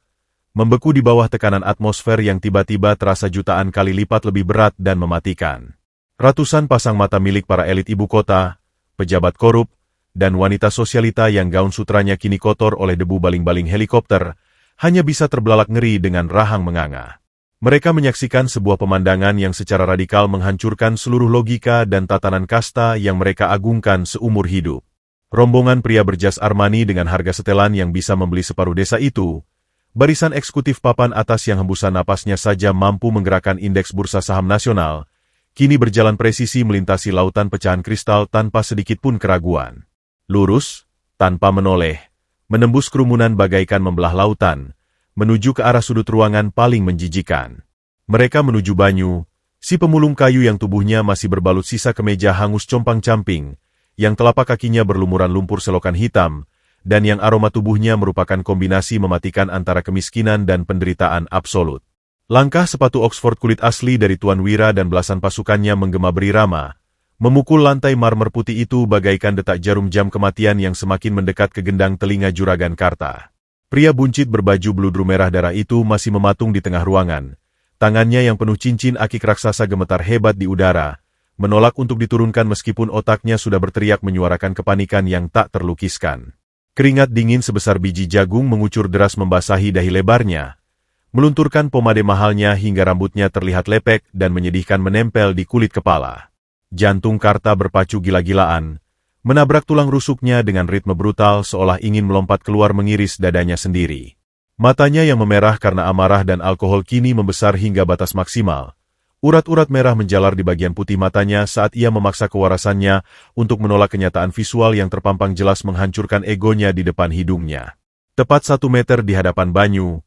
membeku di bawah tekanan atmosfer yang tiba-tiba terasa jutaan kali lipat lebih berat dan mematikan. Ratusan pasang mata milik para elit ibu kota, pejabat korup, dan wanita sosialita yang gaun sutranya kini kotor oleh debu baling-baling helikopter, hanya bisa terbelalak ngeri dengan rahang menganga. Mereka menyaksikan sebuah pemandangan yang secara radikal menghancurkan seluruh logika dan tatanan kasta yang mereka agungkan seumur hidup. Rombongan pria berjas Armani dengan harga setelan yang bisa membeli separuh desa itu, barisan eksekutif papan atas yang hembusan napasnya saja mampu menggerakkan indeks bursa saham nasional, kini berjalan presisi melintasi lautan pecahan kristal tanpa sedikit pun keraguan. Lurus, tanpa menoleh, menembus kerumunan bagaikan membelah lautan, menuju ke arah sudut ruangan paling menjijikan. Mereka menuju Banyu, si pemulung kayu yang tubuhnya masih berbalut sisa kemeja hangus compang-camping, yang telapak kakinya berlumuran lumpur selokan hitam, dan yang aroma tubuhnya merupakan kombinasi mematikan antara kemiskinan dan penderitaan absolut. Langkah sepatu Oxford kulit asli dari Tuan Wira dan belasan pasukannya menggema berirama, memukul lantai marmer putih itu bagaikan detak jarum jam kematian yang semakin mendekat ke gendang telinga Juragan Karta. Pria buncit berbaju bludru merah darah itu masih mematung di tengah ruangan. Tangannya yang penuh cincin akik raksasa gemetar hebat di udara, menolak untuk diturunkan meskipun otaknya sudah berteriak menyuarakan kepanikan yang tak terlukiskan. Keringat dingin sebesar biji jagung mengucur deras membasahi dahi lebarnya, melunturkan pomade mahalnya hingga rambutnya terlihat lepek dan menyedihkan menempel di kulit kepala. Jantung Karta berpacu gila-gilaan, menabrak tulang rusuknya dengan ritme brutal seolah ingin melompat keluar mengiris dadanya sendiri. Matanya yang memerah karena amarah dan alkohol kini membesar hingga batas maksimal. Urat-urat merah menjalar di bagian putih matanya saat ia memaksa kewarasannya untuk menolak kenyataan visual yang terpampang jelas menghancurkan egonya di depan hidungnya. Tepat 1 meter di hadapan Banyu,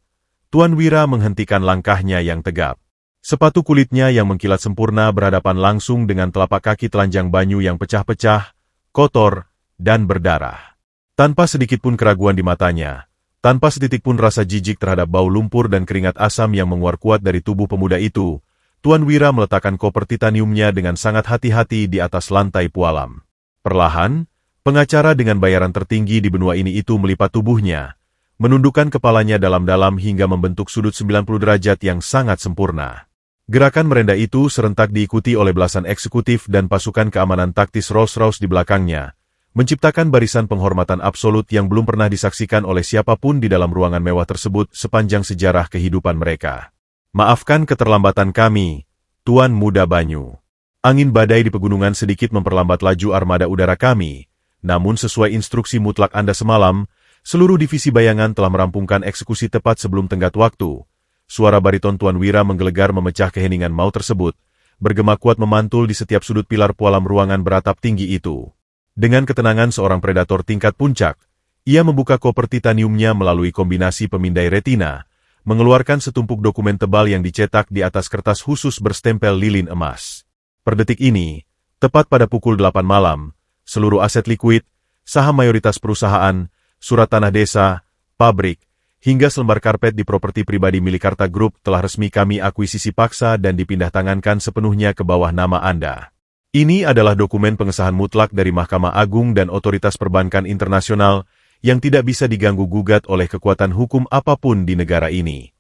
Tuan Wira menghentikan langkahnya yang tegap. Sepatu kulitnya yang mengkilat sempurna berhadapan langsung dengan telapak kaki telanjang Banyu yang pecah-pecah, kotor, dan berdarah. Tanpa sedikit pun keraguan di matanya, tanpa setitik pun rasa jijik terhadap bau lumpur dan keringat asam yang menguar kuat dari tubuh pemuda itu, Tuan Wira meletakkan koper titaniumnya dengan sangat hati-hati di atas lantai pualam. Perlahan, pengacara dengan bayaran tertinggi di benua ini itu melipat tubuhnya, menundukkan kepalanya dalam-dalam hingga membentuk sudut 90 derajat yang sangat sempurna. Gerakan merendah itu serentak diikuti oleh belasan eksekutif dan pasukan keamanan taktis Rolls-Royce di belakangnya, menciptakan barisan penghormatan absolut yang belum pernah disaksikan oleh siapapun di dalam ruangan mewah tersebut sepanjang sejarah kehidupan mereka. Maafkan keterlambatan kami, Tuan Muda Banyu. Angin badai di pegunungan sedikit memperlambat laju armada udara kami, namun sesuai instruksi mutlak Anda semalam, seluruh divisi bayangan telah merampungkan eksekusi tepat sebelum tenggat waktu. Suara bariton Tuan Wira menggelegar memecah keheningan maut tersebut, bergema kuat memantul di setiap sudut pilar pualam ruangan beratap tinggi itu. Dengan ketenangan seorang predator tingkat puncak, ia membuka koper titaniumnya melalui kombinasi pemindai retina, mengeluarkan setumpuk dokumen tebal yang dicetak di atas kertas khusus berstempel lilin emas. Per detik ini, tepat pada pukul 8 malam, seluruh aset likuid, saham mayoritas perusahaan, surat tanah desa, pabrik, hingga selembar karpet di properti pribadi milik Karta Group telah resmi kami akuisisi paksa dan dipindah tangankan sepenuhnya ke bawah nama Anda. Ini adalah dokumen pengesahan mutlak dari Mahkamah Agung dan Otoritas Perbankan Internasional yang tidak bisa diganggu-gugat oleh kekuatan hukum apapun di negara ini.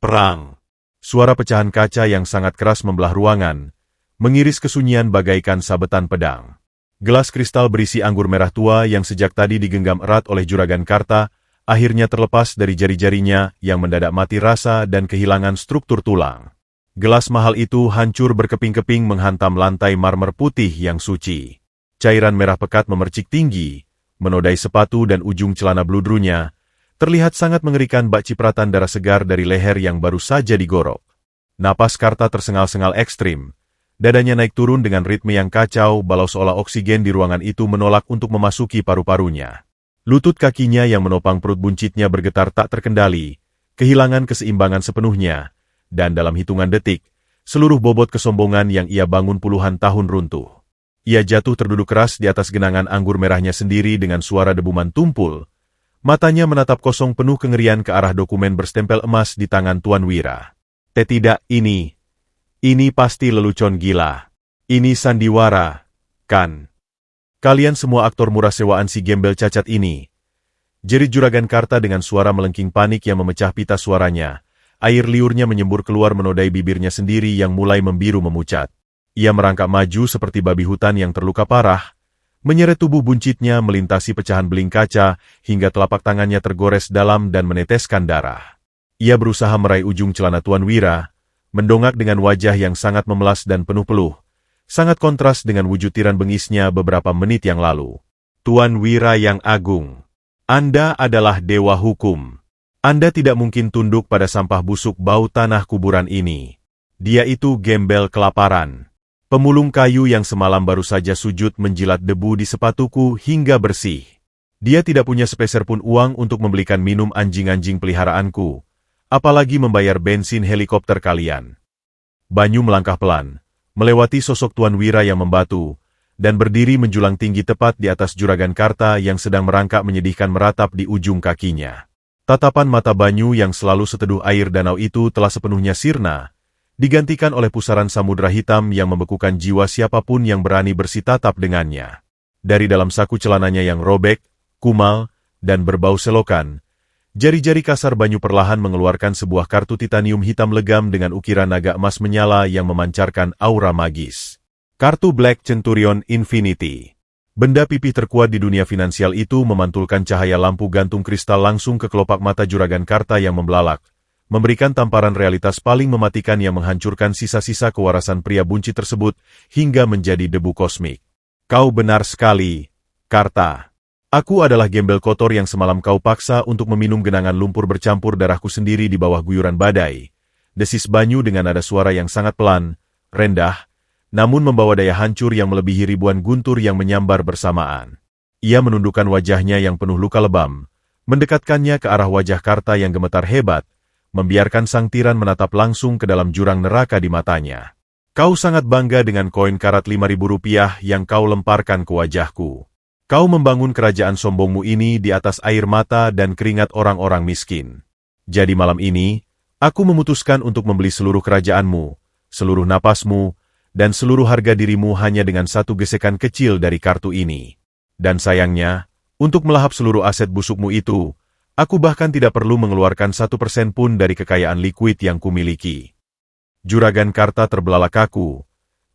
Perang. Suara pecahan kaca yang sangat keras membelah ruangan, mengiris kesunyian bagaikan sabetan pedang. Gelas kristal berisi anggur merah tua yang sejak tadi digenggam erat oleh Juragan Karta, akhirnya terlepas dari jari-jarinya yang mendadak mati rasa dan kehilangan struktur tulang. Gelas mahal itu hancur berkeping-keping menghantam lantai marmer putih yang suci. Cairan merah pekat memercik tinggi, menodai sepatu dan ujung celana bludrunya, terlihat sangat mengerikan bak cipratan darah segar dari leher yang baru saja digorok. Napas Karta tersengal-sengal ekstrim, dadanya naik turun dengan ritme yang kacau balau seolah oksigen di ruangan itu menolak untuk memasuki paru-parunya. Lutut kakinya yang menopang perut buncitnya bergetar tak terkendali, kehilangan keseimbangan sepenuhnya, dan dalam hitungan detik, seluruh bobot kesombongan yang ia bangun puluhan tahun runtuh. Ia jatuh terduduk keras di atas genangan anggur merahnya sendiri dengan suara debuman tumpul. Matanya menatap kosong penuh kengerian ke arah dokumen berstempel emas di tangan Tuan Wira. Tidak, ini pasti lelucon gila. Ini sandiwara, kan? Kalian semua aktor murah sewaan si gembel cacat ini. Jerit Juragan Karta dengan suara melengking panik yang memecah pita suaranya. Air liurnya menyembur keluar menodai bibirnya sendiri yang mulai membiru memucat. Ia merangkak maju seperti babi hutan yang terluka parah, menyeret tubuh buncitnya melintasi pecahan beling kaca hingga telapak tangannya tergores dalam dan meneteskan darah. Ia berusaha meraih ujung celana Tuan Wira, mendongak dengan wajah yang sangat memelas dan penuh peluh, sangat kontras dengan wujud tiran bengisnya beberapa menit yang lalu. Tuan Wira yang agung, Anda adalah dewa hukum. Anda tidak mungkin tunduk pada sampah busuk bau tanah kuburan ini. Dia itu gembel kelaparan. Pemulung kayu yang semalam baru saja sujud menjilat debu di sepatuku hingga bersih. Dia tidak punya sepeser pun uang untuk membelikan minum anjing-anjing peliharaanku, apalagi membayar bensin helikopter kalian. Banyu melangkah pelan, melewati sosok Tuan Wira yang membatu, dan berdiri menjulang tinggi tepat di atas juragan Karta yang sedang merangkak menyedihkan meratap di ujung kakinya. Tatapan mata Banyu yang selalu seteduh air danau itu telah sepenuhnya sirna, digantikan oleh pusaran samudera hitam yang membekukan jiwa siapapun yang berani bersitatap dengannya. Dari dalam saku celananya yang robek, kumal, dan berbau selokan, jari-jari kasar Banyu perlahan mengeluarkan sebuah kartu titanium hitam legam dengan ukiran naga emas menyala yang memancarkan aura magis. Kartu Black Centurion Infinity. Benda pipih terkuat di dunia finansial itu memantulkan cahaya lampu gantung kristal langsung ke kelopak mata juragan Karta yang membelalak, memberikan tamparan realitas paling mematikan yang menghancurkan sisa-sisa kewarasan pria buncit tersebut hingga menjadi debu kosmik. Kau benar sekali, Karta. Aku adalah gembel kotor yang semalam kau paksa untuk meminum genangan lumpur bercampur darahku sendiri di bawah guyuran badai. Desis Banyu dengan nada suara yang sangat pelan, rendah, namun membawa daya hancur yang melebihi ribuan guntur yang menyambar bersamaan. Ia menundukkan wajahnya yang penuh luka lebam, mendekatkannya ke arah wajah Karta yang gemetar hebat, membiarkan sang tiran menatap langsung ke dalam jurang neraka di matanya. Kau sangat bangga dengan koin karat 5.000 rupiah yang kau lemparkan ke wajahku. Kau membangun kerajaan sombongmu ini di atas air mata dan keringat orang-orang miskin. Jadi malam ini, aku memutuskan untuk membeli seluruh kerajaanmu, seluruh napasmu, dan seluruh harga dirimu hanya dengan satu gesekan kecil dari kartu ini. Dan sayangnya, untuk melahap seluruh aset busukmu itu, aku bahkan tidak perlu mengeluarkan 1% pun dari kekayaan liquid yang kumiliki. Juragan Karta terbelalak kaku,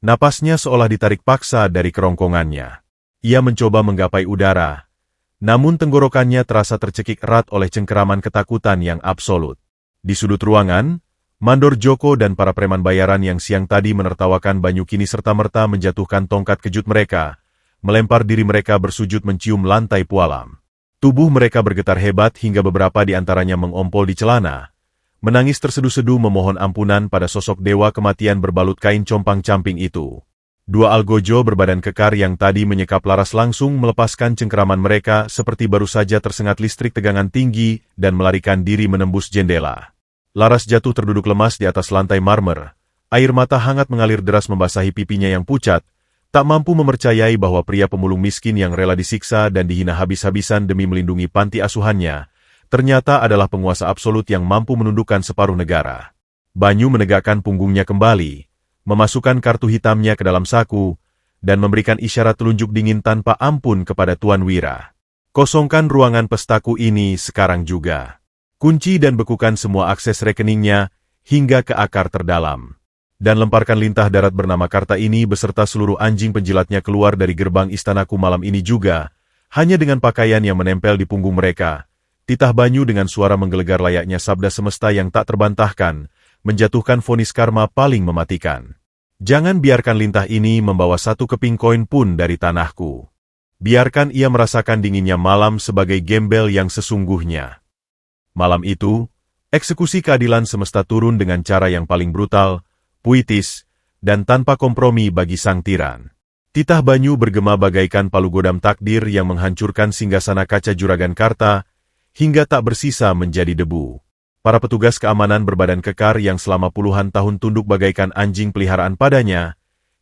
napasnya seolah ditarik paksa dari kerongkongannya. Ia mencoba menggapai udara, namun tenggorokannya terasa tercekik erat oleh cengkeraman ketakutan yang absolut. Di sudut ruangan, Mandor Joko dan para preman bayaran yang siang tadi menertawakan Banyu kini serta-merta menjatuhkan tongkat kejut mereka, melempar diri mereka bersujud mencium lantai pualam. Tubuh mereka bergetar hebat hingga beberapa di antaranya mengompol di celana, menangis terseduh-seduh memohon ampunan pada sosok dewa kematian berbalut kain compang-camping itu. Dua algojo berbadan kekar yang tadi menyekap laras langsung melepaskan cengkeraman mereka seperti baru saja tersengat listrik tegangan tinggi dan melarikan diri menembus jendela. Laras jatuh terduduk lemas di atas lantai marmer, air mata hangat mengalir deras membasahi pipinya yang pucat, tak mampu mempercayai bahwa pria pemulung miskin yang rela disiksa dan dihina habis-habisan demi melindungi panti asuhannya, ternyata adalah penguasa absolut yang mampu menundukkan separuh negara. Banyu menegakkan punggungnya kembali, memasukkan kartu hitamnya ke dalam saku, dan memberikan isyarat telunjuk dingin tanpa ampun kepada Tuan Wira. Kosongkan ruangan pestaku ini sekarang juga. Kunci dan bekukan semua akses rekeningnya hingga ke akar terdalam. Dan lemparkan lintah darat bernama Karta ini beserta seluruh anjing penjilatnya keluar dari gerbang istanaku malam ini juga, hanya dengan pakaian yang menempel di punggung mereka. Titah Banyu dengan suara menggelegar layaknya sabda semesta yang tak terbantahkan, menjatuhkan vonis karma paling mematikan. Jangan biarkan lintah ini membawa satu keping koin pun dari tanahku. Biarkan ia merasakan dinginnya malam sebagai gembel yang sesungguhnya. Malam itu, eksekusi keadilan semesta turun dengan cara yang paling brutal, puitis, dan tanpa kompromi bagi sang tiran. Titah Banyu bergema bagaikan palu godam takdir yang menghancurkan singgasana kaca juragan Karta, hingga tak bersisa menjadi debu. Para petugas keamanan berbadan kekar yang selama puluhan tahun tunduk bagaikan anjing peliharaan padanya,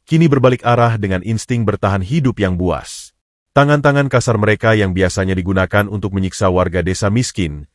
kini berbalik arah dengan insting bertahan hidup yang buas. Tangan-tangan kasar mereka yang biasanya digunakan untuk menyiksa warga desa miskin,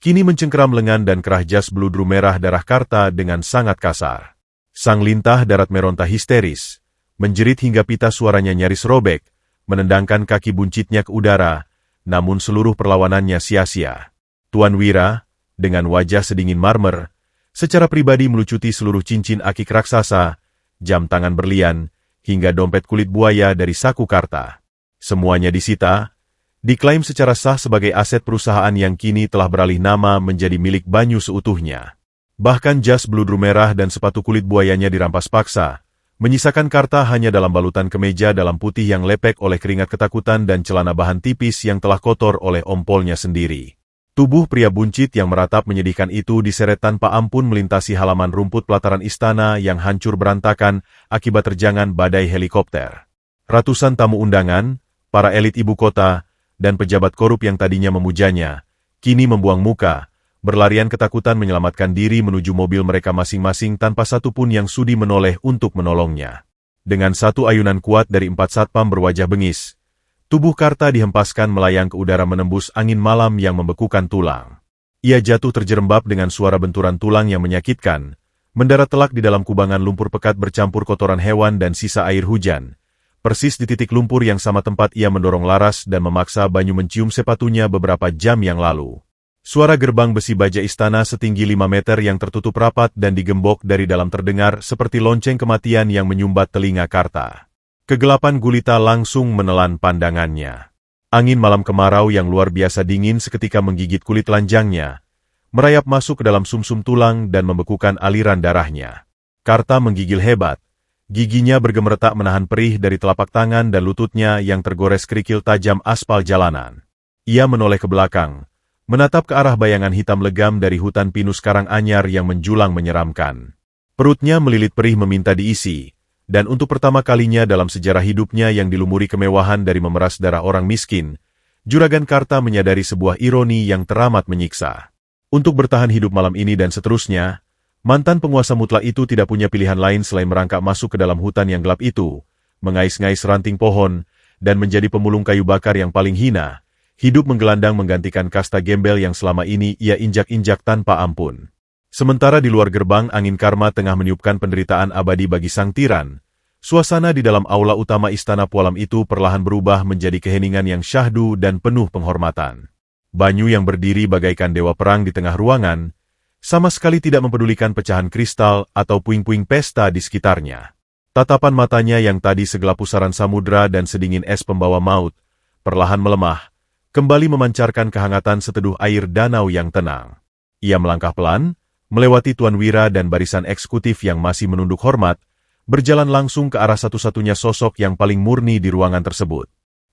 kini mencengkeram lengan dan kerah jas bludru merah darah Karta dengan sangat kasar. Sang lintah darat meronta histeris, menjerit hingga pita suaranya nyaris robek, menendangkan kaki buncitnya ke udara, namun seluruh perlawanannya sia-sia. Tuan Wira, dengan wajah sedingin marmer, secara pribadi melucuti seluruh cincin akik raksasa, jam tangan berlian, hingga dompet kulit buaya dari saku Karta. Semuanya disita, diklaim secara sah sebagai aset perusahaan yang kini telah beralih nama menjadi milik Banyu seutuhnya. Bahkan jas bludru merah dan sepatu kulit buayanya dirampas paksa, menyisakan Karta hanya dalam balutan kemeja dalam putih yang lepek oleh keringat ketakutan dan celana bahan tipis yang telah kotor oleh ompolnya sendiri. Tubuh pria buncit yang meratap menyedihkan itu diseret tanpa ampun melintasi halaman rumput pelataran istana yang hancur berantakan akibat terjangan badai helikopter. Ratusan tamu undangan, para elit ibu kota, dan pejabat korup yang tadinya memujanya, kini membuang muka, berlarian ketakutan menyelamatkan diri menuju mobil mereka masing-masing tanpa satupun yang sudi menoleh untuk menolongnya. Dengan satu ayunan kuat dari 4 satpam berwajah bengis, tubuh Karta dihempaskan melayang ke udara menembus angin malam yang membekukan tulang. Ia jatuh terjerembab dengan suara benturan tulang yang menyakitkan, mendarat telak di dalam kubangan lumpur pekat bercampur kotoran hewan dan sisa air hujan. Persis di titik lumpur yang sama tempat ia mendorong Laras dan memaksa Banyu mencium sepatunya beberapa jam yang lalu. Suara gerbang besi baja istana setinggi 5 meter yang tertutup rapat dan digembok dari dalam terdengar seperti lonceng kematian yang menyumbat telinga Karta. Kegelapan gulita langsung menelan pandangannya. Angin malam kemarau yang luar biasa dingin seketika menggigit kulit telanjangnya, merayap masuk ke dalam sumsum tulang dan membekukan aliran darahnya. Karta menggigil hebat. Giginya bergemeretak menahan perih dari telapak tangan dan lututnya yang tergores kerikil tajam aspal jalanan. Ia menoleh ke belakang, menatap ke arah bayangan hitam legam dari hutan pinus karang anyar yang menjulang menyeramkan. Perutnya melilit perih meminta diisi, dan untuk pertama kalinya dalam sejarah hidupnya yang dilumuri kemewahan dari memeras darah orang miskin, Juragan Karta menyadari sebuah ironi yang teramat menyiksa. Untuk bertahan hidup malam ini dan seterusnya, mantan penguasa mutlak itu tidak punya pilihan lain selain merangkak masuk ke dalam hutan yang gelap itu, mengais-ngais ranting pohon, dan menjadi pemulung kayu bakar yang paling hina, hidup menggelandang menggantikan kasta gembel yang selama ini ia injak-injak tanpa ampun. Sementara di luar gerbang angin karma tengah meniupkan penderitaan abadi bagi sang tiran, suasana di dalam aula utama istana Pualam itu perlahan berubah menjadi keheningan yang syahdu dan penuh penghormatan. Banyu yang berdiri bagaikan dewa perang di tengah ruangan, sama sekali tidak mempedulikan pecahan kristal atau puing-puing pesta di sekitarnya. Tatapan matanya yang tadi segelap pusaran samudra dan sedingin es pembawa maut, perlahan melemah, kembali memancarkan kehangatan seteduh air danau yang tenang. Ia melangkah pelan, melewati Tuan Wira dan barisan eksekutif yang masih menunduk hormat, berjalan langsung ke arah satu-satunya sosok yang paling murni di ruangan tersebut.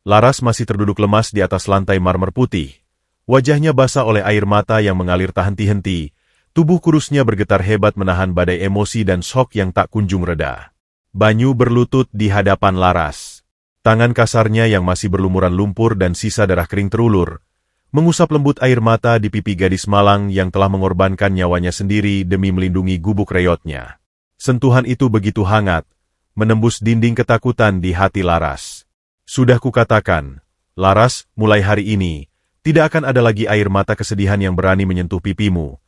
Laras masih terduduk lemas di atas lantai marmer putih. Wajahnya basah oleh air mata yang mengalir tak henti-henti. Tubuh kurusnya bergetar hebat menahan badai emosi dan shock yang tak kunjung reda. Banyu berlutut di hadapan Laras. Tangan kasarnya yang masih berlumuran lumpur dan sisa darah kering terulur, mengusap lembut air mata di pipi gadis malang yang telah mengorbankan nyawanya sendiri demi melindungi gubuk reyotnya. Sentuhan itu begitu hangat, menembus dinding ketakutan di hati Laras. Sudah kukatakan, Laras, mulai hari ini, tidak akan ada lagi air mata kesedihan yang berani menyentuh pipimu.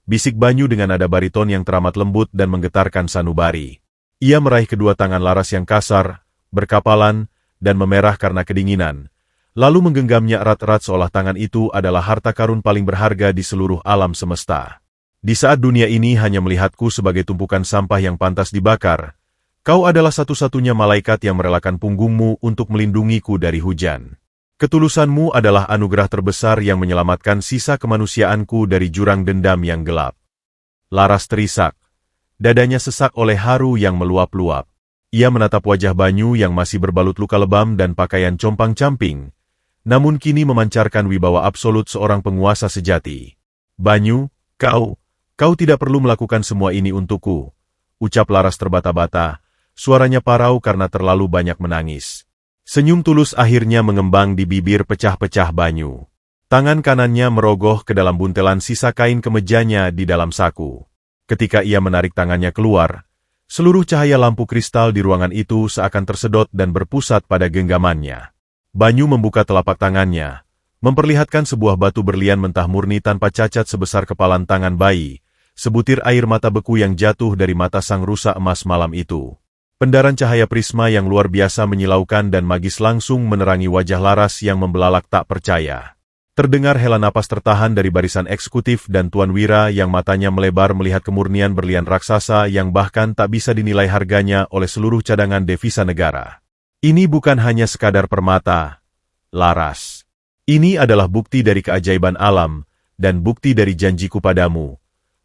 Bisik Banyu dengan nada bariton yang teramat lembut dan menggetarkan sanubari. Ia meraih kedua tangan Laras yang kasar, berkapalan, dan memerah karena kedinginan, lalu menggenggamnya erat-erat seolah tangan itu adalah harta karun paling berharga di seluruh alam semesta. Di saat dunia ini hanya melihatku sebagai tumpukan sampah yang pantas dibakar, kau adalah satu-satunya malaikat yang merelakan punggungmu untuk melindungiku dari hujan. Ketulusanmu adalah anugerah terbesar yang menyelamatkan sisa kemanusiaanku dari jurang dendam yang gelap. Laras terisak. Dadanya sesak oleh haru yang meluap-luap. Ia menatap wajah Banyu yang masih berbalut luka lebam dan pakaian compang-camping, namun kini memancarkan wibawa absolut seorang penguasa sejati. Banyu, kau tidak perlu melakukan semua ini untukku, ucap Laras terbata-bata, suaranya parau karena terlalu banyak menangis. Senyum tulus akhirnya mengembang di bibir pecah-pecah Banyu. Tangan kanannya merogoh ke dalam buntelan sisa kain kemejanya di dalam saku. Ketika ia menarik tangannya keluar, seluruh cahaya lampu kristal di ruangan itu seakan tersedot dan berpusat pada genggamannya. Banyu membuka telapak tangannya, memperlihatkan sebuah batu berlian mentah murni tanpa cacat sebesar kepalan tangan bayi, sebutir air mata beku yang jatuh dari mata sang rusa emas malam itu. Pendaran cahaya prisma yang luar biasa menyilaukan dan magis langsung menerangi wajah Laras yang membelalak tak percaya. Terdengar hela napas tertahan dari barisan eksekutif dan Tuan Wira yang matanya melebar melihat kemurnian berlian raksasa yang bahkan tak bisa dinilai harganya oleh seluruh cadangan devisa negara. Ini bukan hanya sekadar permata, Laras. Ini adalah bukti dari keajaiban alam dan bukti dari janjiku padamu,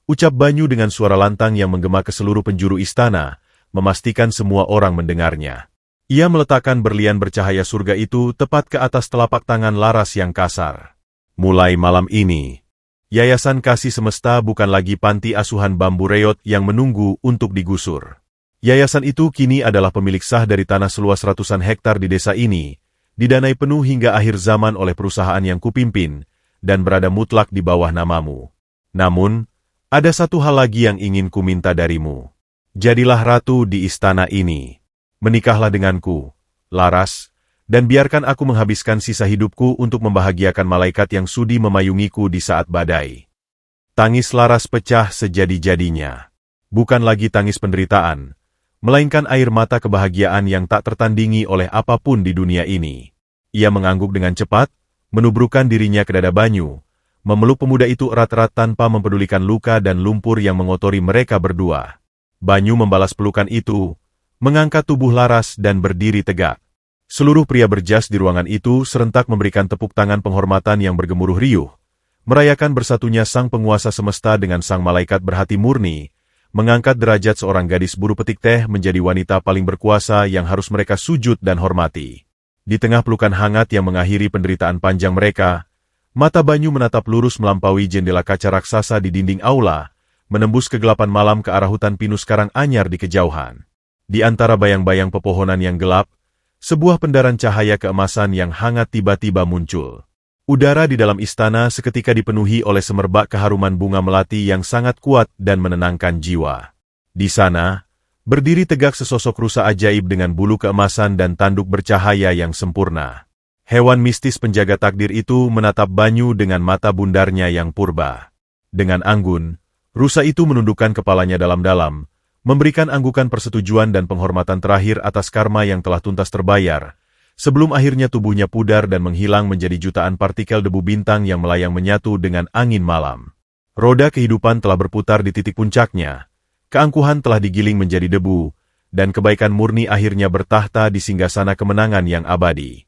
ucap Banyu dengan suara lantang yang menggema ke seluruh penjuru istana, memastikan semua orang mendengarnya. Ia meletakkan berlian bercahaya surga itu tepat ke atas telapak tangan Laras yang kasar. Mulai malam ini, Yayasan Kasih Semesta bukan lagi panti asuhan bambu reot yang menunggu untuk digusur. Yayasan itu kini adalah pemilik sah dari tanah seluas ratusan hektar di desa ini, didanai penuh hingga akhir zaman oleh perusahaan yang kupimpin, dan berada mutlak di bawah namamu. Namun, ada satu hal lagi yang ingin kuminta darimu. Jadilah ratu di istana ini. Menikahlah denganku, Laras, dan biarkan aku menghabiskan sisa hidupku untuk membahagiakan malaikat yang sudi memayungiku di saat badai. Tangis Laras pecah sejadi-jadinya. Bukan lagi tangis penderitaan, melainkan air mata kebahagiaan yang tak tertandingi oleh apapun di dunia ini. Ia mengangguk dengan cepat, menubrukkan dirinya ke dada Banyu, memeluk pemuda itu erat-erat tanpa mempedulikan luka dan lumpur yang mengotori mereka berdua. Banyu membalas pelukan itu, mengangkat tubuh Laras dan berdiri tegak. Seluruh pria berjas di ruangan itu serentak memberikan tepuk tangan penghormatan yang bergemuruh riuh, merayakan bersatunya sang penguasa semesta dengan sang malaikat berhati murni, mengangkat derajat seorang gadis buru petik teh menjadi wanita paling berkuasa yang harus mereka sujud dan hormati. Di tengah pelukan hangat yang mengakhiri penderitaan panjang mereka, mata Banyu menatap lurus melampaui jendela kaca raksasa di dinding aula, menembus kegelapan malam ke arah hutan pinus karang anyar di kejauhan. Di antara bayang-bayang pepohonan yang gelap, sebuah pendaran cahaya keemasan yang hangat tiba-tiba muncul. Udara di dalam istana seketika dipenuhi oleh semerbak keharuman bunga melati yang sangat kuat dan menenangkan jiwa. Di sana, berdiri tegak sesosok rusa ajaib dengan bulu keemasan dan tanduk bercahaya yang sempurna. Hewan mistis penjaga takdir itu menatap Banyu dengan mata bundarnya yang purba. Dengan anggun, rusa itu menundukkan kepalanya dalam-dalam, memberikan anggukan persetujuan dan penghormatan terakhir atas karma yang telah tuntas terbayar, sebelum akhirnya tubuhnya pudar dan menghilang menjadi jutaan partikel debu bintang yang melayang menyatu dengan angin malam. Roda kehidupan telah berputar di titik puncaknya, keangkuhan telah digiling menjadi debu, dan kebaikan murni akhirnya bertahta di singgasana kemenangan yang abadi.